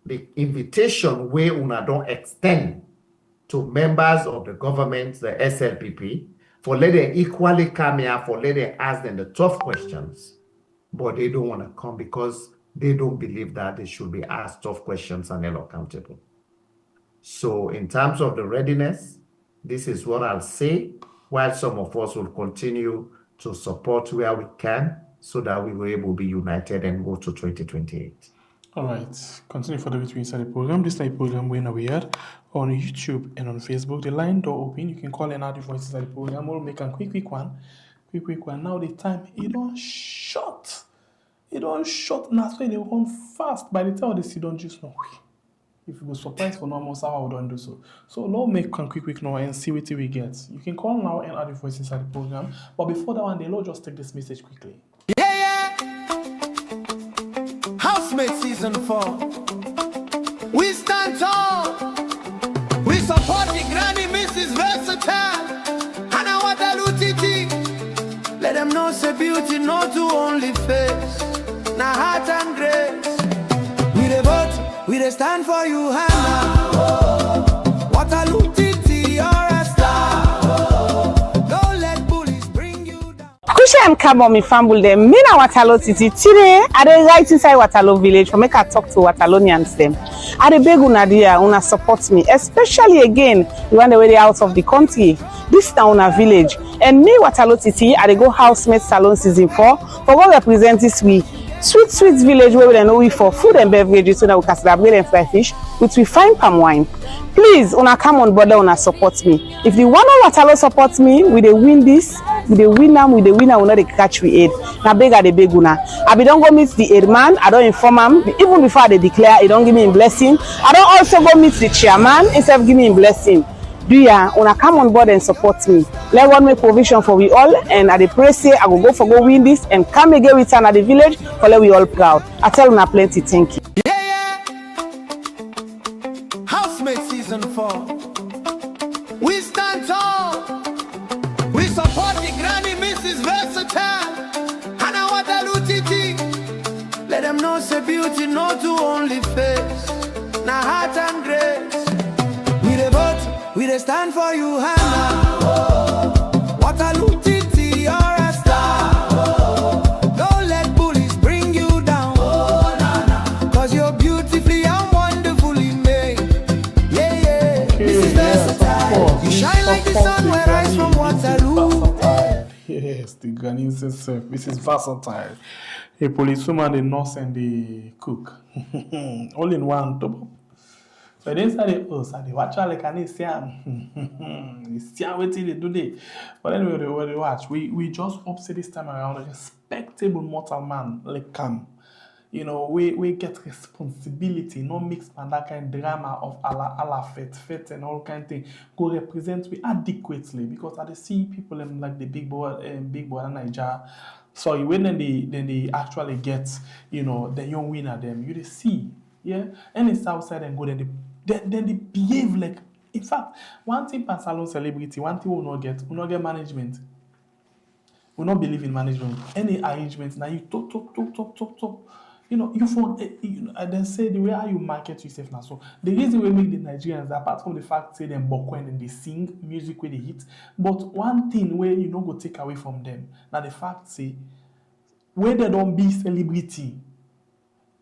The invitation where Una don't extend to members of the government, the SLPP, for let them equally come here, for let them ask them the tough questions. But they don't want to come because they don't believe that they should be asked tough questions and held accountable. So in terms of the readiness, this is what I'll say, while some of us will continue to support where we can so that we will able to be united and go to 2028. All right, continue for the bit inside the program. This is a program when we are on YouTube and on Facebook. The line door open. You can call and add the voices of the program. We'll make a quick one. Now the time it don't short. It don't short. Now so they run fast. By the time they see don't just know. If you go surprise for normal, how we don't do so. So now make a quick now and see what we get. You can call now and add the voices inside the program. But before that one, they'll just take this message quickly. Housemaid season 4. We stand tall. We support the granny Mrs. Versatile. And our Dalutiti. Let them know say beauty not to only face. Now heart and grace. We the vote, we the stand for you, Hannah. What a Lutiti, you're a star. Don't let bullies bring you down. Kushem Kabomi Fambul them, Mina Watalo Titi. Today, I dey right inside Watalo village for make I talk to Watalonians them. I dey beg una dia, una support me, especially again, you want the way out of the country. This town, una village. And me, Watalo Titi, I dey go housemate salon season 4 for what represent this week. Sweet village where we know we for food and beverages so that we can celebrate and fry fish with we fine palm wine. Please, una come on board, una support me. If the one of Watalo support me, we dey win this, we dey win am, we know they catch we aid. Now beg I dey beg una. I be don't go meet the aid man, I don't inform him. Even before they declare, he don't give me a blessing. I don't also go meet the chairman instead of give me a blessing. Do ya una come on board and support me. Let God make provision for we all, and I dey pray say I will go win this and come again return at the village for let we all proud. I tell una plenty thank you. Yeah. Housemate season 4. We stand tall. We support the granny Mrs. Versatile. And our Titi. Let them know say beauty not to only face. Now heart and grace. We the vote. We dey stand for you, Hannah. Waterloo Titi, you're a star. Don't let bullies bring you down. Cause you're beautifully and wonderfully made. Yeah. This is versatile. You shine like the sun where rise from Waterloo. Yes, the Ghanaians itself. This is versatile. A policewoman, the nurse, and the cook. All in one top. So then say they watch all like I say see waiting they do they. But anyway, they watch. We just upset this time around a respectable mortal man like Cam. You know, we get responsibility, no mix and that kind of drama of ala fete and all kind of thing. Go represent we adequately because I see people like the big boy and Niger. So when they actually get, you know, the young winner them, you see, yeah, and it's outside and go then they behave like, in fact, one thing per salon celebrity, one thing we not get management. We not believe in management. Any arrangements now you talk. You know, and then say the way how you market yourself now. So the reason we make the Nigerians, apart from the fact say them bokwen and they sing music where they hit, but one thing where you know go take away from them, now the fact say where they don't be celebrity,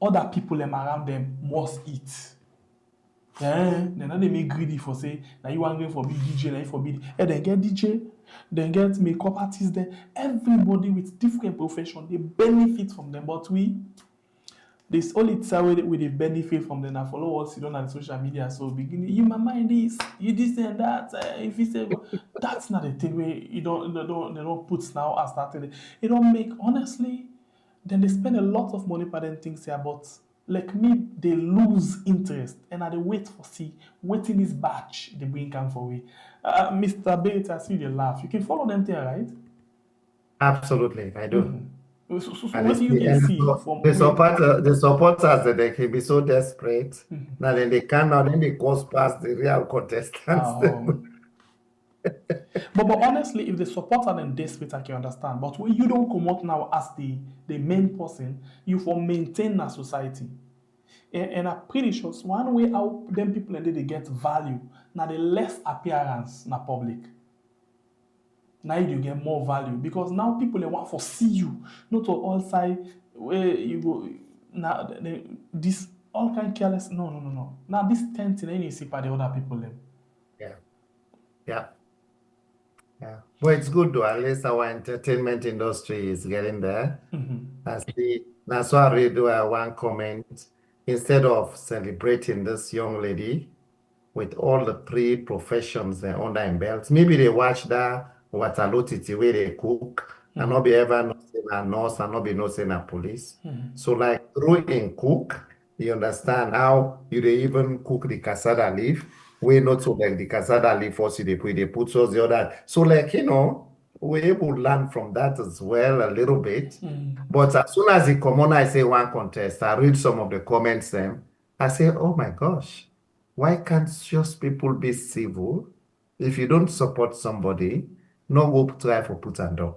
other people them around them must eat. Then now they make greedy for say now you want going for big DJ, now you for big, and then get DJ, then get makeup artists there. Everybody with different profession, they benefit from them, but this all it's how we benefit from them. Now follow us, you don't have social media. So beginning, you my mind this, you this and that. If you say that's not a thing where they don't put now as started. It don't make honestly. Then they spend a lot of money for them things here, but like me, they lose interest and they wait for waiting this batch they bring come for we. Mr. Bayraytay, I see you laugh. You can follow them there, right? Absolutely, I do. Mm-hmm. So what you can see from the supporters that they can be so desperate. Mm-hmm. Now then they cannot then they goes past the real contestants. But honestly, if the supporter then desperate, I can understand. But when you don't come out now as the main person, you for maintain a society. And I'm pretty sure one way how them people and they get value, now the less appearance in the public. Now you get more value because now people they want to see you, not to all side where you go. Now this all kind of careless. No. Now this tension you see by the other people them. Yeah. Well, it's good though. At least our entertainment industry is getting there. Mm-hmm. That's why I read one comment. Instead of celebrating this young lady with all the 3 professions under her belt, maybe they watch that Waterloo Titi where they cook and not be ever noticing a nurse and not be noticing a police. Mm-hmm. So like through in cook, you understand how you they even cook the cassava leaf. We not so like the cassava leaf also they put so the other. So like, you know, we're able to learn from that as well a little bit. Mm-hmm. But as soon as it come on, I say one contest, I read some of the comments then. I say, oh my gosh, why can't just people be civil? If you don't support somebody, no go try for put and down.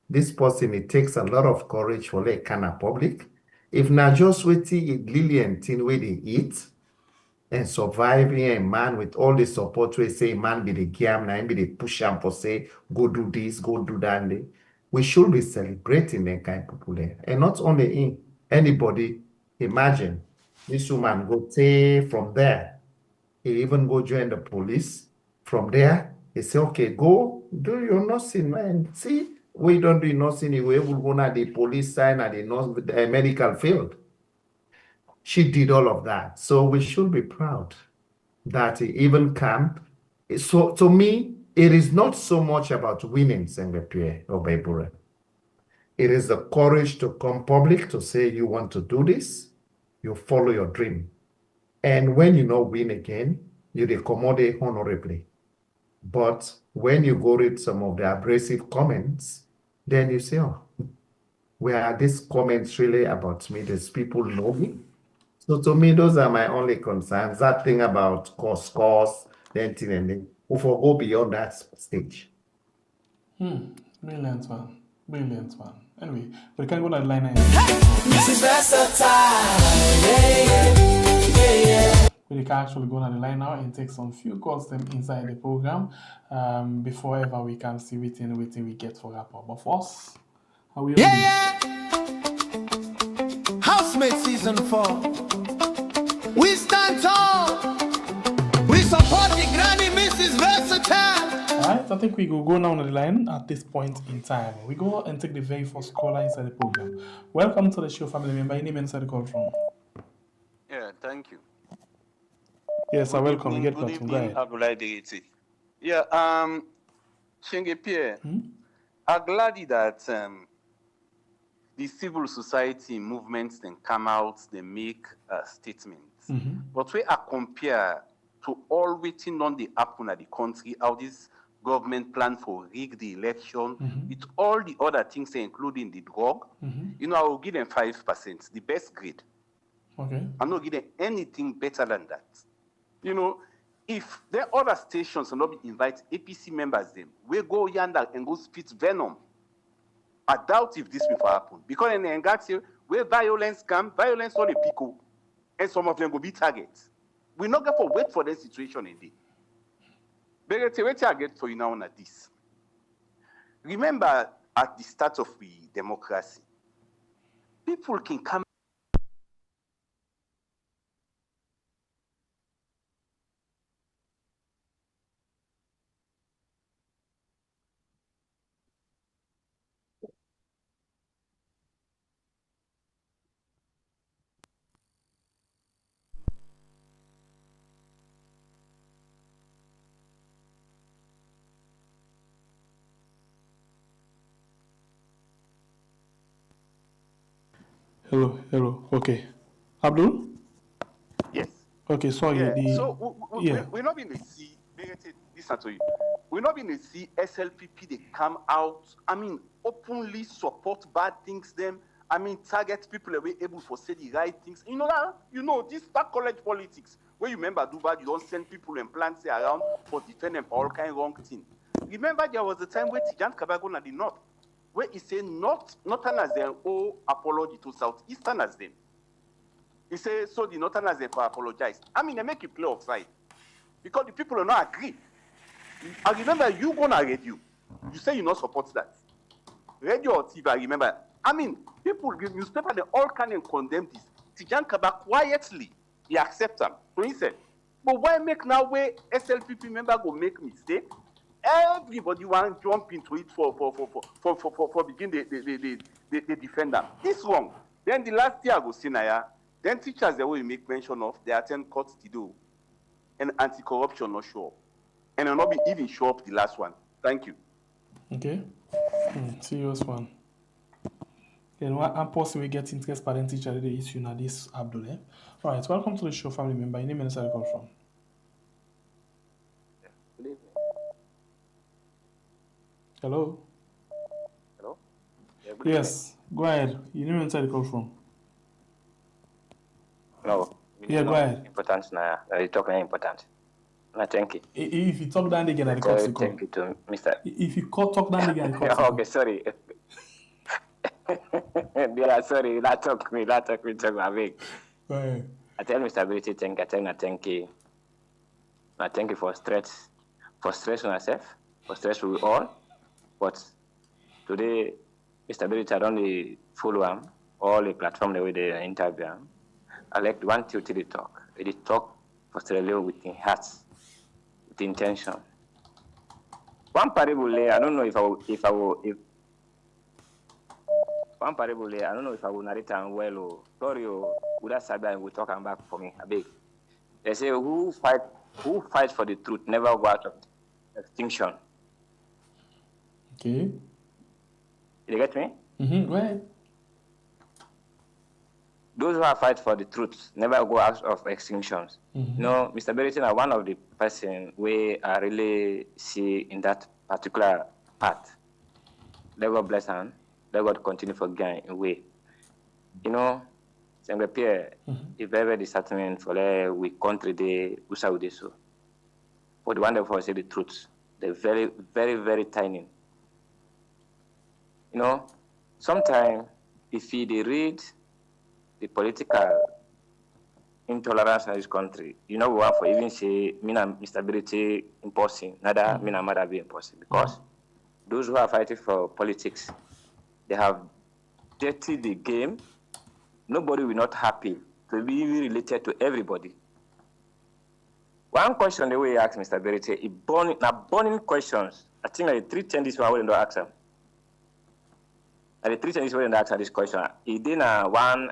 This person, it takes a lot of courage for like kind of public. If not just waiting Lily and Tin where they eat and surviving a man with all the support we say man be the game now be the push and for say go do this, go do that. We should be celebrating the kind of people there. And not only anybody, imagine this woman go take from there. He even go join the police. From there, he say, okay, go Do your nursing, man. See, we don't do nursing, we will go at the police side at the medical field. She did all of that. So we should be proud that he even camp. So to me, it is not so much about winning Sengepie or Baybure. It is the courage to come public to say you want to do this, you follow your dream. And when you not win again, you accommodate honorably. But when you go read some of the abrasive comments, then you say, oh, where are these comments really about me? These people know me. So to me, those are my only concerns. That thing about scores, then thing and then we go beyond that stage. Brilliant one. Brilliant one. Anyway, we can go to the line now. This is versatile. Yeah. We can actually go on the line now and take some few calls them inside the program before ever we can see waiting we get for rapport. But first, how we Housemate season 4. We stand tall. We support the granny Mrs. Versatile. Alright, I think we go now on the line at this point in time. We go and take the very first caller inside the program. Welcome to the show, family member. Any name inside the call from? Yeah, thank you. Yes, I welcome. You get Good platform. Go evening, ahead. Abdulai Bayraytay. Yeah, Shenge Pierre, I'm glad that the civil society movements then come out, they make statements. But we are compared to all waiting on the happen at the country, how this government plan for rig the election, with all the other things, including the drug. You know, I will give them 5%, the best grade. Okay. I'm not giving anything better than that. You know, if there are other stations will not be invite APC members them, we go yonder and go spit venom. I doubt if this will happen. Because in the Ngati, where violence come, violence on the people, and some of them will be targets. We're not going to wait for that situation indeed. But wait target for you now on this. Remember at the start of the democracy, people can come. Hello. Okay. Abdul? Yes. Okay, sorry. Yeah. So we're not going to see, listen to you. We're not going to see SLPP, they come out, openly support bad things them. Target people that were able to say the right things. You know that? This back college politics, where you remember Dubai, you don't send people and plants around for defend them for all kind of wrong things. Remember there was a time where Tijan Kabago at the north, where he said northerners they owe apology to southeasterners them. He said, so the northerners they apologize. They make you play offside. Because the people do not agree. I remember you go on radio. You say you not support that. Radio or TV, I remember. People give newspaper, they all can and condemn this. Tijan Kaba quietly, he accept them. So he said, but why make now where SLPP member go make mistake? Everybody want to jump into it for begin the defender. This wrong. Then the last year I go see Naya. Then teachers that we make mention of, they attend courts to do, and anti-corruption not show up, and will not be even show up the last one. Thank you. Okay. Serious one. Then what I'm possibly get interest parent teacher the issue now this Abdul. All right, welcome to the show, family member. Your name and where you call from? Good evening. Hello. Hello. Yeah, Yes. Go ahead. Your name and where you call from? No. Yeah, go ahead. Important now. You talking important. No, thank you. If you talk down again, I call you. Thank you to Mr. If you talk down again, I call Okay, sorry. Yeah, sorry. That talk me. Talk me. Go ahead. I tell Mr. Ability, thank you. I thank you for stress on myself, for stress we all. But today, Mr. Ability, I don't follow him, all the platform the way they interview him. I like one to the talk. They talk for Sierra Leone with the heart, with intention. One parable, I don't know if I don't know if I will narrate it well or sorry or would that sabi and will talk and back for me a bit. They say who fights for the truth never go out of extinction. Okay. You get me? Go ahead. Those who fight for the truth never go out of extinctions. No, Mr. Bayraytay are one of the person we I really see in that particular path. Let God bless him. Let God continue for gain in way. You know, Sembe Pierre, if ever disheartening for we country they usa with so. For the wonderful say the truth. They're very, very, very tiny. You know, sometimes if they read the political intolerance in this country, you know, we want for even say, me and Mr. Bayraytay imposing, neither me and mother be imposing, because those who are fighting for politics, they have dirtied the game. Nobody will not happy to be related to everybody. One question the way you ask Mr. Bayraytay, burning questions. I think like 310 this one, I don't ask them. And the 310 this one, I don't ask this question. He did one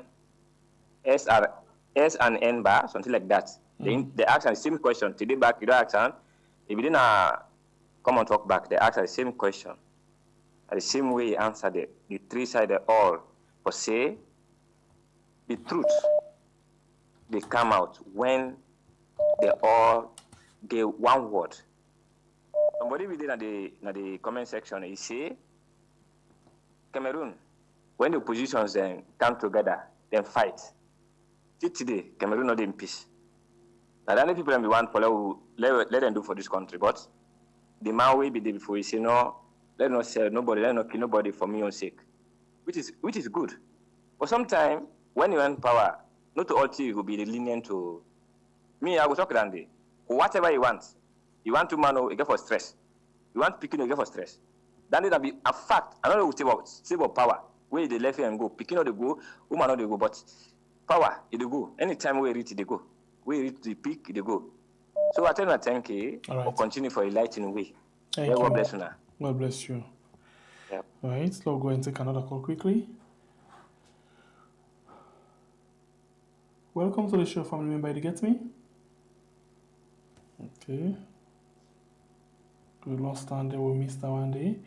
S and N bar, something like that. They ask the same question. Today back, you don't ask them. If you didn't come and talk back, they ask the same question. And the same way he answered it. The three sided all. But say, the truth, they come out when they all give one word. Somebody within the comment section, he say, Cameroon, when the oppositions then come together, then fight. Till today, Cameroon not in peace. Now, the only people that we want for let them do for this country, but the man will be there before he say, no, let not sell nobody, let not kill nobody for me own sake, which is good. But sometimes, when you earn power, not all things will be lenient to me. I will talk around it. Whatever you want to man, you get for stress. You want picking, you get for stress. Then it'll be a fact. I don't know save of power. Where they left here and go, picking out the go, woman not they go, but power, it go. Anytime we reach, they go. We reach the peak, they go. So I tell you, thank you. Right. Or continue for a lighting way. Thank you. God bless you now. God bless you. Yep. All right, so we'll go and take another call quickly. Welcome to the show, family member. Did you get me? Okay. We lost one day, we missed that one day.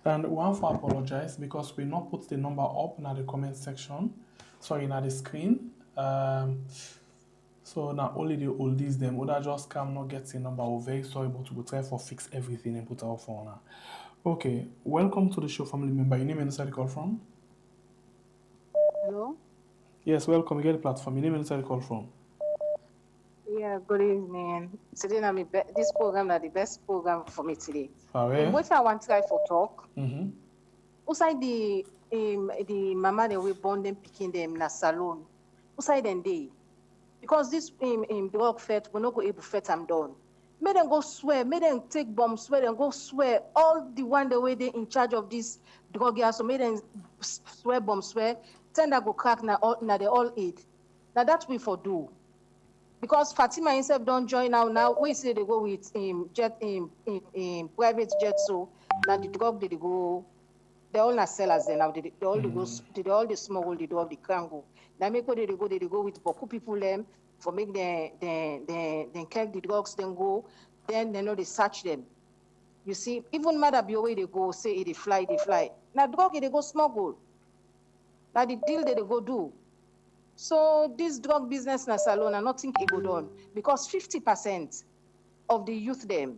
And we want to apologize because we not put the number up in the comment section. Sorry, in the screen. So now only the oldies them would just come not get the number. We're very sorry, but we'll try for fix everything and put our phone now. Okay, welcome to the show, family member. Your name and inside the call from? Hello? Yes, welcome. You get the platform. Your name and inside the call from? Yeah, good evening. Today, this program is the best program for me today. All right. What I want to try for talk. Mm-hmm. Outside the mama they we born them picking them in a salon. Outside them day. Because this drug fet, we're not go able to fet them down. Make them go swear, make them take bombs, swear and go swear. All the one the way they in charge of this drug, so make them swear, bomb swear. Tender go crack now they all eat. Now that we for do. Because Fatima himself don't join now. Now we say they go with jet private jet, so now the drug they go. They all not sellers then now. They all the smuggle, they do all the krango. Now make what they go with Boku people them for make them carry the drugs then go. Then they know they search them. You see, even mother be away they go say they fly. Now drug they go smuggle. Now the deal they go do. So this drug business na salon and nothing it go done because 50% of the youth them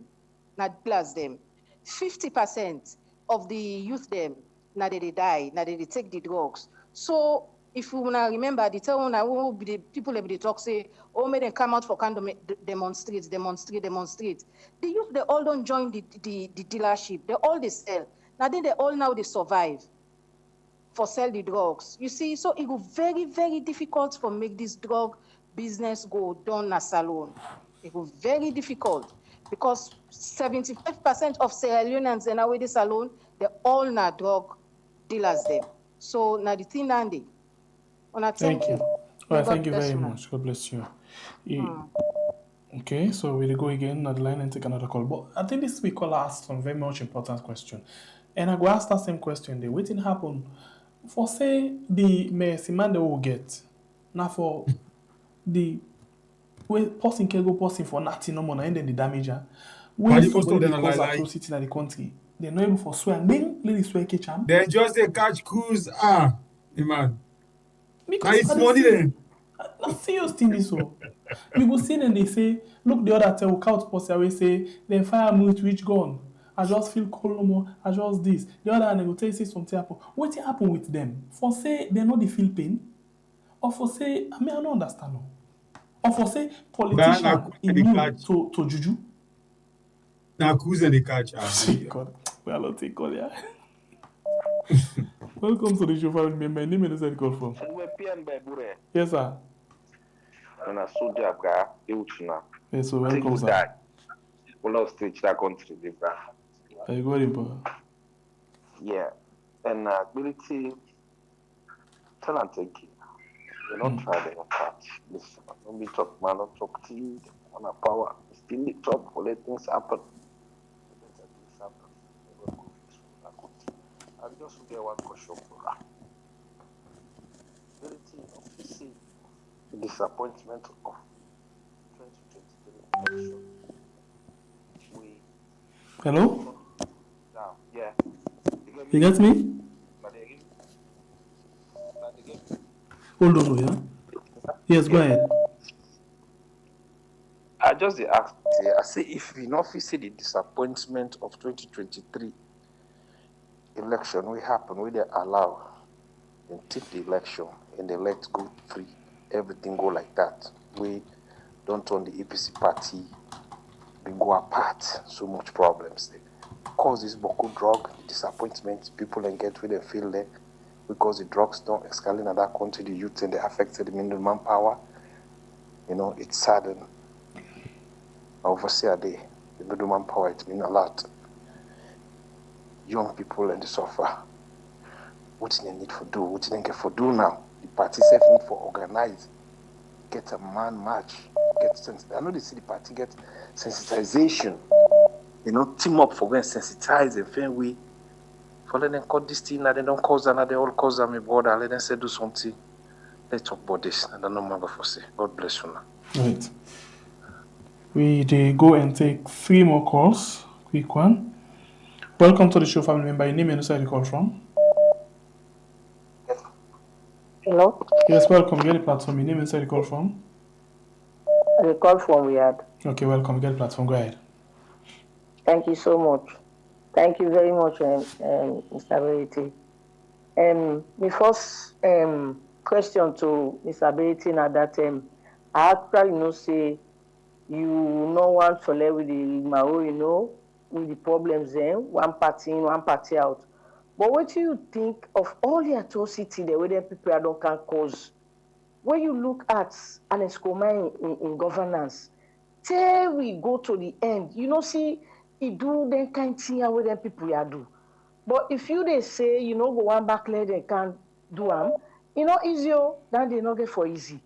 na plus them. 50% of the youth them na they die, na they take the drugs. So if you wanna remember, the tell una who be the people that they talk say, oh, may they come out for condom demonstrate. The youth they all don't join the dealership. They all they sell. Now then they all now they survive for sell the drugs. You see, so it go very, very difficult for make this drug business go down a salon. It go very difficult because 75% of Sierra Leoneans in our salon, they all na drug dealers them. So now the thing Andy. Thank you. Well, thank you very much. God bless you. Okay, so we'll go again on the line and take another call. But I think this week caller asked some very much important question. And I go ask that same question there. What happen for say the mercy man they will get now for the way person can go person for nothing no more and then the damage. When But most of somebody them they are cause like atrocity in the country, they're not able for swear and then lady swear catch am. they just they catch cruise. Man. Now Because it's I dey money see then. na serious thing this so. You go see them, they say, look the other time we count post away say, then fire me with which gun? I just feel cold no more, I just this. The other one they go tell you say something happen. What happen with them? For say they know they feel pain? Or for say, I mean I don't understand no. Or for say But now politician cruise and they immune catch. to juju? Now cruise and they catch. God, we are not take call yeah. Welcome to the show, family. My name is Ed call from. Yes, sir. Yes, so welcome, sir. Stage that country, Are you going to? yeah, and ability, tell and take it. You not try to catch. Listen, don't be talk, man, don't talk to you. On a power, still need talk for let things happen. I'll just get one question for that. Ability of see the disappointment of 2023 election. Hello? Yeah. You get me? Hold on, yeah? Yes, go ahead. I just asked, I say if we not see the disappointment of 2023 election, we happen, we they allow and take the election and they let go free, everything go like that. We don't turn the APC party, we go apart, so much problems. They cause this Boko drug, the disappointment, people and get where they feel there because the drugs don't escalate in that country, the youth and they affected the middle manpower. You know, it's saddened. Overseer day, the middle manpower, it means a lot. Young people and they suffer. What do they need for do? What do they get for do now? The party self need for organize, get a man march, I know they see the party get sensitization, you know, team up for going sensitize and fair way. For let them cut this thing, and they don't cause that, they all cause them a border, let them say do something. Let's talk about this, and I don't know before say. God bless you now. Right. We go and take 3 more calls. Quick one. Welcome to the show, family member. Your name and where you call from? Hello? Yes, welcome. Get the platform. Your name and where you call from? I call from Riyadh. Okay, welcome. Get the platform. Go ahead. Thank you so much. Thank you very much, Mr. Bayraytay. My first question to Mr. Bayraytay at that time, I actually know say you no want to live with the Mao, you know, with the problems then, one party in, one party out. But what do you think of all the atrocity the way that people don't can cause? When you look at an escoma in governance, till we go to the end, you know, see, it do that kind of thing where them people are do. But if you they say, you know, go one back there, they can't do them, you know, easier than they not get for easy.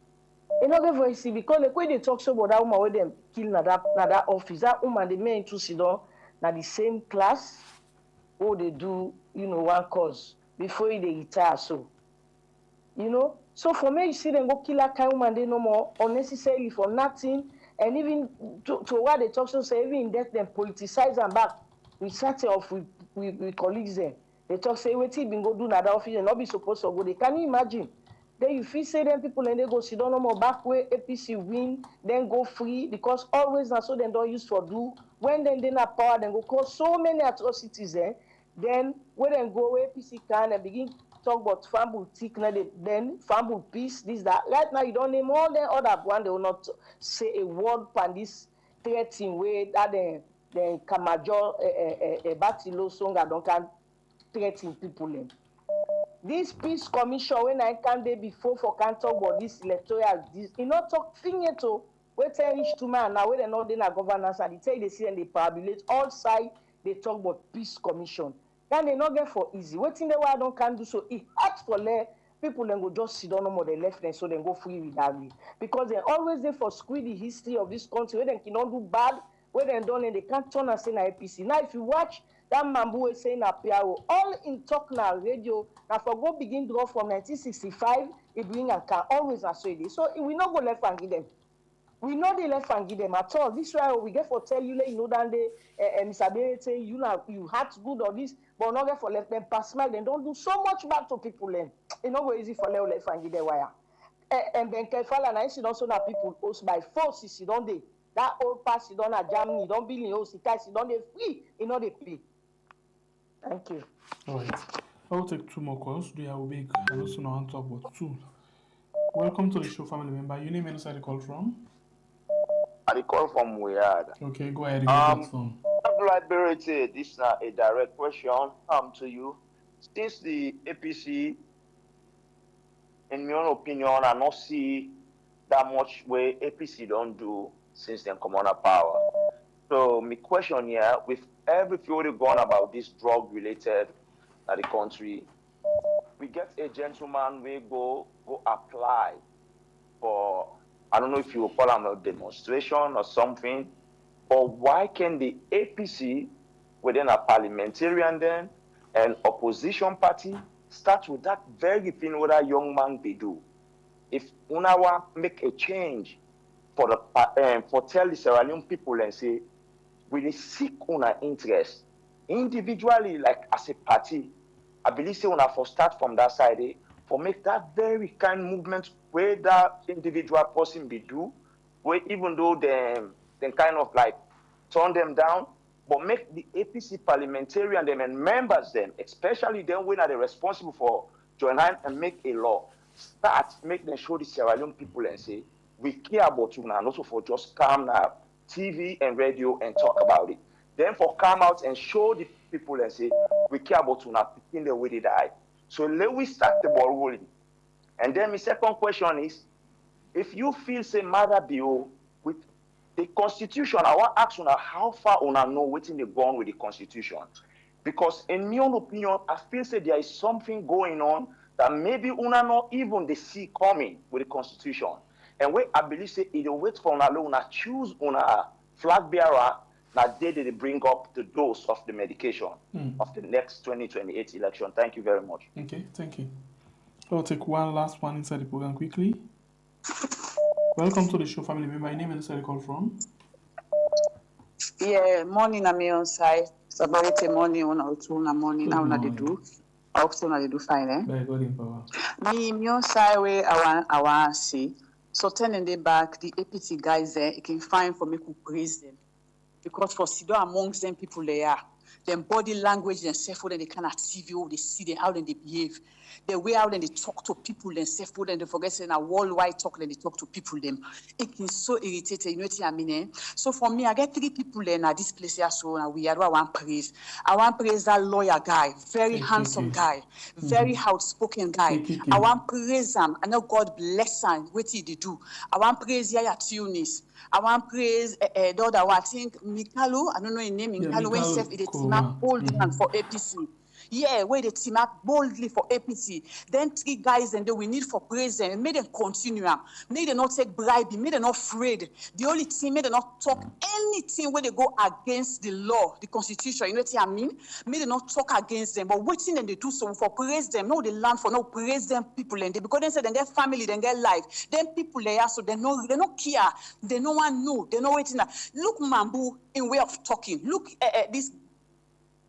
They not get for easy because the way they talk so about that woman where them kill na that office, that woman they may to sit down na the same class, or they do, you know, one cause before they retire. So, you know, so for me, you see them go kill that kind of woman, they no more unnecessarily for nothing. And even to what they talk so say, even in death, them politicize and back. We start off with colleagues them. They talk say, wait till been go do another office and not be supposed to go. They can you imagine? Then you feel say them people and they go sit down no more back where APC win, then go free because always na so they don't use for do. When then they not power, then go cause so many atrocities there. Then when they go where APC can and begin talk about famble tick, then famble peace, this, that. Right now, you don't name all the other one, they will not say a word on this threatening way that then Kamajo Batilo Songa don't can threaten people. This peace commission, when I can day before for can talk about this electoral, this, you know, talk thing yet to wait till reach to man now, where they know they na governance and they tell they see and they parabulate all side, they talk about peace commission. Then they not get for easy. Waiting the world don't can do so. It hard for people then go just sit down on the left and so then go free with that. Because they always there for squeeze the history of this country where they cannot do bad, where they done and they can't turn and say na APC. Now if you watch that Mambu is saying na PRO, all in talk now radio, now for go begin draw from 1965, it bring and can always associate it. So we not go left and give them. We know they left and give them at all. This why we get for tell you, you know, that they Mr. Bayraytay, you had good or this, but not get for left them pass mark. They don't do so much bad to people. Then it's not go easy for left and give them wire. And then Kefala and I see also that people host by force. You don't they that old pass you don't have Germany, you don't build in host, you don't they free, you know they pay. Thank you. All right. I will take two more calls. Do you have a big? I also know how to talk about two. Welcome to the show, family member. Your name and where you call from? I call from Weird. Okay, go ahead. Abdulai Bayraytay, this is a direct question to you. Since the APC, in my own opinion, I not see that much way APC don't do since they come on power. So my question here, with every theory gone about this drug related at the country, we get a gentleman we go apply for, I don't know if you will call them a demonstration or something, but why can the APC within a parliamentarian then and opposition party start with that very thing what that young man they do? If Unawa make a change for the for tell the Sierra Leone people and say we seek una interest individually, like as a party, I believe say una for start from that side for make that very kind movement where that individual person be do, where even though they kind of like turn them down, but make the APC parliamentarian them and members them, especially them when are they responsible for join hand and make a law, start make them show the Sierra Leone people and say we care about you now, and also for just come now TV and radio and talk about it. Then for come out and show the people and say we care about you now, in the way they die. So let we start the ball rolling. And then my second question is, if you feel say matter bill with the Constitution, I want to ask you how far una know what's in the gone with the Constitution. Because in my own opinion, I feel say there is something going on that maybe una not even the see coming with the Constitution. And where I believe say it will wait for una choose una flag bearer that they bring up the dose of the medication of the next 2028 election. Thank you very much. Okay, thank you. I'll take one last one inside the program quickly. Welcome to the show, family member. My name is where you call from. Yeah, morning I'm on side. Sabarete morning on Altuna morning. Now they do. Also they do fine, eh? Very good in power. Me on side where I want to see. So turning the back, the APC guys there, it can find for me to praise them. Because for Sido amongst them people they are. Their body language, their self, then they can achieve you, they see them, how then they behave. The way how then they talk to people, then self, then they forget saying a worldwide talk, then they talk to people them. It is so irritating, you know what I mean? So for me, I get three people then at this place here, so we are one praise. I want praise that lawyer guy, very handsome guy, very outspoken guy. I want praise him. I know God bless him, what he do. I want praise Yaya Tunis. I want praise the other one. I think Mikalo, I don't know his name, Mikalo, when self it team up bold for APC. Yeah, where they team up boldly for APC. Then three guys and then we need for praise them. Make them continue. Make them not take bribe. Make them not afraid. The only team, make them not talk anything where they go against the law, the constitution. You know what I mean? Make them not talk against them. But waiting and they do so for praise them. No, they learn for no praise them people and they because they say then get family, then get life. Then people they are so they don't care. They no one know. They know waiting. Look Mambu in way of talking. Look this.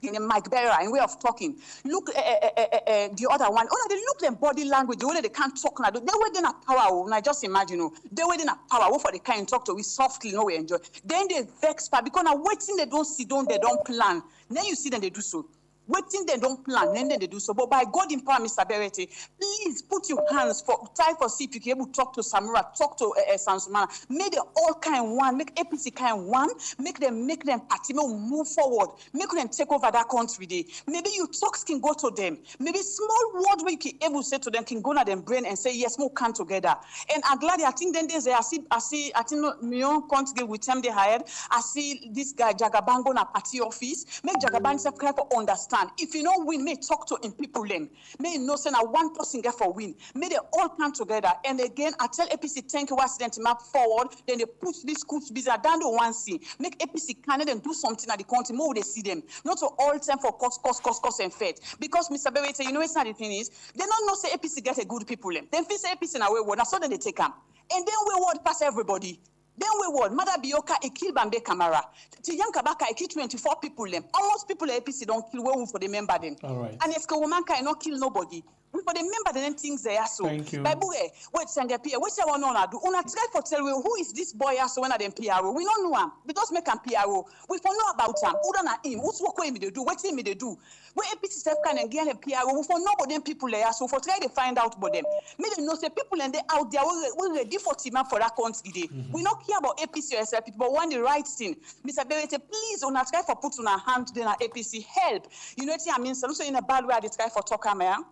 In Mike Bearer in way of talking. Look the other one. Oh, they look them body language. The way they can't talk now. They were in a power. Now just imagine. They were in a power. What for they can't talk to? We softly know we enjoy. Then they vex because now waiting they don't see, they don't plan. Then you see them they do so. Waiting they don't plan, then they do so. But by God in power, Mr. Bayraytay, please put your hands for try for see if you can able to talk to Samura, talk to Sansumana. Make them all kind one, make APC kind one, make them party, move forward, make them take over that country. Day. Maybe your talks can go to them. Maybe small words where you can able to say to them can go to them brain and say yes, more come together. And I'm glad I think then there's I think Mion country with them they hired. I see this guy Jagabango na party office. Make Jagaban self cry for understand. understand. If you don't win, may talk to in people then. May you know say now one person get for win. May they all come together. And again, I tell APC thank you accident map forward. Then they push this schools business down to one C. Make APC Canada and do something at the country more they see them. Not to all time for cost and fed. Because Mr. Bayraytay, you know it's not the thing is they don't know say APC get a good people them. Then feel say APC in a way word. That's so then they take them. And then we word pass everybody. Then we word Mother Bioka a kill Bambe Camara. Tiyan Kabaka a kill 24 people them. Almost people at APC don't kill well for the member them. All right. And it's woman cannot kill nobody. We for the member then things they are so. Thank you. By wait Sanga Pierre, what's your one on do? On a try for tell you who is this boy so when them PRO. We don't know him. We just make him PRO. We for know about him. Who don't know him? Who's what me they do? What me they do? When APC self can and get a PRO, we for know about them people there. So for try to find out about them. Me they know say people and they out there we ready for team for that country day. We not care about APC or SLPP, but want the right thing. Mr. Bayraytay, please on a try for put on a hand then APC help. You know what I mean? So in a bad way I try for talk man.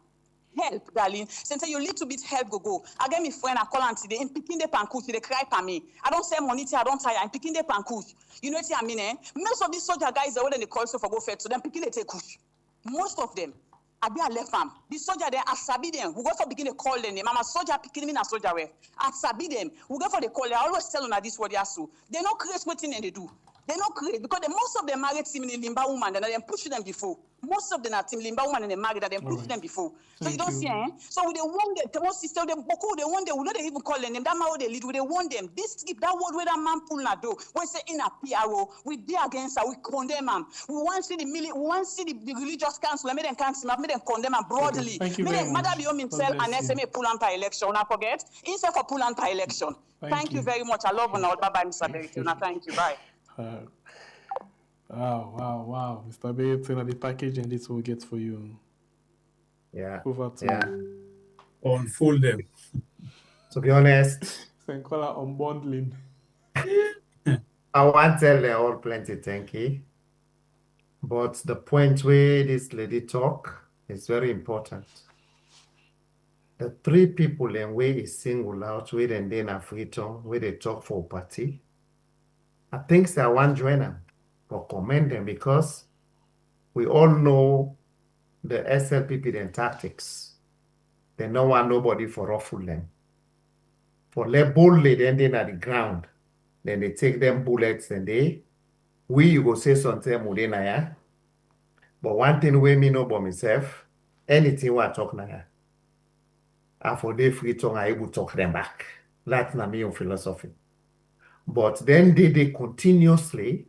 Help, darling. Since you little bit help go. I get me friend I call and today in picking the pancake, they cry for me. I don't say money, I don't tire. I'm picking the pancake. You know what I mean? Most of these soldier guys are when they call so for go fed, so them picking they take kush. Most of them. I be a left farm. The soldier there, I sabi them. We go for begin to call them. I'm a soldier picking me a soldier way. I sabi them. We go for the call. I always tell them this what they are so. They not create what thing they do. They not create because most of them married team in Limba woman and they push them before. Most of them are team Limba woman and they married and they push them before. So you don't see, eh? So we they want them, the most sister them Boko, they want them, we don't even call them, that man they lead, we they want them. This skip that word where that man pull na do. We say in a PRO, we be against her, we condemn them. We want to see the religious council, make them cancel, make them condemn them broadly. Thank you make very them much. Mother be himself and SMA pull on per election. Not forget, instead for pull on per election. Thank you very much. I love you. Bye bye, Mr. Bayraytay. Thank you. Bye. Wow. Mr. Bayraytay, the packaging this will get for you. Yeah. Over to Unfold them. To be honest, Senkola unbundling. I want to tell them all plenty thank you. But the point where this lady talk is very important. The three people in way is single out, where and then freedom, where they talk for party. I think I want to join them or commend them because we all know the SLPP and tactics. They don't want nobody for ruffle them. For let boldly then at the ground, then they take them bullets and you go say something mudena ya. But one thing we me know about myself, anything we talk na ya. And for they free tongue, I able talk them back. That's not my own philosophy. But then they continuously,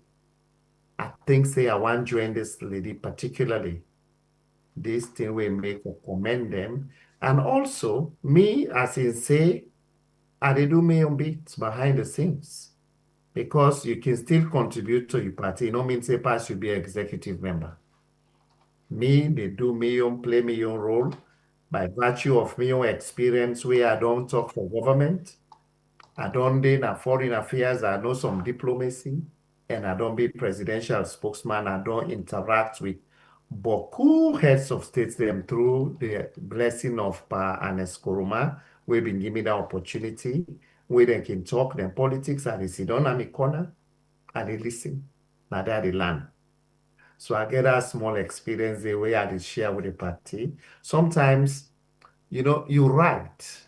I think say I want to join this lady particularly. This thing will make or commend them. And also, me, as in say, I do my own bits behind the scenes. Because you can still contribute to your party. No means say pass you be an executive member. Me, they do me own, play me own role. By virtue of my own experience where I don't talk for government. I don't do in foreign affairs, I know some diplomacy. And I don't be presidential spokesman. I don't interact with beaucoup heads of states them through the blessing of Pa and Eskoroma. We've been given the opportunity where they can talk them politics and they sit down on the corner and they listen. Now that they learn. So I get a small experience the way I did share with the party. Sometimes, you know, you write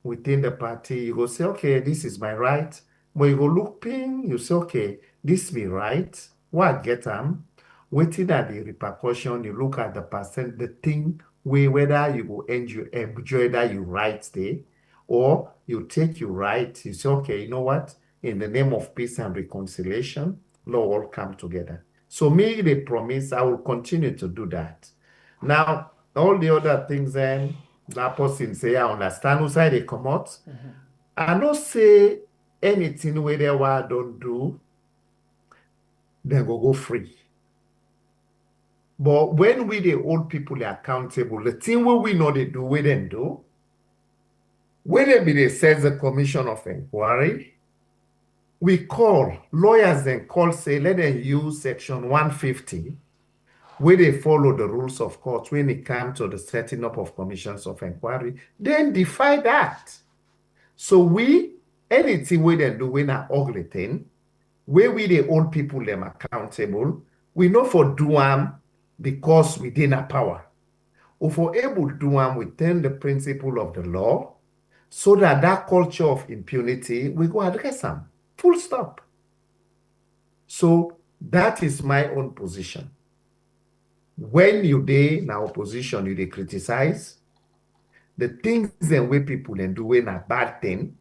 within the party, you go say, okay, this is my right. But you go look ping, you say, okay, this be right. What get them? Waiting at the repercussion, you look at the percent, the thing whether you go enjoy that you write there, or you take your right, you say, okay, you know what? In the name of peace and reconciliation, Lord all come together. So me, they promise I will continue to do that. Now, all the other things then, that person say, I understand who side they come out. I don't say anything where they don't do, then go free. But when we the old people are accountable, the thing where we know they do, we then do. When they says the commission of inquiry, we call lawyers and call say let them use section 150, where they follow the rules of court when it comes to the setting up of commissions of inquiry, then defy that. So we anything we then do when an ugly thing, where we the old people them accountable, we know for do because within our power. If we're able to do one within the principle of the law, so that that culture of impunity, we go address them. Full stop. So that is my own position. When you dey in opposition, you dey criticize the things and way people and do when a bad thing,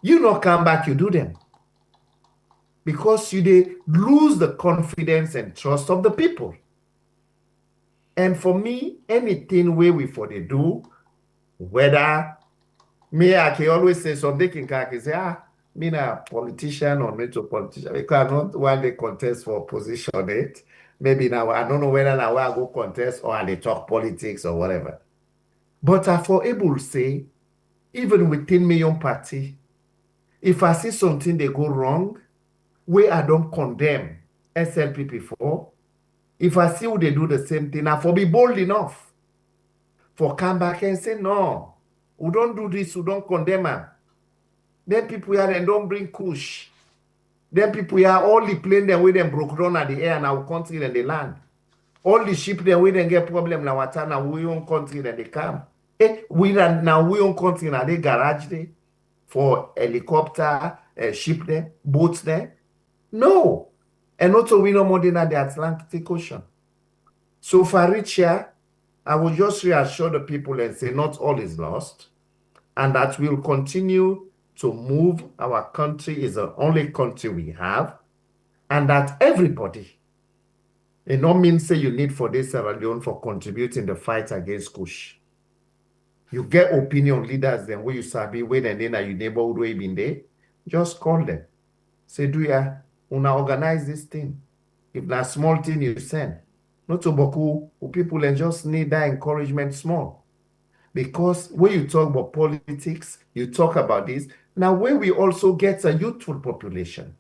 you not come back, you do them. Because you dey lose the confidence and trust of the people. And for me, anything where we for they do, whether me, I can always say something can say, me a politician or not a politician, because I not want to contest for position it. Maybe now I don't know whether now I go contest or I dey talk politics or whatever. But I for able to say, even within my own party, if I see something they go wrong, where I don't condemn SLPP for, if I see who they do the same thing, I for be bold enough for come back and say, no, we don't do this, we don't condemn them. Then people here and don't bring kush. Then people here, all the plane them with them broke down at the air and our country and the land. All the ship them with them get problem now water now we own country and they come. We now we own country now they garage there for helicopter, ship there, boats there. No. And also we no more than the Atlantic Ocean. So for reach here, I will just reassure the people and say not all is lost, and that we'll continue to move. Our country is the only country we have, and that everybody, it not mean say you need for this Sierra Leone for contributing the fight against Kush. You get opinion leaders then where you sabi where and then are you neighborhood where you been there, just call them. Say, do ya una organize this thing? If that small thing you send, not to boku people and just need that encouragement small. Because when you talk about politics, you talk about this. Now, where we also get a youthful population.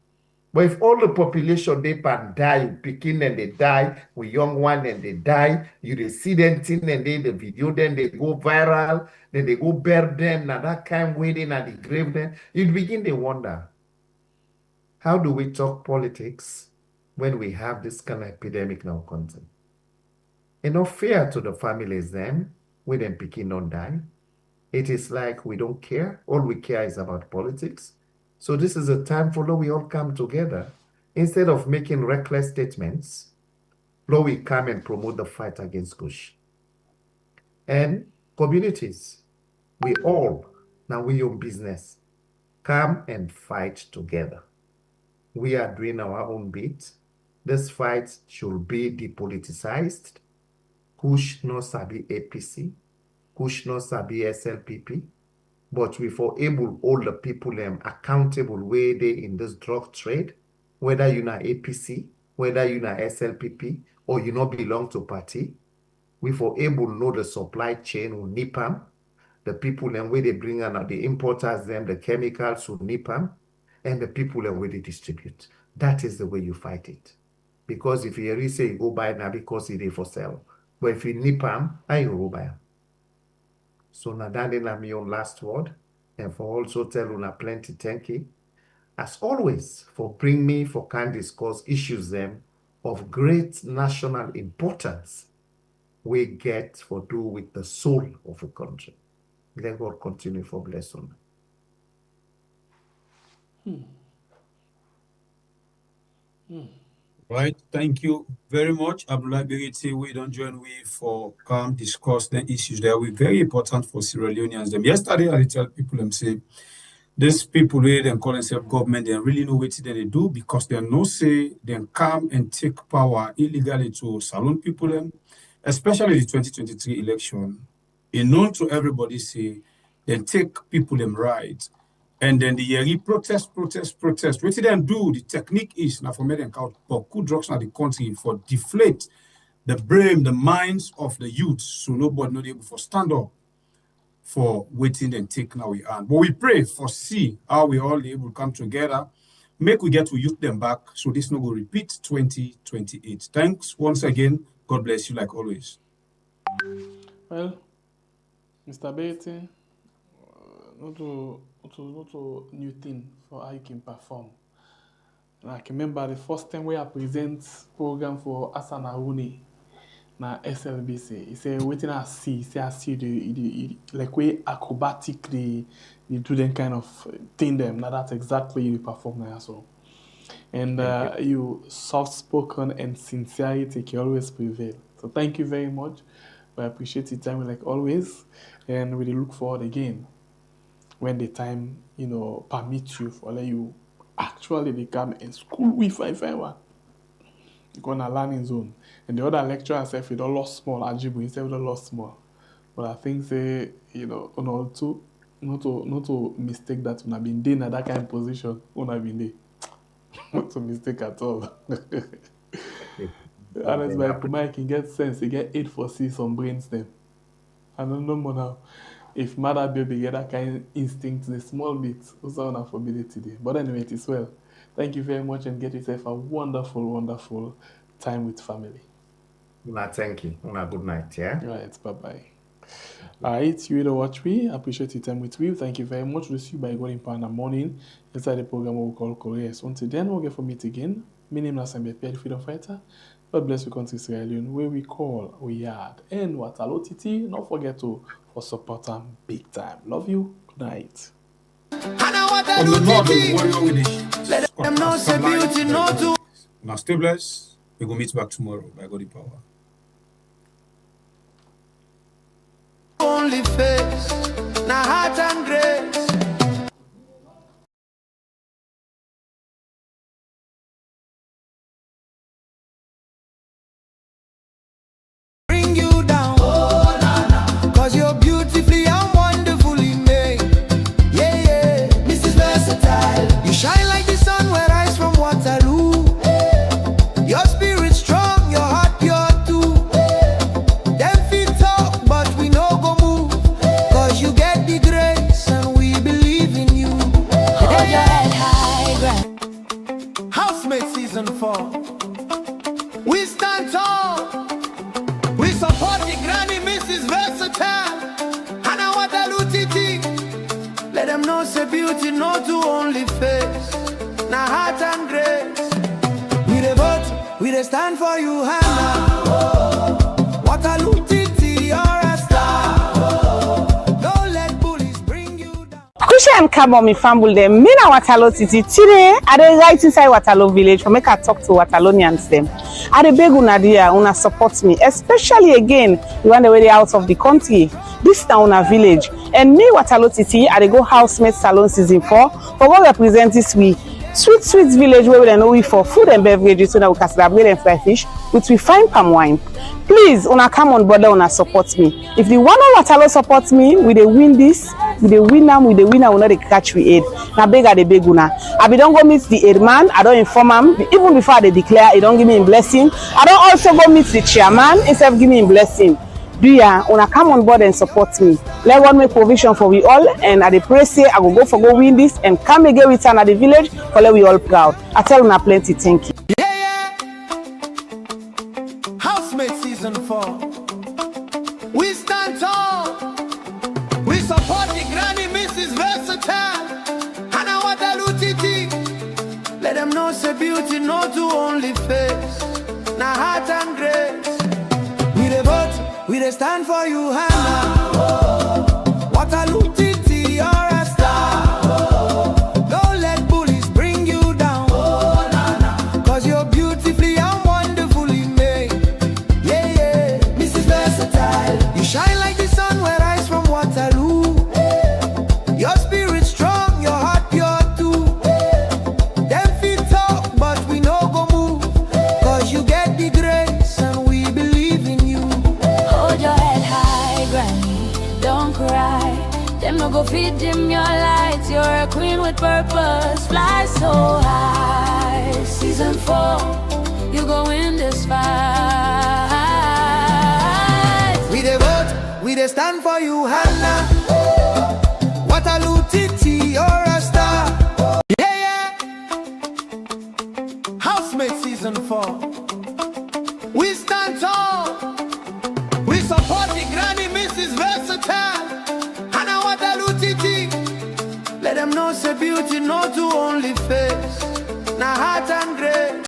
But if all the population they pan die, you picking and they die, we young one and they die, you see them thing and they the video, then they go viral, then they go bury them, now that kind waiting at the grave then, you begin to wonder, how do we talk politics when we have this kind of epidemic now content? Enough fair to the families then, when them picking don't die. It is like we don't care. All we care is about politics. So this is a time for we all come together. Instead of making reckless statements, we come and promote the fight against Kush. And communities, we all, now we own business, come and fight together. We are doing our own bit. This fight should be depoliticized. Kush no sabi APC. Kush no sabi SLPP. But we for able all the people accountable where they in this drug trade, whether you na APC, whether you na SLPP, or you not belong to party. We for able know the supply chain who NIPAM, the people and where they bring on the importers them, the chemicals who NIPAM, and the people and where they distribute. That is the way you fight it. Because if you really say you go buy now because it is for sale. But if you NIPAM, I you go buy them. So now that is my own last word. And for also tell una plenty thank you. As always, for bring me for can discuss issues them of great national importance we get for do with the soul of a country. Let God continue for blessing. Right. Thank you very much, Abdulai Bayraytay. We don't join we for come discuss the issues that are very important for Sierra Leoneans. Them yesterday, I tell people them say these people where they call themselves government, they really know what they do because they know say they come and take power illegally to salon people them, especially the 2023 election. It known to everybody say they take people them right. And then the yearly protest. What did they do? The technique is now for me them count Boku drugs in the country for deflate the brain, the minds of the youth, so nobody not able to stand up for waiting and take now we are. But we pray for see how we all able to come together, make we get to youth them back, so this no go repeat 2028. Thanks once again. God bless you like always. Well, Mr. Bayraytay, not a new thing for how you can perform. I can remember the first time we I present program for Asana Rooney. na SLBC. He say waiting I see the like way acrobatic they do them kind of thing them. Now that's exactly you perform now so. And you soft spoken and sincerity can always prevail. So thank you very much. We appreciate your time like always, and we look forward again when the time permits you for let you actually become in school with fine one. You go on a learning zone. And the other lecturer said it all lost small, Ajibu, he said it all lost small. But I think say, not to mistake that when I've been there in that kind of position, when I've been there. Not to mistake at all. Honest, by Puma can get sense, he get 8 for C some brainstem. I don't know more now. If mother baby get that kind of instinct, the small bit, also on affability there. But anyway, it is well. Thank you very much and get yourself a wonderful, wonderful time with family. Thank you. Good night, yeah? Right, bye-bye. All right, you watch me. Appreciate your time with me. Thank you very much. We'll see you by God in the morning inside the program we call Koreas. Until then, we'll get for meet again. My name is SLPP, the freedom fighter. God bless you, country Sierra Leone, where we call, we yard, and Watalo TT. Don't forget to support them big time. Love you. Good night. Now stay blessed. We go meet back tomorrow by God in power. Only face, na heart and grace. Bring you down, oh, nah. Cause you're beautifully and wonderfully made. Yeah, yeah, Mrs. Versatile. You shine like the sun where rise from Waterloo. Your spirit strong, your heart pure too. Them feet talk, but we no go move. Cause you get the grace and we believe in you. Hold your head high, grand. Housemate season 4. We stand tall. We support the granny Mrs. Versatile. And our Waterloo. Let them know say beauty no to only face. Na heart and grace. We the vote, we the stand for you, Hannah. Waterloo TT, you're a star. Don't let bullies bring you down. Kusha come on, me family them. Me na Waterloo TT. Today, I dey right inside Waterloo village for make I talk to Waterloonians them. I dey beg una dear, una support me, especially again, you want the way out of the country. This town una village. And me, Waterloo TT, I dey go housemate salon season 4 for what represent this week. Sweet village where we know we for food and beverages so that we can celebrate and fry fish with we fine palm wine. Please, una come on board, una support me. If the one of Waterloo support me, we dey win this, we dey win am, we dey win am, we know they catch we aid. Now beg the beg una. I be don't go meet the aid man, I don't inform him. Even before they declare, he don't give me a blessing. I don't also go meet the chairman instead of giving me a blessing. Do ya una come on board and support me. Let God make provision for we all, and I pray say I will go win this and come again return at the village for let we all proud. I tell una plenty thank you. Yeah. Housemate season 4. We stand tall. We support the granny Mrs. Versatile. And our Waterloo TT. Let them know say beauty no to only face. Na heart and grace. We the vote. We dey stand for you, Hannah. Waterloo TT, you're a star. Don't let bullies bring you down. Cause you're beautifully and wonderfully made. Yeah, yeah, Mrs. Versatile. You shine like the sun where rise from Waterloo. Your spirit strong, your heart pure too. Them feet talk, but we no go move. Cause you get the grace and we believe in you. Hold your head high, granny, don't cry. Them no go feed dim your lights. You're a queen with purpose. Fly so high. Season 4, you go win this fight. We the vote, we the stand for you, Hannah. Waterloo TT, you're a star. Yeah. Housemate season 4. We stand tall. We support the granny Mrs. Versatile. And our Waterloo TT. Let them know say beauty no to only face. Na heart and grace.